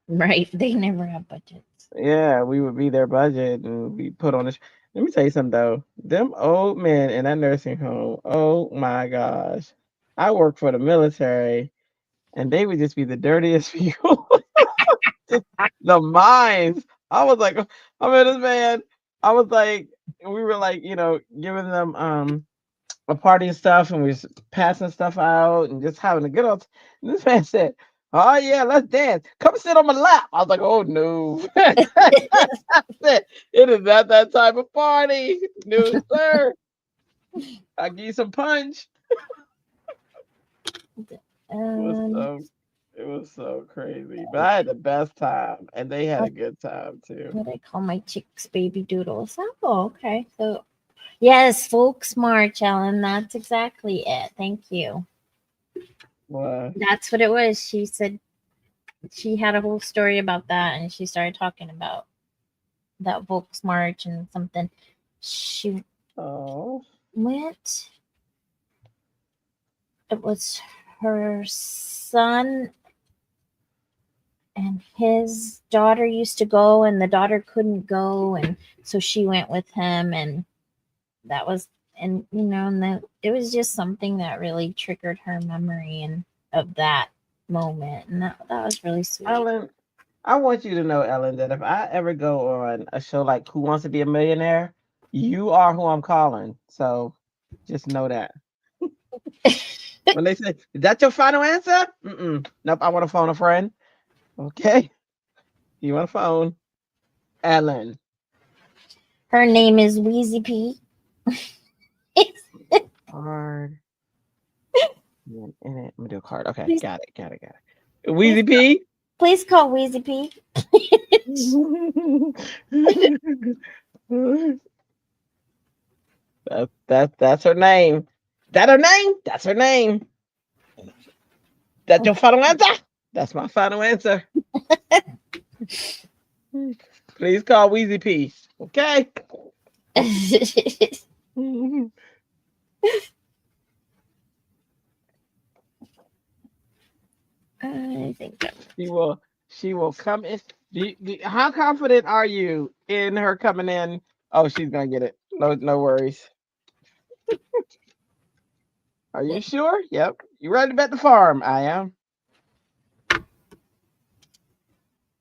Right. They never have budgets. yeah, we would be their budget, and we put on this. Let me tell you something though. Them old men in that nursing home, oh my gosh. I work for the military, and they would just be the dirtiest people. Just the minds. I was like, I mean, this man, I was like, we were like, giving them a party and stuff, and we was passing stuff out and just having a good old. And this man said, "Oh yeah, let's dance. Come sit on my lap." I was like, "Oh no." I said, "It is not that type of party, no sir. I give you some punch." It was Um, so, it was so crazy, but I had the best time, and they had a good time too. what I call my chicks baby doodles. Oh, okay. So yes, folks march, Ellen. That's exactly it. Thank you. Well, That's what it was. She said she had a whole story about that, and she started talking about that Volks March and something. She oh, went. It was her son and his daughter used to go, and the daughter couldn't go, and so she went with him, and that was and that it was just something that really triggered her memory and of that moment, and that was really sweet. Ellen, I want you to know, Ellen, that if I ever go on a show like Who Wants to Be a Millionaire, you are who I'm calling. So just know that. When they say, "Is that your final answer?" Mm-mm. Nope, I want to phone a friend. Okay. You want a phone? Ellen. Her name is Wheezy P. Card. In it. Let me do a card. Okay. please, Got it. please, Wheezy P. please call Wheezy P. That's her name. That her name? That's her name. That your final answer? That's my final answer. Please call Wheezy P. Okay. I think She will. She will come in. How confident are you in her coming in? Oh, she's gonna get it. No, no worries. Are you sure? Yep. You ready to bet the farm? I am.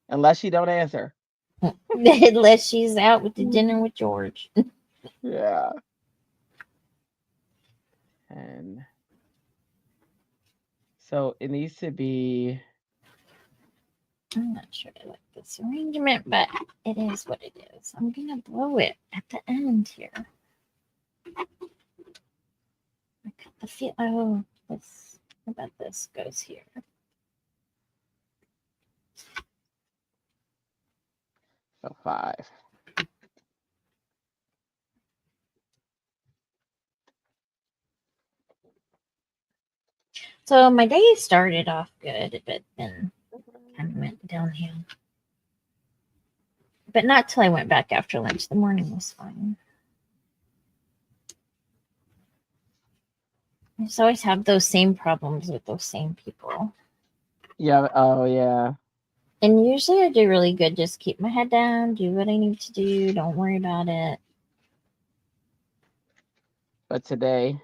Unless she don't answer. unless she's out with the dinner with George. Yeah. And so it needs to be. I'm not sure I like this arrangement, but it is what it is. I'm gonna blow it at the end here. I got the feel. Oh, this. How about this goes here? So 5. So my day started off good, but then kind of went downhill. But not till I went back after lunch. The morning was fine. I just always have those same problems with those same people. Yeah. Oh yeah. And usually I do really good. Just keep my head down, do what I need to do, don't worry about it. But today.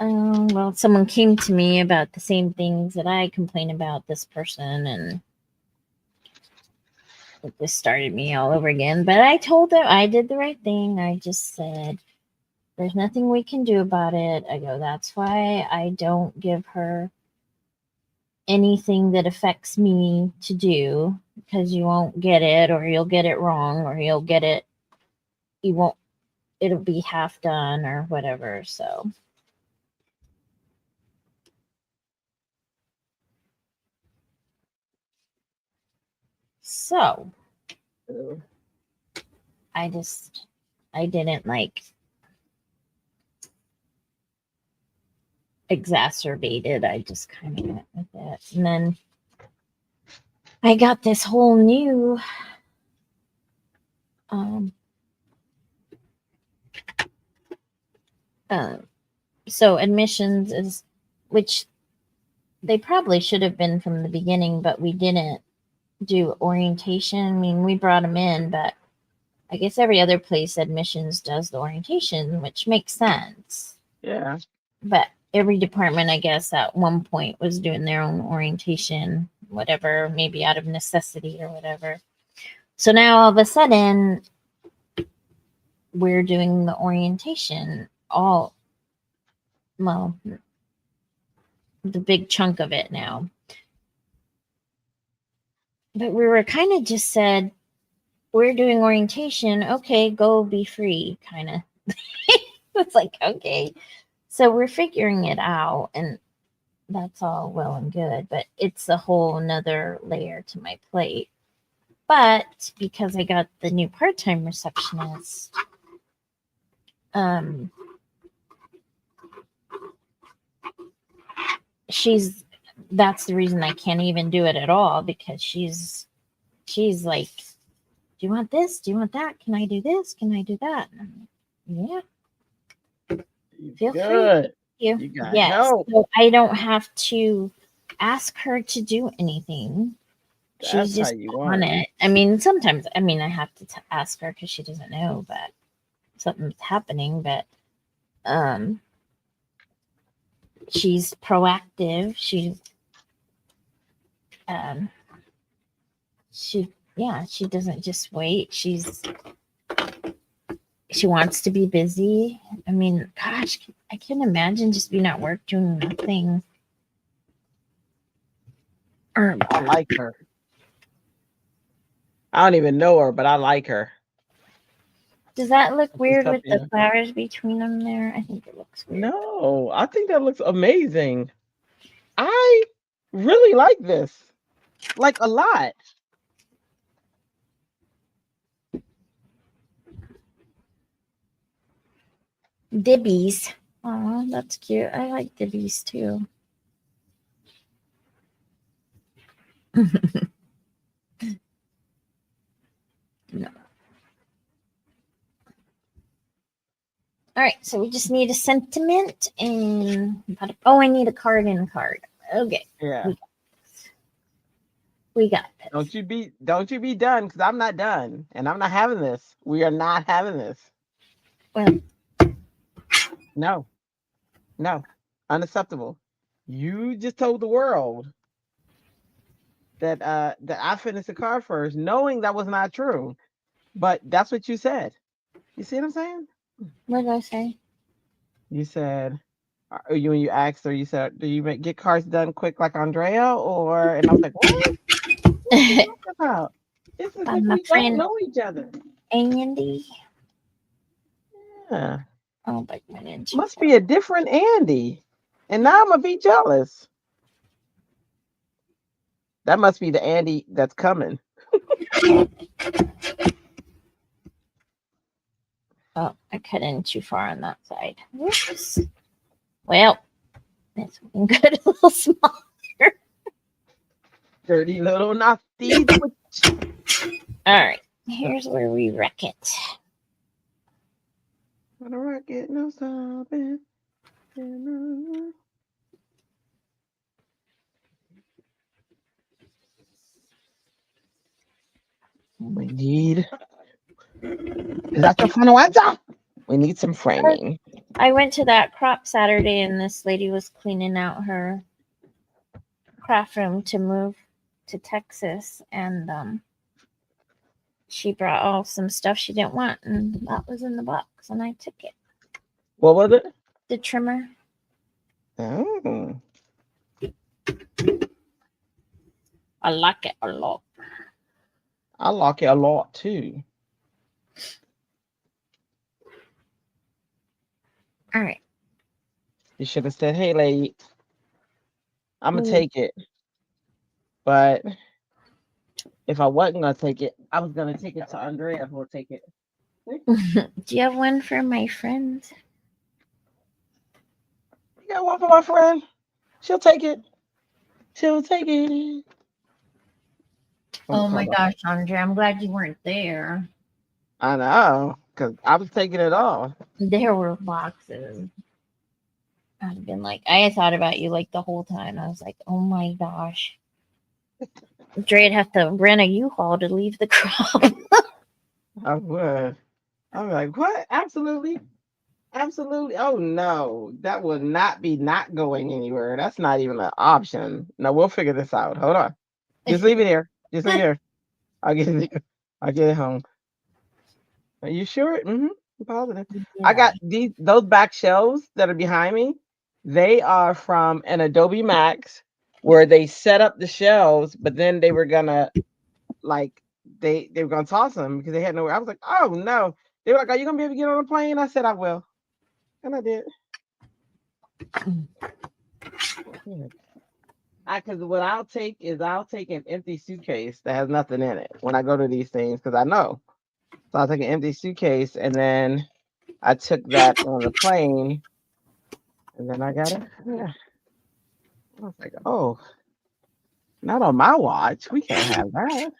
Well, someone came to me about the same things that I complain about this person, and it just started me all over again. But I told them I did the right thing. I just said, There's nothing we can do about it. I go, that's why I don't give her anything that affects me to do, because you won't get it, or you'll get it wrong, or you'll get it, you won't, it'll be half done or whatever. So I didn't like exacerbate it. I just kind of went with it. And then I got this whole new so admissions is, which they probably should have been from the beginning, but we didn't do orientation. I mean, we brought them in, but I guess every other place admissions does the orientation, which makes sense. Yeah. But every department, I guess, at one point was doing their own orientation, whatever, maybe out of necessity or whatever. So now all of a sudden, we're doing the orientation all, well, the big chunk of it now. But we were kind of just said, we're doing orientation. Okay, go be free, kind of. It's like, okay. So we're figuring it out, and that's all well and good, but it's a whole nother layer to my plate. But because I got the new part-time receptionist, that's the reason I can't even do it at all, because she's like, do you want this? Do you want that? Can I do this? Can I do that? And I'm like, yeah. Feel free. You got yes. help. So I don't have to ask her to do anything. That's She's just how you on want it. I mean, sometimes, I have to ask her because she doesn't know, but something's happening. But she's proactive. She doesn't just wait. She wants to be busy. I mean, gosh, I can't imagine just being at work doing nothing. I like her. I don't even know her, but I like her. Does that look weird with the flowers between them there? I think it looks weird. No, I think that looks amazing. I really like this. Like a lot. Dibbies. Oh, that's cute. I like dibbies too. No. All right, so we just need a sentiment and I need a card and a card. Okay. Yeah. We got this. Don't you be done, because I'm not done, and I'm not having this. We are not having this. Well, no, unacceptable. You just told the world that I finished the card first, knowing that was not true. But that's what you said. You see what I'm saying? What did I say? You said, when you asked her, you said, do you get cards done quick like Andrea? And I was like, what? What are you talking about? This is like we don't know each other. Andy. Yeah. Oh, but must be a different Andy. And now I'm going to be jealous. That must be the Andy that's coming. Oh, I cut in too far on that side. Whoops. Well, it's good, a little smaller. Dirty little nasty. All right, here's where we wreck it. Wanna wreck it, no stopping. We need. Is that the final answer? We need some framing. I went to that crop Saturday, and this lady was cleaning out her craft room to move to Texas, and she brought all some stuff she didn't want, and that was in the box, and I took it. What was it? The trimmer. Oh, I like it a lot. I like it a lot too. All right. You should have said, "Hey, lady, I'm gonna Ooh. take it." But if I wasn't gonna take it, I was gonna take it to Andrea who will take it. Do you have one for my friend? You got one for my friend. She'll take it. She'll take it. Oh my gosh, Andrea, I'm glad you weren't there. I know, cause I was taking it off. There were boxes. I'd have been like, I thought about you like the whole time. I was like, oh my gosh. Dre'd have to rent a U-Haul to leave the crop. I would. I'm like, what? Absolutely, absolutely. Oh no, that will not be not going anywhere. That's not even an option. No, we'll figure this out. Hold on. Just leave it here. Just leave it here. I'll get it. I'll get it home. Are you sure? Mm-hmm. I'm positive. I Yeah. got those back shelves that are behind me. They are from an Adobe Max where they set up the shelves, but then they were gonna like they were gonna toss them because they had nowhere. I was like, oh no. They were like, are you gonna be able to get on a plane? I said I will, and I did. Because what I'll take is I'll take an empty suitcase that has nothing in it when I go to these things because I know. So I'll take an empty suitcase and then I took that on the plane and then I got it. Yeah. I was like, oh, not on my watch. We can't have that.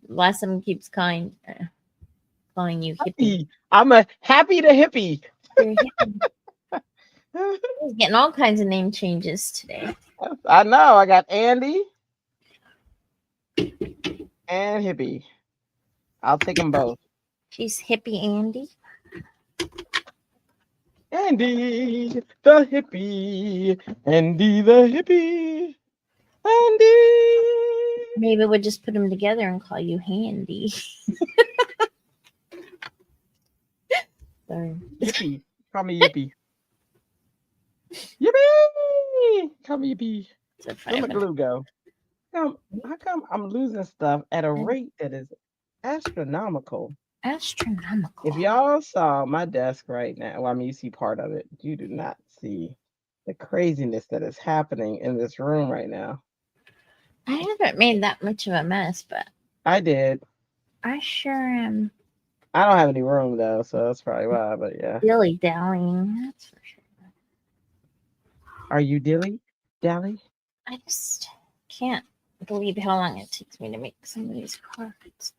Blossom keeps calling you hippie. Hippie. I'm a happy to hippie. You're hippie. He's getting all kinds of name changes today. I know. I got Andy and hippie. I'll take them both. She's hippie Andy. Andy the hippie. Andy the hippie. Andy. Maybe we'll just put them together and call you Handy. Sorry. Yippee. Call me Yippee. Yippee. Call me Yippee. So Where my glue go? How come I'm losing stuff at a rate that is astronomical? Astronomical. If y'all saw my desk right now, well, I mean, you see part of it. You do not see the craziness that is happening in this room right now. I haven't made that much of a mess, but I did. I sure am I don't have any room though, so that's probably why. But yeah, dilly dallying. That's for sure. are you dilly dally? I just can't believe how long it takes me to make some of these cards.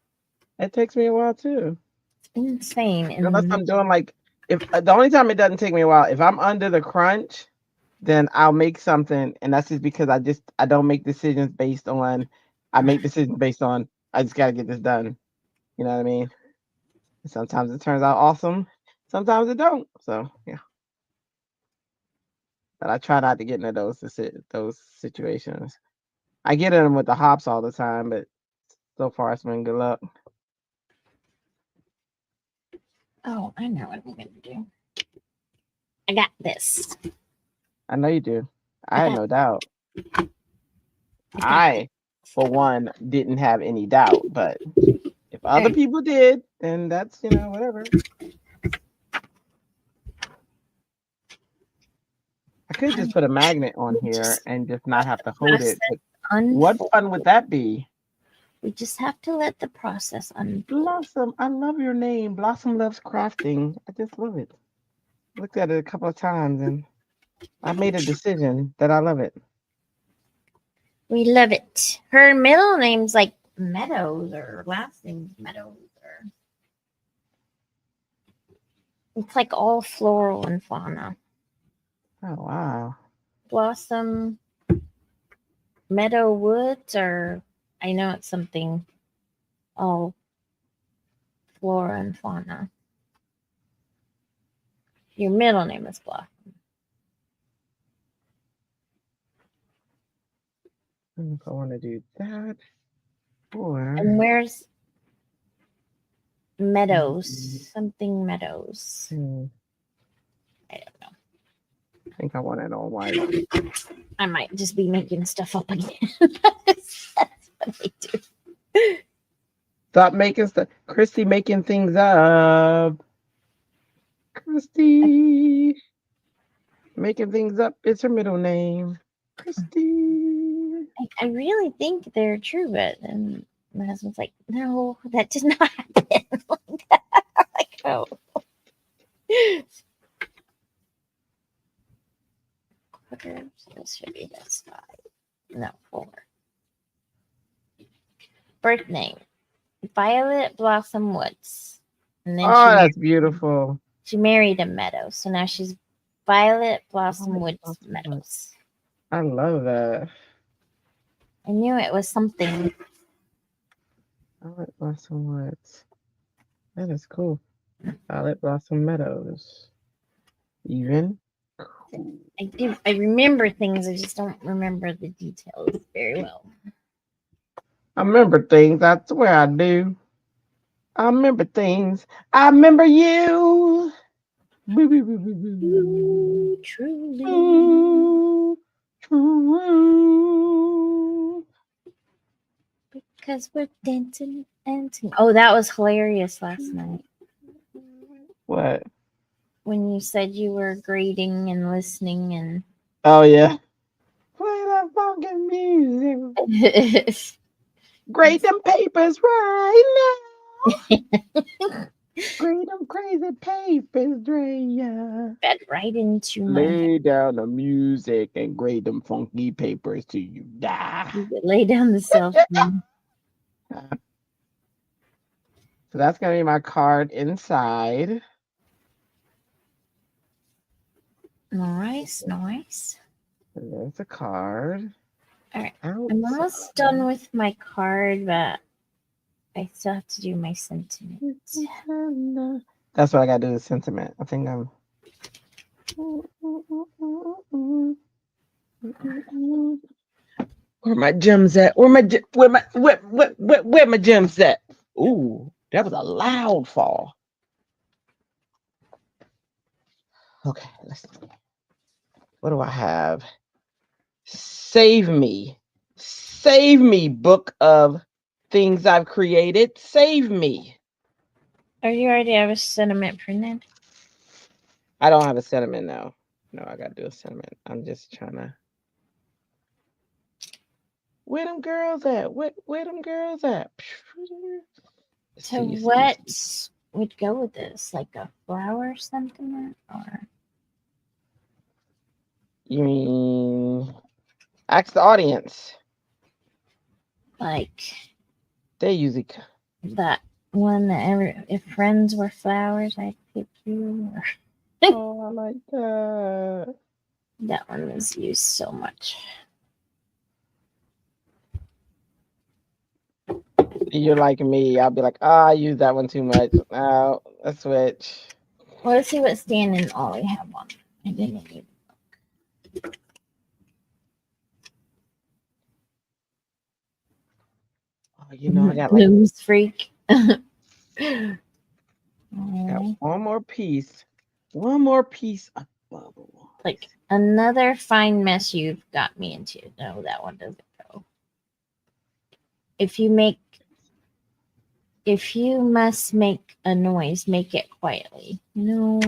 It takes me a while too. It's insane. Unless I'm doing like, if the only time it doesn't take me a while, if I'm under the crunch, then I'll make something, and that's just because I don't make decisions based on. I make decisions based on I just gotta get this done. You know what I mean? Sometimes it turns out awesome, sometimes it don't. So yeah, but I try not to get into those situations. I get in them with the hops all the time, but so far it's been good luck. Oh, I know what I'm gonna do. I got this. I know you do. I I had got- no doubt. I got I, for one, didn't have any doubt, but if other people did, then that's whatever. I could just put a magnet on here and just not have to hold it. But what fun would that be? We just have to let the process unfold. Blossom, I love your name. Blossom loves crafting. I just love it. Looked at it a couple of times and I made a decision that I love it. We love it. Her middle name's like Meadows, or last name's Meadows, or it's like all floral and fauna. Oh wow. Blossom Meadow Woods, or I know it's something all flora and fauna. Your middle name is Blossom. If I want to do that, or And where's Meadows. Something Meadows. I don't know. I think I want it on white. I might just be making stuff up again. That's what I do. Stop making stuff. Christy making things up. Christy making things up. It's her middle name. Christy. I really think they're true, but then my husband's like, no, that did not happen. Like, oh. This should be this 5. No, 4. Birth name Violet Blossom Woods. And then That's beautiful. She married a Meadows, so now she's Violet Blossom Woods Meadows. I love that. I knew it was something. Violet Blossom Woods. That is cool. Violet Blossom Meadows. Even. Cool. I remember things. I just don't remember the details very well. I remember things. I swear I do. I remember things. I remember you. Ooh, truly. Ooh, true. Because we're dancing. Oh, that was hilarious last night. What? When you said you were grading and listening and. Oh yeah. Play that funky music. Grade them papers right now. Grade them crazy papers, Drea. Fed right into my. Lay down the music and grade them funky papers till you die. You lay down the cell phone. So that's gonna be my card inside. Nice. There's a card. All right. I'm almost done with my card, but I still have to do my sentiment. That's what I gotta do, the sentiment. I think I'm. Where my gems at? Where my gems at? Ooh, that was a loud fall. Okay, let's see. What do I have? Save me, book of things I've created. Save me. Oh, you already have a sentiment printed? I don't have a sentiment now. No, I gotta do a sentiment. I'm just trying to. Where them girls at? Where them girls at? So what would go with this? Like a flower sentiment, or? You mean ask the audience? Like they usually that one that if friends were flowers, I'd pick you. Oh, I like that. That one was used so much. You're like me. I'll be like, I use that one too much. Now let's switch. Well, let's see what Stan and Ollie have on. I didn't even look. Oh, you know, I got like news freak. Got one more piece. One more piece of bubble. Like another fine mess you've got me into. No, that one doesn't go. If you must make a noise, make it quietly. No.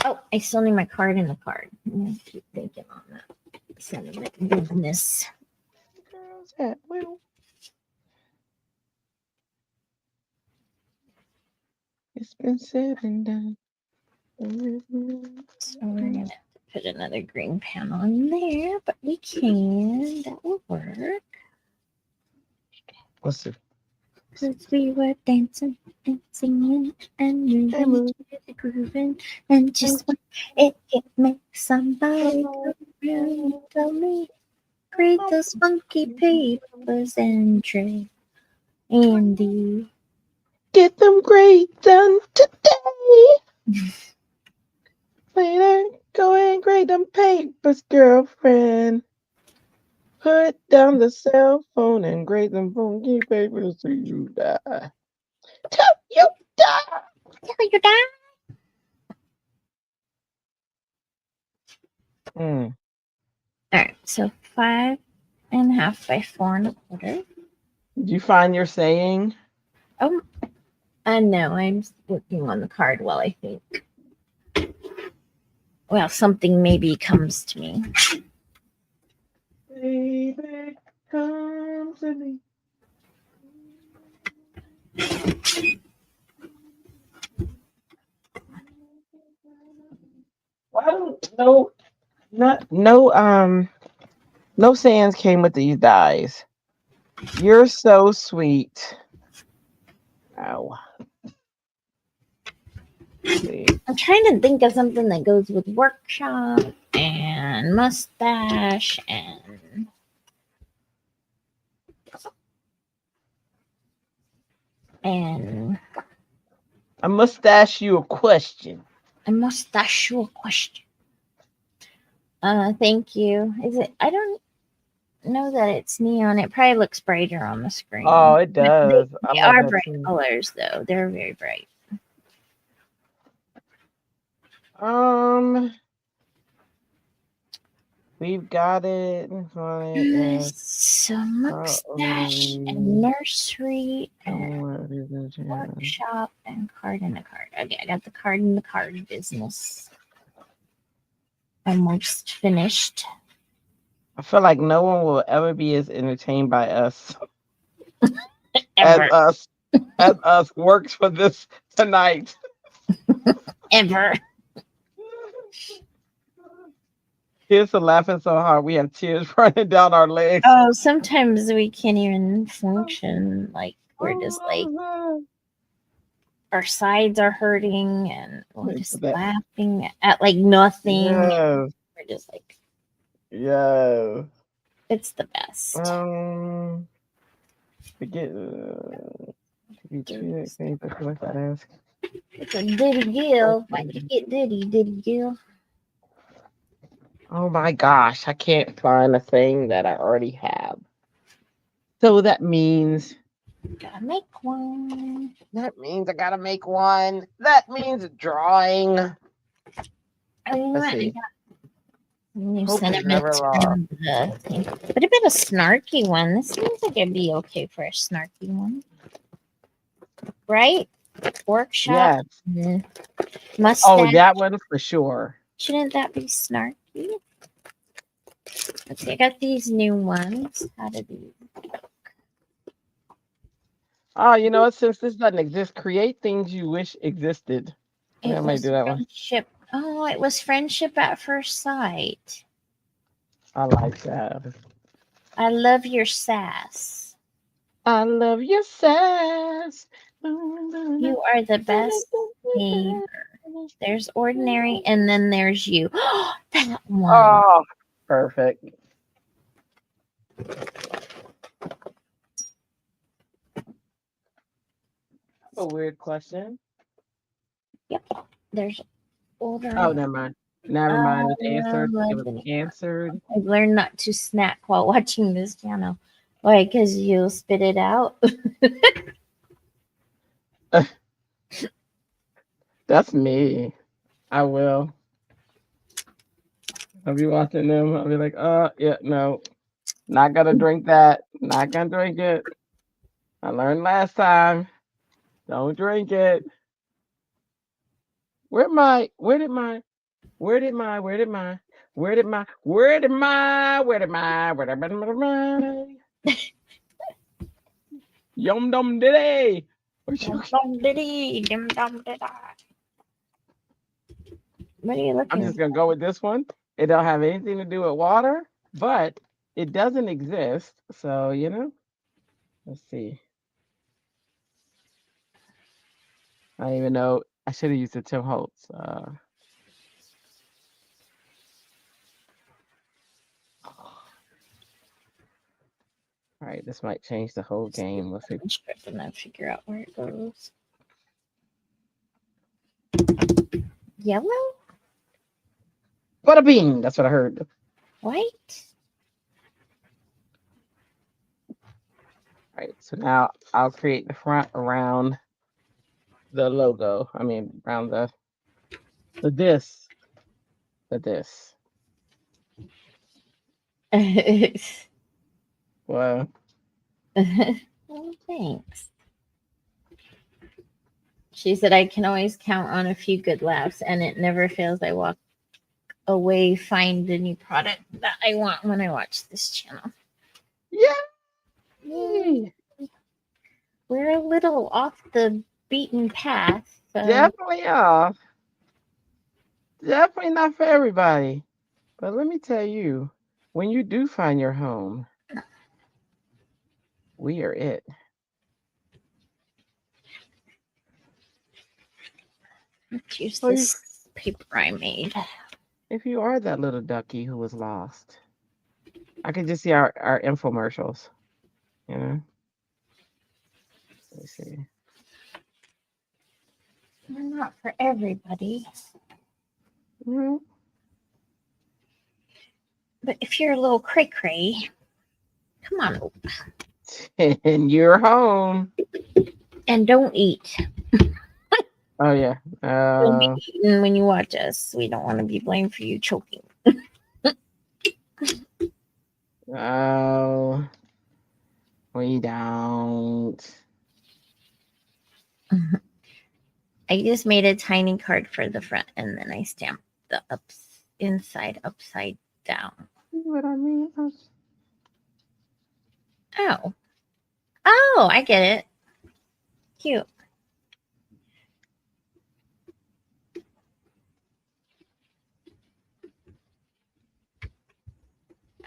Oh, I still need my card in the card. I'm gonna keep thinking on that. Sentiment goodness. Girls at well. It's been said and done. So we're gonna have to put another green panel in there, but we can. That will work. Let's see. Because we were dancing and singing and moving, grooving, and just when it makes somebody come around and tell me, read those funky papers and Trey, Andy. Get them grades done today. Later, go and grade them papers, girlfriend. Put down the cell phone and grade them funky papers till you die. Till you die. Till you die. Mm. All right, so 5.5 by 4.25. Did you find your saying? Oh, no, I'm working on the card while I think. Well, something maybe comes to me. Baby, come to me. Why don't no sands came with these dies. You're so sweet. Ow. Let's see. I'm trying to think of something that goes with workshop and mustache and I must ask you a question. a mustache question. Thank you. Is it? I don't know that it's neon. It probably looks brighter on the screen. Oh, it does. They are bright colors, though. They're very bright. We've got it. Yes. So mustache and nursery and workshop and card in a card. Okay, I got the card in the card business. Almost finished. I feel like no one will ever be as entertained by us Ever. as us works for this tonight. Ever. Kids are laughing so hard we have tears running down our legs. Oh, sometimes we can't even function. Like we're just like our sides are hurting and we're just laughing at like nothing. Yes. We're just like, yeah, it's the best. Forget. It's a Diddy Gill. Why'd you get Diddy Gill? Oh my gosh, I can't find a thing that I already have. So that means gotta make one. That means I gotta make one. That means drawing. Let's see. New Hope sentiments never from the thing. What about a snarky one? This seems like it'd be okay for a snarky one. Right? Workshop. Yes. Mustache. Oh, that one for sure. Shouldn't that be snarky? Let's see, I got these new ones. How do these look? Oh, you know what? Since this doesn't exist, create things you wish existed. I might do that friendship. One. Oh, it was friendship at first sight. I like that. I love your sass. I love your sass. You are the best neighbor. There's ordinary, and then there's you. That one. Oh, perfect. A weird question. Yep. There's older. Oh, never mind. Never mind. It answered. It was answered. I've learned not to snack while watching this channel. Why? Because you'll spit it out. That's me. I will. I'll be watching them. I'll be like, yeah, no. Not gonna drink that. Not gonna drink it. I learned last time. Don't drink it. Where did my Yum dum diddy. Yum dum diddy. Yum dum diddy. What are you looking I'm just gonna go with this one. It don't have anything to do with water, but it doesn't exist. So, you know, let's see. I don't even know. I should have used the Tim Holtz. All right, this might change the whole game. Let's see. And then figure out where it goes. Yellow? Bada bing. That's what I heard. White? Right. So now I'll create the front around the logo. I mean, around the this, the this. Well, Well, thanks. She said, I can always count on a few good laughs, and it never fails. I walk away, find the new product that I want when I watch this channel. yay! We're a little off the beaten path. So Definitely off. Definitely not for everybody. But let me tell you, when you do find your home, we are it. let's use So this paper I made. if you are that little ducky who was lost, I can just see our infomercials. You know. Let me see. They're not for everybody. Mhm. But if you're a little cray cray, come on And you're home. and don't eat. Oh yeah. Don't be eating when you watch us. We don't want to be blamed for you choking. Oh, we don't. I just made a tiny card for the front and then I stamped the inside upside down. See what I mean? Oh. Oh, I get it. Cute.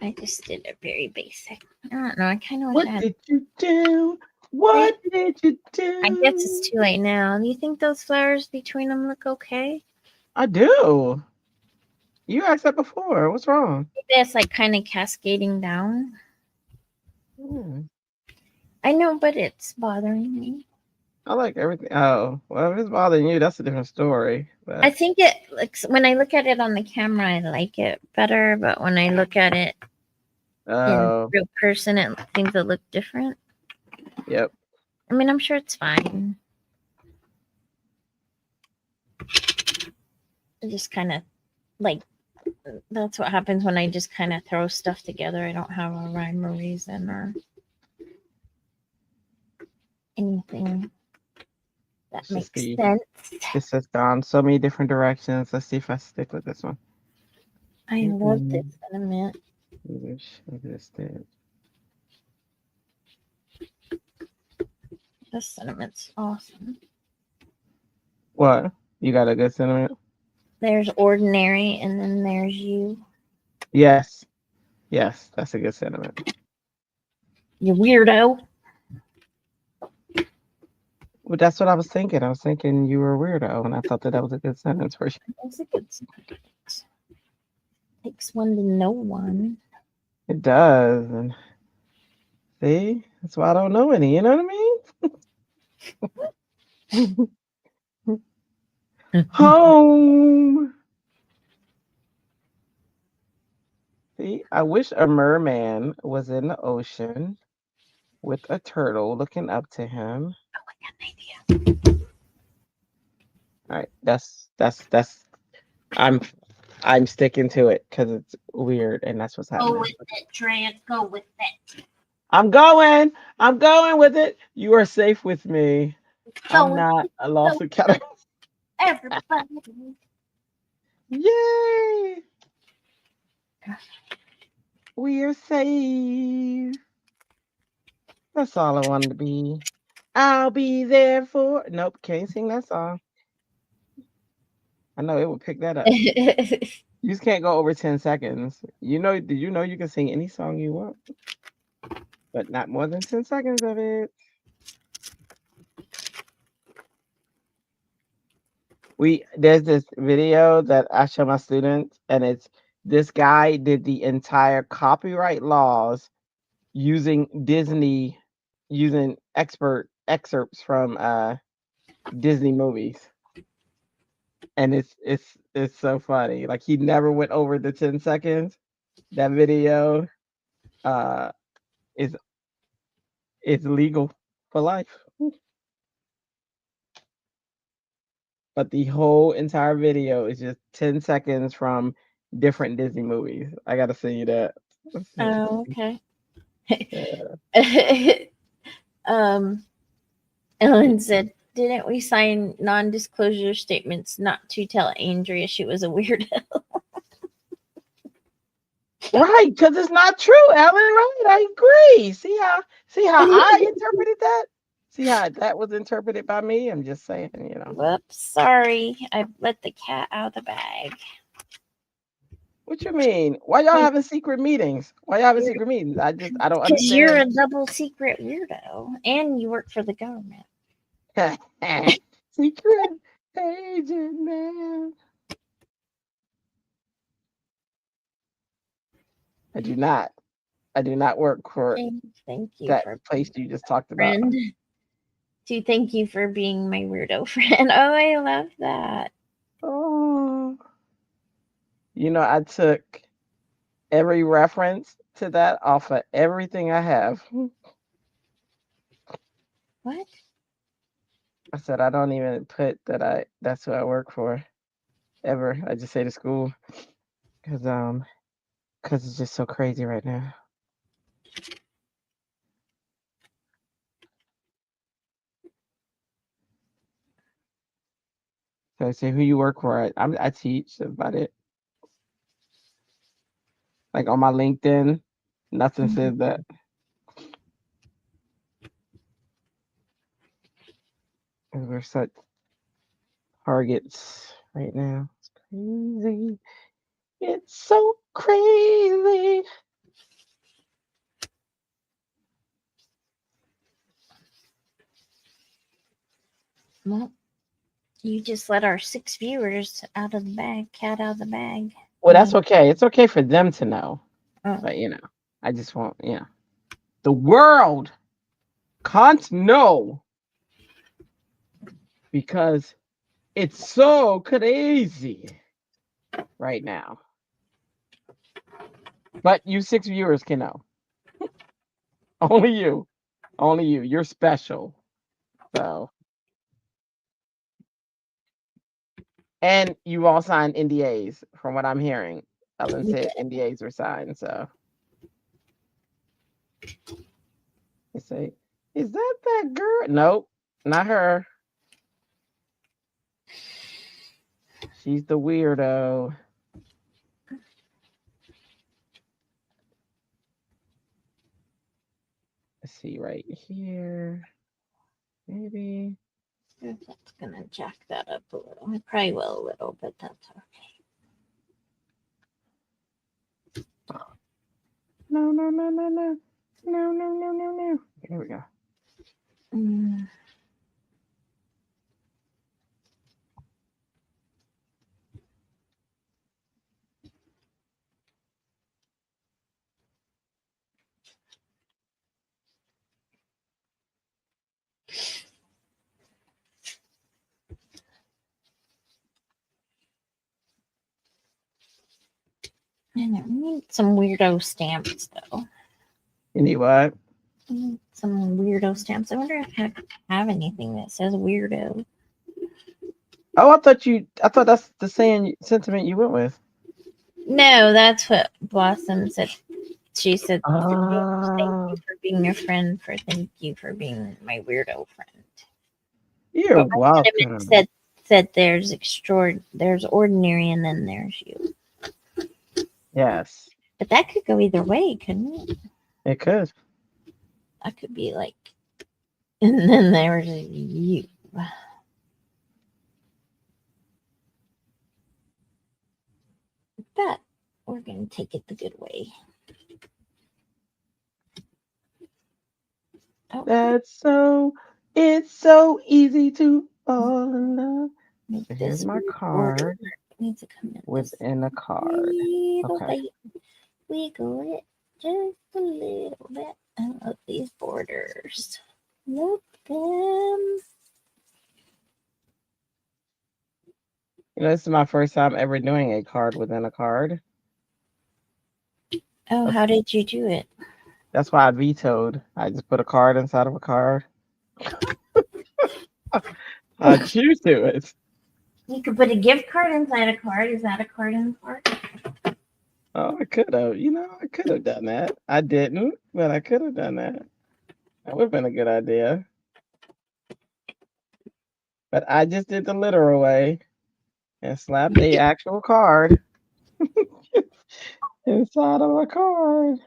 I just did it very basic. I don't know. I kind of wish I What had. did you do? What did you do? I guess it's too late now. Do you think those flowers between them look okay? I do. You asked that before. What's wrong? Maybe it's like kind of cascading down. Hmm. I know, but it's bothering me. I like everything. Oh, well, if it's bothering you, that's a different story. I But think it looks when I look at it on the camera, I like it better, but when I look at it in oh, real person, it things that look different. yep. I mean, I'm sure it's fine. It just kind of like that's what happens when I just kind of throw stuff together. I don't have a rhyme or reason or anything that Let's just makes see. sense. This has gone so many different directions. Let's see if I stick with this one. I love this Mm-mm. sentiment. Maybe this did. This sentiment's awesome. What? You got a good sentiment? There's ordinary, and then there's you. Yes. Yes, that's a good sentiment. You weirdo. Well, that's what I was thinking. I was thinking you were a weirdo, and I thought that was a good sentence for you. That's a good sentiment. Takes one to know one. It does. And see, that's why I don't know any. You know what I mean? Home. See, I wish a merman was in the ocean with a turtle looking up to him. Oh, I got an idea. All right, I'm sticking to it because it's weird and that's what's Go happening. with it, Drea. Go with it. I'm going with it. You are safe with me. Go I'm with not it. a lost Go cat. everybody. Yay! We are safe. That's all I wanted to be. I'll be there for. Nope, can't sing that song. I know it would pick that up. You just can't go over 10 seconds. Did you know you can sing any song you want, but not more than 10 seconds of it? There's this video that I show my students, and it's this guy did the entire copyright laws using Disney, using expert excerpts from Disney movies. And it's so funny. Like he never went over the 10 seconds. That video uh is It's legal for life. But the whole entire video is just 10 seconds from different Disney movies. I gotta send you that. Oh, okay. Yeah. Ellen said, "Didn't we sign non-disclosure statements not to tell Andrea she was a weirdo?" Right, because it's not true, Ellen. Right, I agree. See how I interpreted that. See how that was interpreted by me. I'm just saying, Whoops, sorry. I let the cat out of the bag. What you mean? Why y'all having secret meetings? Why y'all having secret meetings? I don't Because you're understand. a double secret weirdo, and you work for the government. Secret agent man. I do not. I do not work for Thank you that for place you just talked about. friend. To thank you for being my weirdo friend. Oh, I love that. Oh, I took every reference to that off of everything I have. What? I said I don't even put that's who I work for ever. I just say to school because it's just so crazy right now. So I say who you work for. I teach. That's about it. Like on my LinkedIn, nothing says that. We're such targets right now. It's crazy. It's so crazy. Well, you just let our 6 viewers out of the bag, cat out of the bag. Well, that's okay. It's okay for them to know. Oh. But I just want, the world can't know because it's so crazy right now. But you 6 viewers can know. Only you. Only you. You're special. So. And you all signed NDAs from what I'm hearing. Ellen said NDAs were signed. So. They say, is that girl? Nope, not her. She's the weirdo. Let's see right here. Maybe. That's gonna jack that up a little. It probably will a little, but that's okay. No. No. Here we go. And we need some weirdo stamps, though. You need what? Some weirdo stamps. I wonder if I have anything that says weirdo. Oh, I thought that's the sentiment you went with. No, that's what Blossom said. She said, thank you for being a friend, thank you for being my weirdo friend. You're welcome. Said there's ordinary, and then there's you. Yes. But that could go either way, couldn't it? It could. I could be like, and then there's you. But we're going to take it the good way. Oh. It's so easy to fall in love. So here's my card. Needs to come in within a card. Okay. Wiggle it just a little bit. I love these borders. Love them. This is my first time ever doing a card within a card. Oh, how did you do it? That's why I vetoed. I just put a card inside of a card. I choose to it. You could put a gift card inside a card. Is that a card in the card? Oh, I could have. I could have done that. I didn't, but I could have done that. That would have been a good idea. But I just did the literal way and slapped a actual card inside of a card.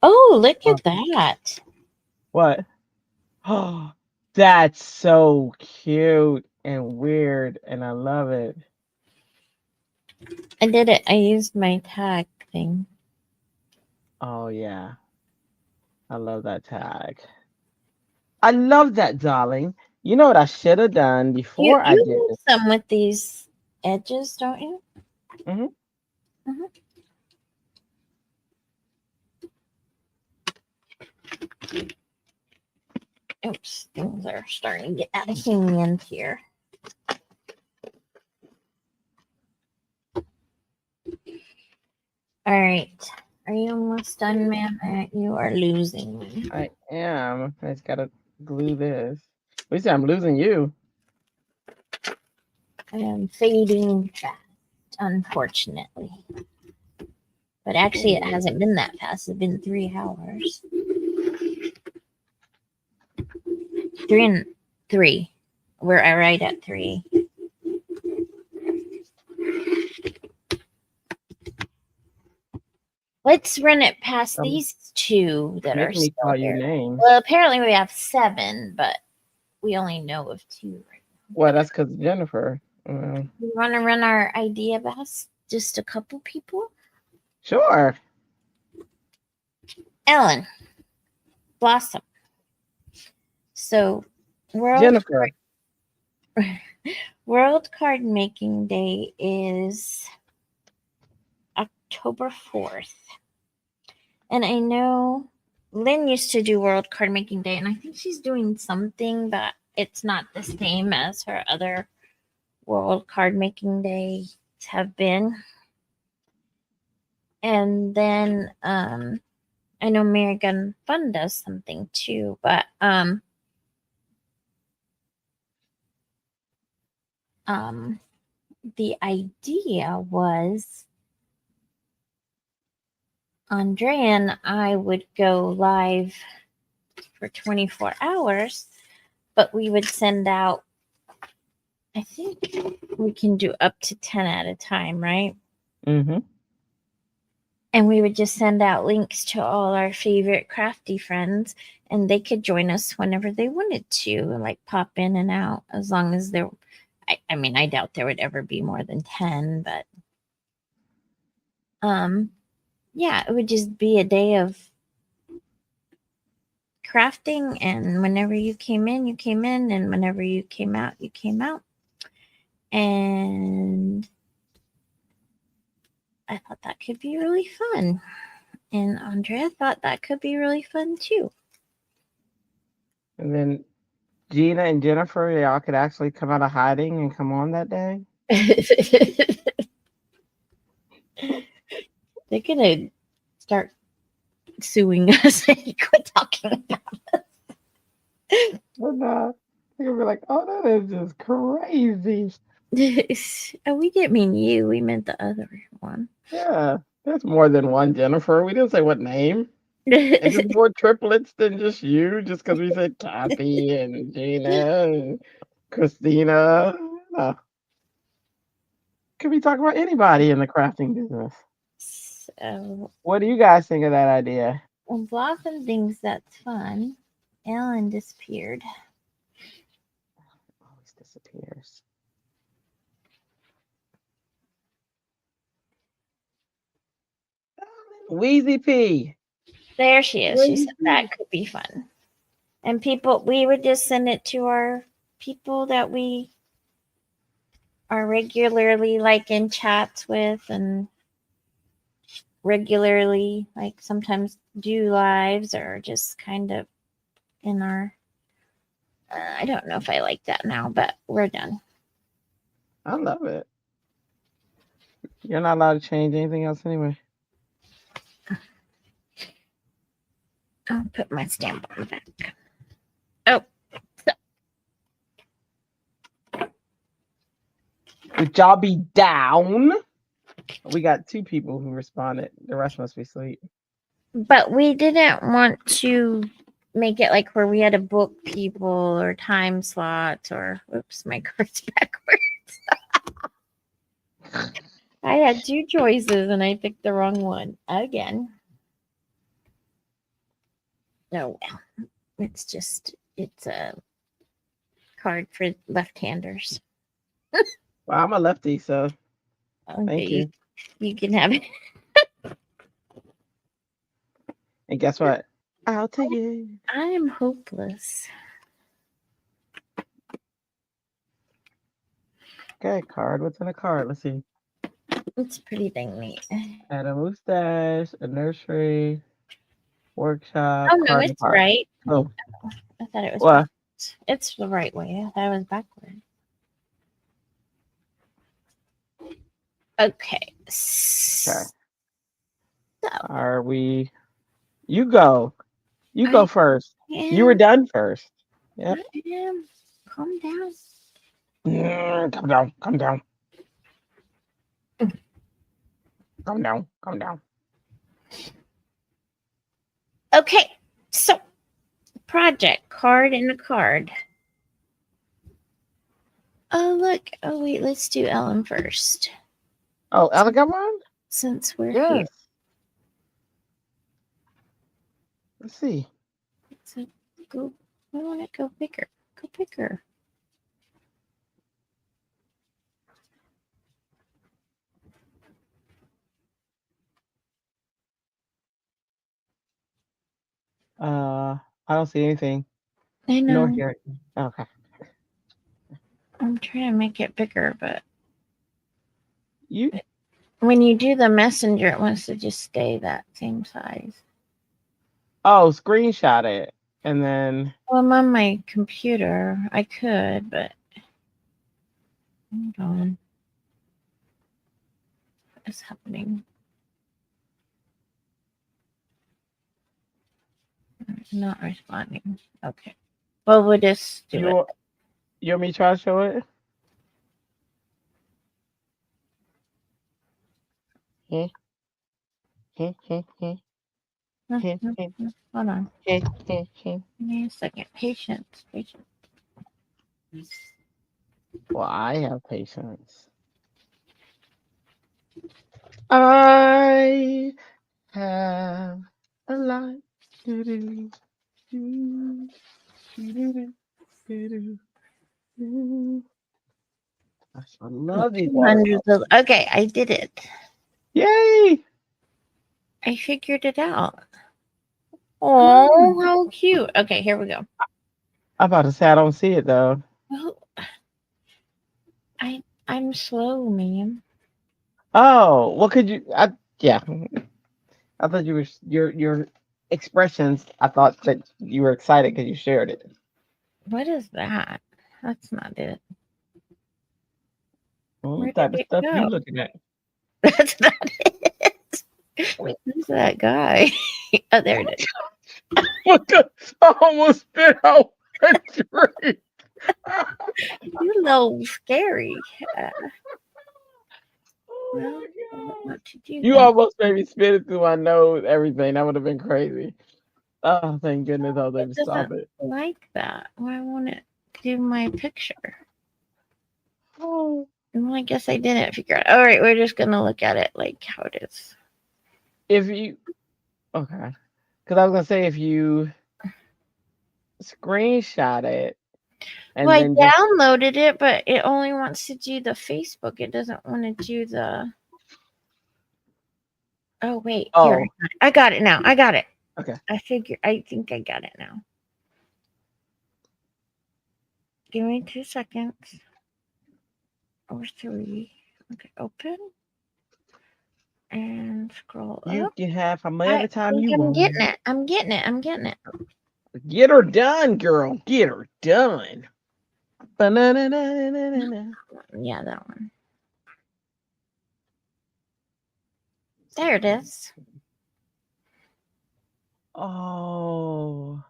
Oh, look at that. What? Oh, that's so cute and weird, and I love it. I did it. I used my tag thing. Oh yeah, I love that tag. I love that, darling. You know what I should have done You before I you did have this? some with these edges, don't you? Hmm. Oops, things are starting to get out of hand here. All right. Are you almost done, ma'am? You are losing me. I am. I just gotta glue this. At least I'm losing you. I am fading fast, unfortunately. But actually, it hasn't been that fast. It's been 3 hours. 3 and 3. We're right at 3. Let's run it past these 2 that are Make me still call you there. names. Well, apparently we have 7, but we only know of 2 right now. Well, that's because Jennifer. We want to run our idea past just a couple people. Sure. Ellen, Blossom. So, Jennifer. World Card Making Day is October 4th. And I know Lynn used to do World Card Making Day, and I think she's doing something, but it's not the same as her other World Card Making Days have been. And then I know Mary Gun Fun does something too, but the idea was Andrea and I would go live for 24 hours, but we would send out, I think we can do up to 10 at a time, right? Mm-hmm. And we would just send out links to all our favorite crafty friends, and they could join us whenever they wanted to, and like pop in and out, as long as there. I mean, I doubt there would ever be more than 10, but yeah, it would just be a day of crafting, and whenever you came in, you came in, and whenever you came out, you came out. And I thought that could be really fun. And Andrea thought that could be really fun too. And then Gina and Jennifer, y'all could actually come out of hiding and come on that day. They're gonna start suing us and quit talking about But they're gonna be like, oh, that is just crazy. this. Oh, we didn't mean you. We meant the other one. Yeah, there's more than one Jennifer. We didn't say what name. And there's more triplets than just you, just because we said Kathy and Gina and Christina. No. Could be talking about anybody in the crafting business. So, What do you guys think of that idea? well, Blossom thinks that's fun. Ellen disappeared. Always disappears. Wheezy P. There she is. She said Wheezy that P. could be fun. And people, we would just send it to our people that we are regularly like in chats with, and regularly like sometimes do lives, or just kind of in our I don't know if I like that now, but we're done. I love it. You're not allowed to change anything else anyway. I'll put my stamp on the back. Oh, Would y'all be down? We got 2 people who responded. The rest must be asleep. but we didn't want to make it like where we had to book people or time slots or oops, my card's backwards. I had 2 choices and I picked the wrong one again. Oh well, it's a card for left-handers. Well, I'm a lefty, so Okay, thank you. you can have it. And guess what? I'll take it. I am hopeless. Okay, card. What's in a card? Let's see. It's pretty dang neat. Add a mustache, a nursery, workshop, Oh no, card and it's card. right. Oh, I thought it was what? backwards. It's the right way. I thought it was backward. Okay. Okay. So Are we? You go. You I go first. You were am. done first. Yep. I am. Calm down. Come down. Come down. Come down. Come down. Okay. So project card and a card. Oh look. Oh wait. Let's do Ellen first. Oh, Ella got one? Since we're here. Yes. Let's see. So go. I want to go bigger. Go bigger. I don't see anything. I know. Nor hear it. Okay. I'm trying to make it bigger, but You. when you do the messenger, it wants to just stay that same size. Oh, screenshot it, and then. Well, I'm on my computer. I could, but hold on. What is happening? Not responding. Okay. Well, we'll just do it. You want me to try to show it? Hmm. Hmm. Hmm. Hmm. Hold on. Hmm. Give me a second. Patience. Patience. Well, I have patience. I have a lot to do. I love these watercolors. Okay, I did it. Yay! I figured it out. Oh, how cute. Okay, here we go. I'm about to say I don't see it though. Well, I'm slow, ma'am. Oh, what could you? Yeah, I thought you were your expressions. I thought that you were excited because you shared it. What is that? That's not it. Where What type did of it stuff go? you looking at? That's not it. Who's that guy? Oh, there it is. What the? I almost spit out a drink. You a little scary. Oh Well, my God. what to do You then? almost made me spit it through my nose, everything. That would have been crazy. Oh, thank goodness I was able It to doesn't stop it. like that. Why won't it do my picture? Oh. Well, I guess I didn't figure out. All right, we're just gonna look at it like how it is. If you, okay. Because I was going to say, if you screenshot it and Well, I then just, downloaded it, but it only wants to do the Facebook. It doesn't want to do the. Oh wait, here oh, I got it now. I got it. okay. I think I got it now. Give me 2 seconds. Or 3. Okay, open. And scroll You up. can have how I much time think you I'm want. getting it. I'm getting it. I'm getting it. Get her done, girl. Get her done. Ba-na-na-na-na-na-na. Yeah, that one. There it is. Oh,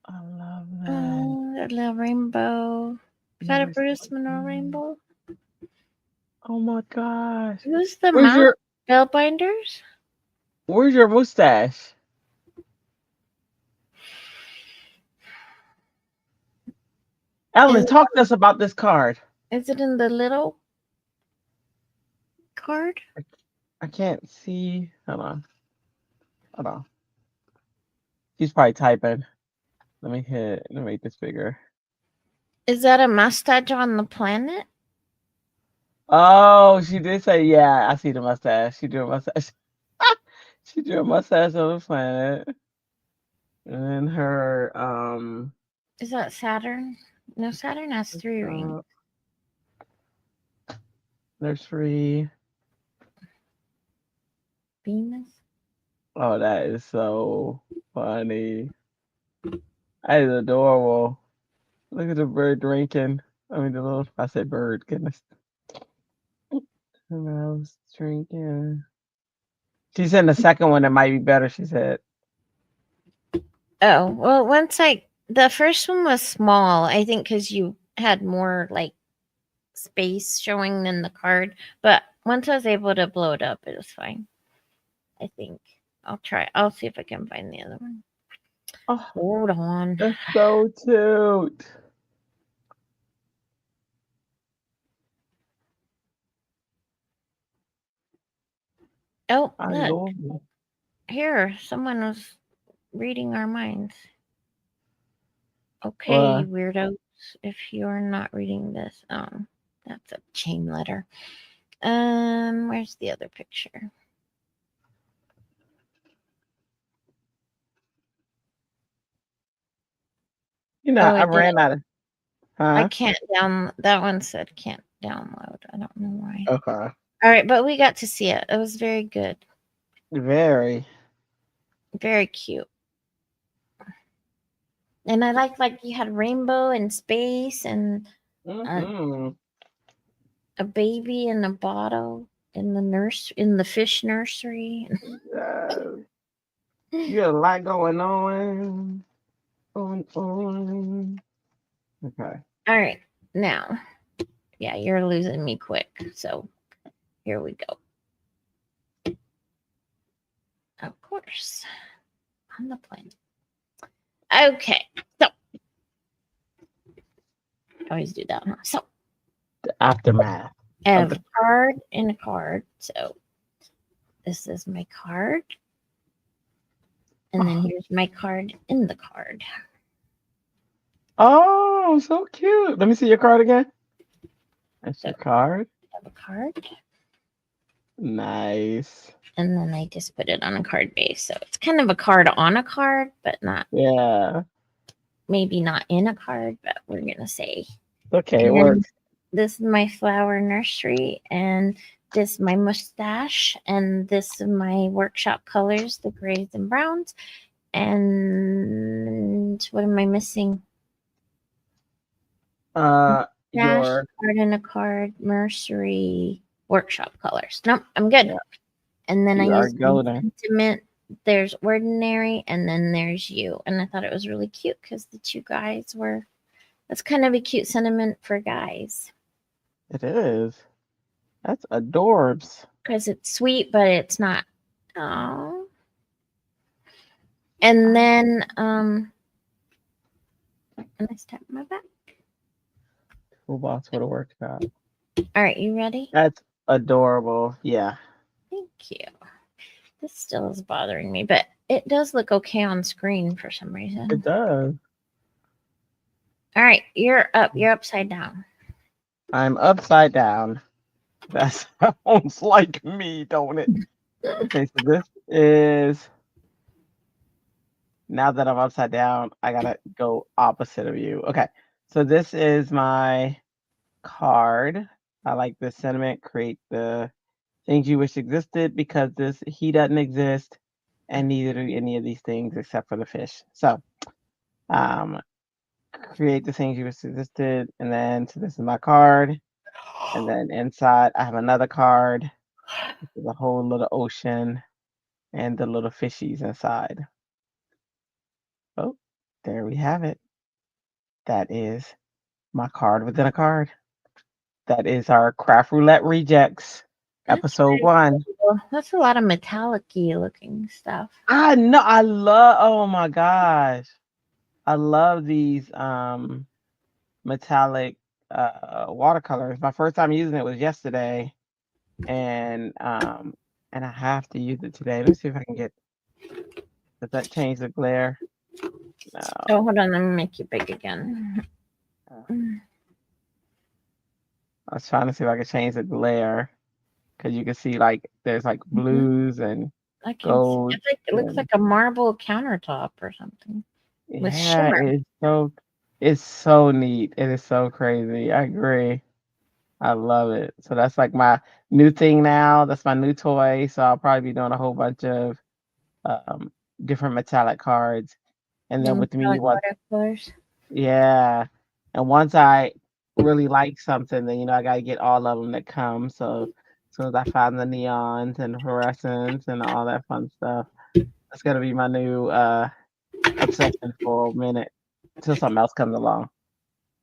I love that. Oh, that little rainbow. Is that a Never Bruce seen Monroe it. rainbow? Oh my gosh. Who's the Where's mom? your Bellbinders? Where's your mustache? Is Ellen, it, talk to us about this card. is it in the little card? I can't see. Hold on. Hold on. She's probably typing. Let me make this bigger. Is that a mustache on the planet? Oh, she did say, yeah, I see the mustache. She drew a mustache. She drew a mustache on the planet. And her Is that Saturn? No, Saturn has 3 rings. uh, nursery. Venus? Oh, that is so funny. That is adorable. Look at the bird drinking. I mean, I said bird, goodness. And I was drinking. She said the second one, it might be better, she said. Oh, well, the first one was small, I think, because you had more like space showing than the card. But once I was able to blow it up, it was fine. I think. I'll see if I can find the other one. Oh, Hold on. that's so cute. Oh, I look. love it. Here, someone was reading our minds. Okay, Well, weirdos. If you're not reading this, that's a chain letter. Where's the other picture? Oh, I it didn't. ran out of, I huh? can't down. That one said can't download. I don't know why. Okay. All right, but we got to see it. It was very good, Very. very cute. And I like you had rainbow and space and a, Mm-hmm. a baby in a bottle in the fish nursery. Yes. You got a lot going on. On. Okay. All right, now, yeah, you're losing me quick. So here we go. Of course, on the plane. Okay, so I always do that. Huh? So The aftermath I of have the. a card and a card. So this is my card, and then Oh, here's my card in the card. oh, so cute. Let me see your card again. That's So your card. I have a card, Nice. and then I just put it on a card base. So it's kind of a card on a card, but not Yeah. maybe not in a card, but we're gonna say. Okay, it And works. this is my flower nursery, and this is my mustache, and this is my workshop colors, the grays and browns. And what am I missing? Uh, Dash, your card in a card, nursery, workshop colors. Nope, I'm good. yeah, And then I you are use golden. sentiment. There's ordinary, and then there's you. And I thought it was really cute because the two guys were. That's kind of a cute sentiment for guys It is. That's adorbs. because it's sweet, but it's not. Oh. And then and I tap my back. Toolbox for the workshop. All right, you ready? That's adorable. Yeah, Thank you. This still is bothering me, but it does look okay on screen for some reason. it does. All right, you're up. You're upside down. I'm upside down. That sounds like me, don't it? Okay, so this is now that I'm upside down, I gotta go opposite of you. Okay, so this is my card. I like this sentiment. Create the things you wish existed because he doesn't exist, and neither do any of these things except for the fish. So Um, create the things you just did, and then so this is my card, and then inside I have another card. This is a whole little ocean and the little fishies inside. Oh, there we have it. That is my card within a card. That is our Craft Roulette Rejects, That's episode pretty 1. cool. That's a lot of metallic-y looking stuff. I know. I love. Oh my gosh, I love these metallic watercolors. My first time using it was yesterday, and I have to use it today. Let me see if I can get. Does that change the glare? No. Oh, hold on. Let me make you big again. I was trying to see if I could change the glare because you can see like there's like blues and I can see. gold. It looks like a marble countertop or something with Yeah, shimmer. it's so neat. It is so crazy. I agree. I love it. So that's like my new thing now. That's my new toy. So I'll probably be doing a whole bunch of um, different metallic cards. And The then with me, metallic watercolors. yeah. And once I really like something, then I gotta get all of them that come. So as soon as I find the neons and the fluorescents and all that fun stuff, that's gonna be my new obsession for a minute until something else comes along.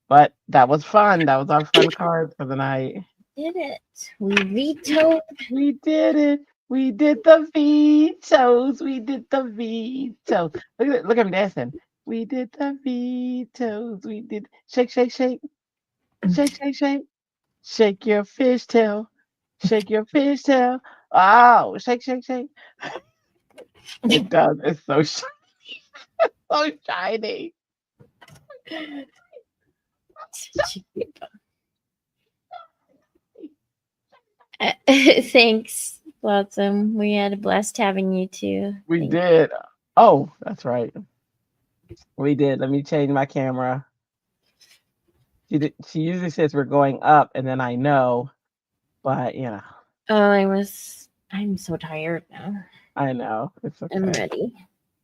But that was fun. That was our fun card for the night. Did it? We vetoed. We did it. We did the vetoes. We did the vetoes. Look at him dancing. We did the vetoes. We did shake, shake, shake, shake, shake, shake, shake your fishtail, shake your fishtail. Oh, shake, shake, shake. It does. It's so shiny. So shiny. Thanks, Blossom. We had a blast having you too. We did. Oh, that's right. We did. Let me change my camera. She usually says we're going up, and then I know, but Oh, I'm so tired now. I know. It's okay. I'm ready.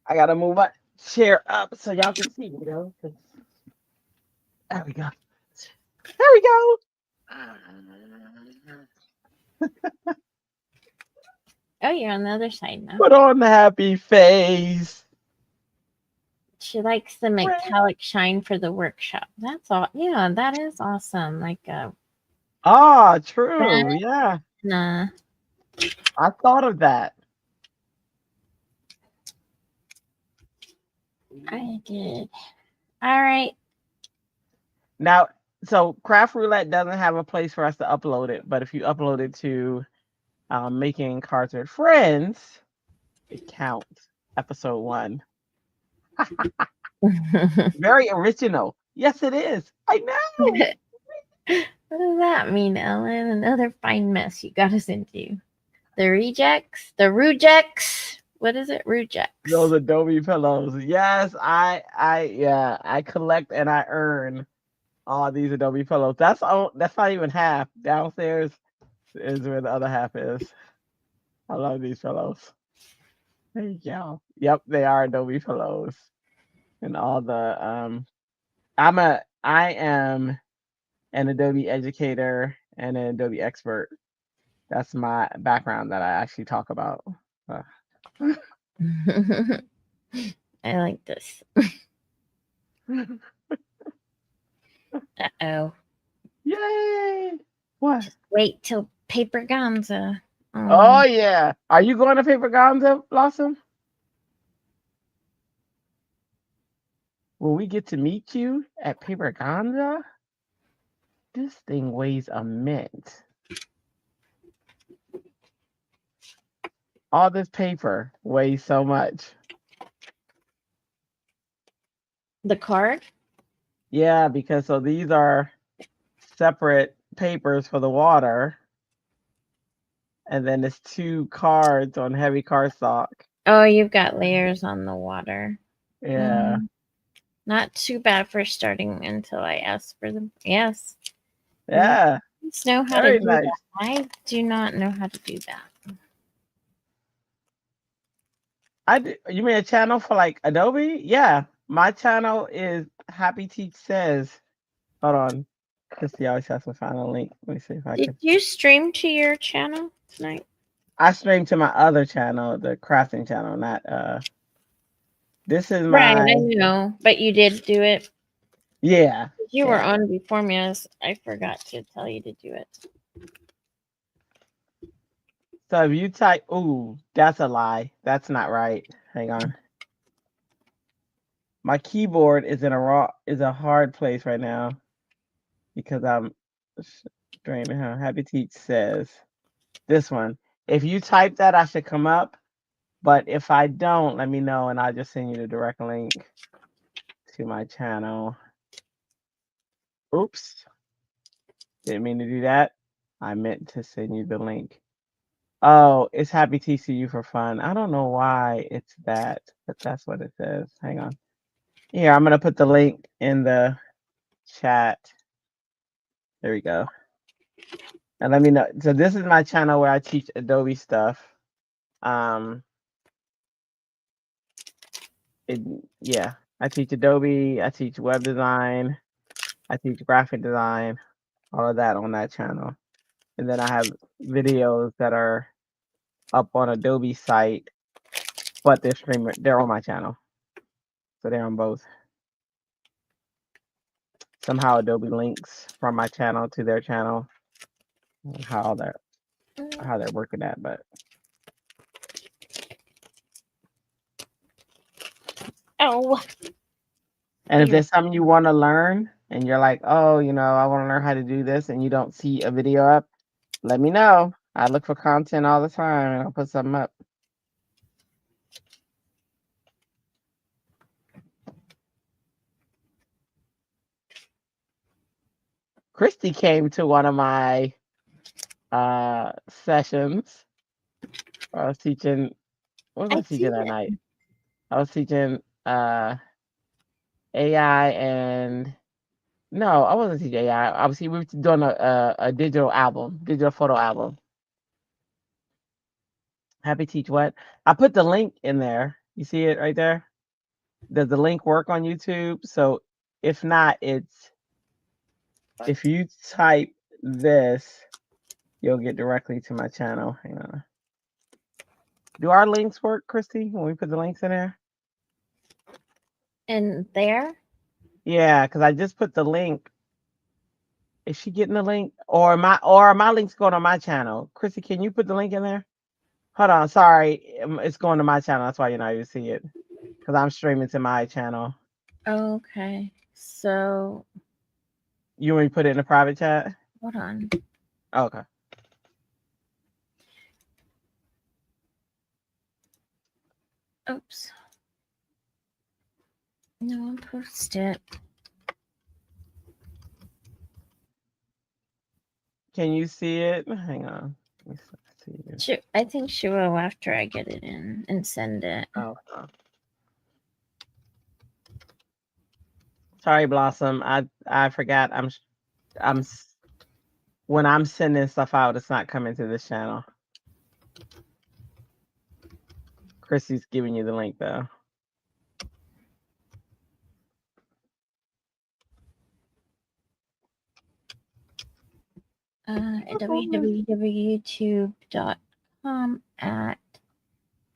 I gotta move my chair up so y'all can see me though. There we go. There we go. Oh, you're on the other side now. Put on the happy face. She likes the metallic shine for the workshop. That's all. Yeah, that is awesome. Like true. Yeah. Nah. I thought of that. I did. All right. Now, so Craft Roulette doesn't have a place for us to upload it, but if you upload it to Making Cards with Friends, it counts. Episode 1. Very original. Yes, it is. I know. What does that mean, Ellen? Another fine mess you got us into. The rejects? The rejects? What is it? Rejects. Those Adobe pillows. Yes, I collect and I earn all these Adobe pillows. That's not even half. Downstairs is where the other half is. I love these pillows. There you go. Yep, they are Adobe pillows. And all the I am an Adobe educator and an Adobe expert. That's my background that I actually talk about. I like this. Uh-oh. Yay! What? Just wait till Paper Gonza. Oh yeah. Are you going to Paper Gonza, Blossom? Will we get to meet you at Paper Gonza? This thing weighs a mint. All this paper weighs so much. The card? Yeah, because so these are separate papers for the water. And then it's 2 cards on heavy cardstock. Oh, you've got layers on the water. Yeah. Not too bad for starting until I ask for them. Yes. Yeah. Know how to do that. I do not know how to do that. You mean a channel for like Adobe? Yeah. My channel is Happy Teach Says. Hold on. Christy always has to find a link. Let me see if I Did can. you stream to your channel tonight? I stream to my other channel, the crafting channel, not this is Right, my I know, but you did do it. yeah. You were Yeah. on before me. I forgot to tell you to do it. So if you type ooh, that's a lie. That's not right. Hang on. My keyboard is in a hard place right now because I'm streaming. Happy Teach Says this one. If you type that, I should come up. But if I don't, let me know and I'll just send you the direct link to my channel. Oops. Didn't mean to do that. I meant to send you the link. Oh, it's Happy TCU for fun. I don't know why it's that, but that's what it says. Hang on. Here, I'm going to put the link in the chat. There we go. And let me know. So this is my channel where I teach Adobe stuff. Yeah, I teach Adobe, I teach web design, I teach graphic design, all of that on that channel. And then I have videos that are up on Adobe site, but they're on my channel. So they're on both. Somehow Adobe links from my channel to their channel. How they're working that, but Oh, and if there's something you want to learn and you're like, oh, I want to learn how to do this and you don't see a video up, let me know. I look for content all the time and I'll put something up. Christy came to one of my sessions. I was teaching. What was I teaching that night? I was teaching AI and no, I wasn't teaching AI. Obviously, we were doing a digital photo album. Happy Teach What? I put the link in there. You see it right there? Does the link work on YouTube? So if not, if you type this, you'll get directly to my channel. Hang on. Do our links work, Christy, when we put the links in there? in there? Yeah, because I just put the link. Is she getting the link? Or my link's going on my channel? Christy, can you put the link in there? Hold on, sorry. It's going to my channel. That's why you're not able to see it. Because I'm streaming to my channel. Okay. So You want me to put it in the private chat? hold on. Okay. Oops. No one posted it. Can you see it? Hang on. I think she will after I get it in and send it. Oh. Sorry, Blossom. I forgot. I'm when I'm sending stuff out, it's not coming to this channel. Chrissy's giving you the link though. www.youtube.com at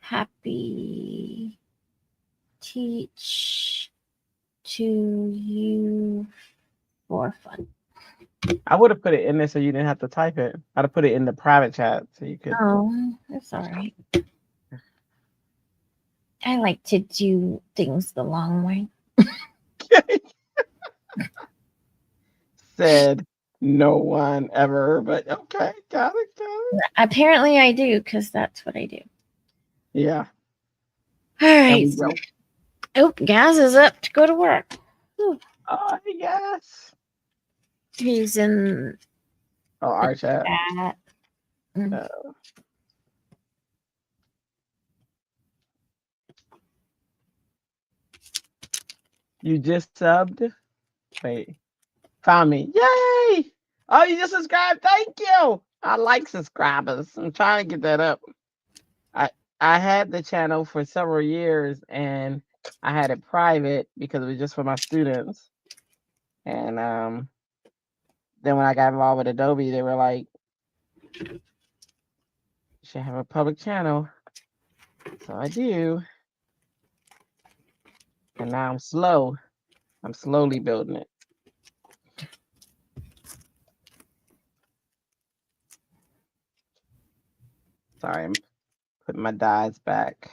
happy teach to you for fun. I would have put it in there so you didn't have to type it. I'd have put it in the private chat so you could. Oh, that's all right. I like to do things the long way. Said no one ever, but okay, got it. Apparently, I do because that's what I do. Yeah. All right. Oh, Gaz is up to go to work. Oh, yes. He's in our chat. You just subbed? Wait. Found me. Yay! Oh, you just subscribed. Thank you. I like subscribers. I'm trying to get that up. I had the channel for several years and I had it private because it was just for my students. And then when I got involved with Adobe, they were like, "You should have a public channel." So I do. And now I'm slow. I'm slowly building it. Sorry, I'm putting my dies back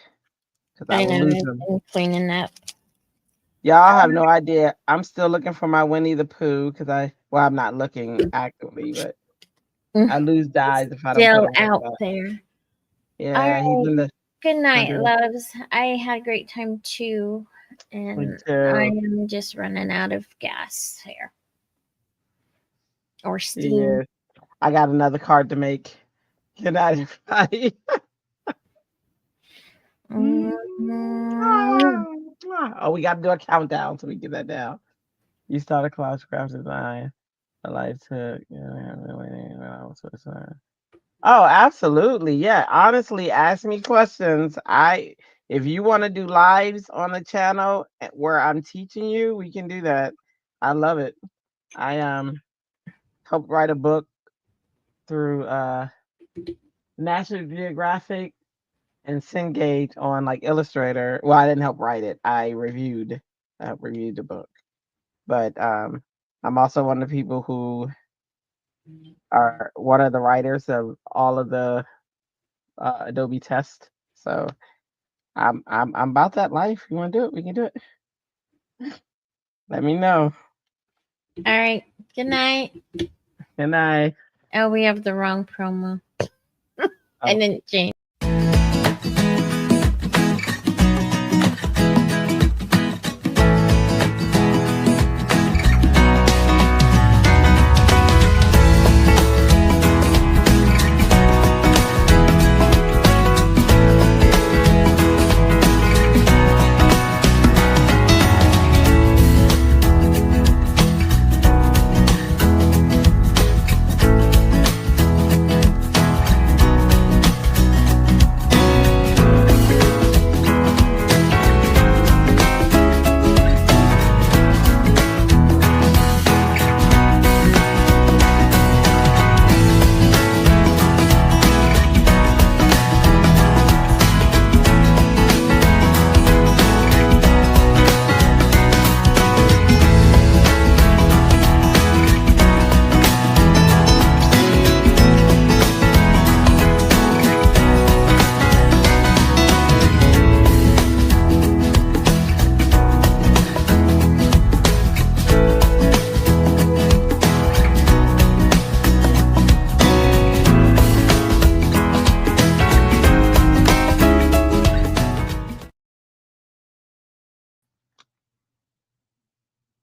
because I I will know. lose I've them. been cleaning up. Y'all have no idea. I'm still looking for my Winnie the Pooh because I'm not looking actively, but I lose dies if I don't put Still them right out back. there. All Yeah, he's right. in the. Good night, Under loves. I had a great time too. me And I too. am just running out of gas here or steam. Yeah, I got another card to make. Good night, everybody. Mm, Oh, we got to do a countdown so we get that down. You started Cloud Craft Design. I like to. Oh, absolutely. Yeah. Honestly, ask me questions. If you want to do lives on the channel where I'm teaching you, we can do that. I love it. I helped write a book through National Geographic and Cengage on like Illustrator. Well, I didn't help write it. I reviewed the book. But I'm also one of the people who are one of the writers of all of the Adobe tests. So I'm about that life. You want to do it? We can do it. Let me know. all right. Good night. Good night. Oh, we have the wrong promo. I Oh. didn't change.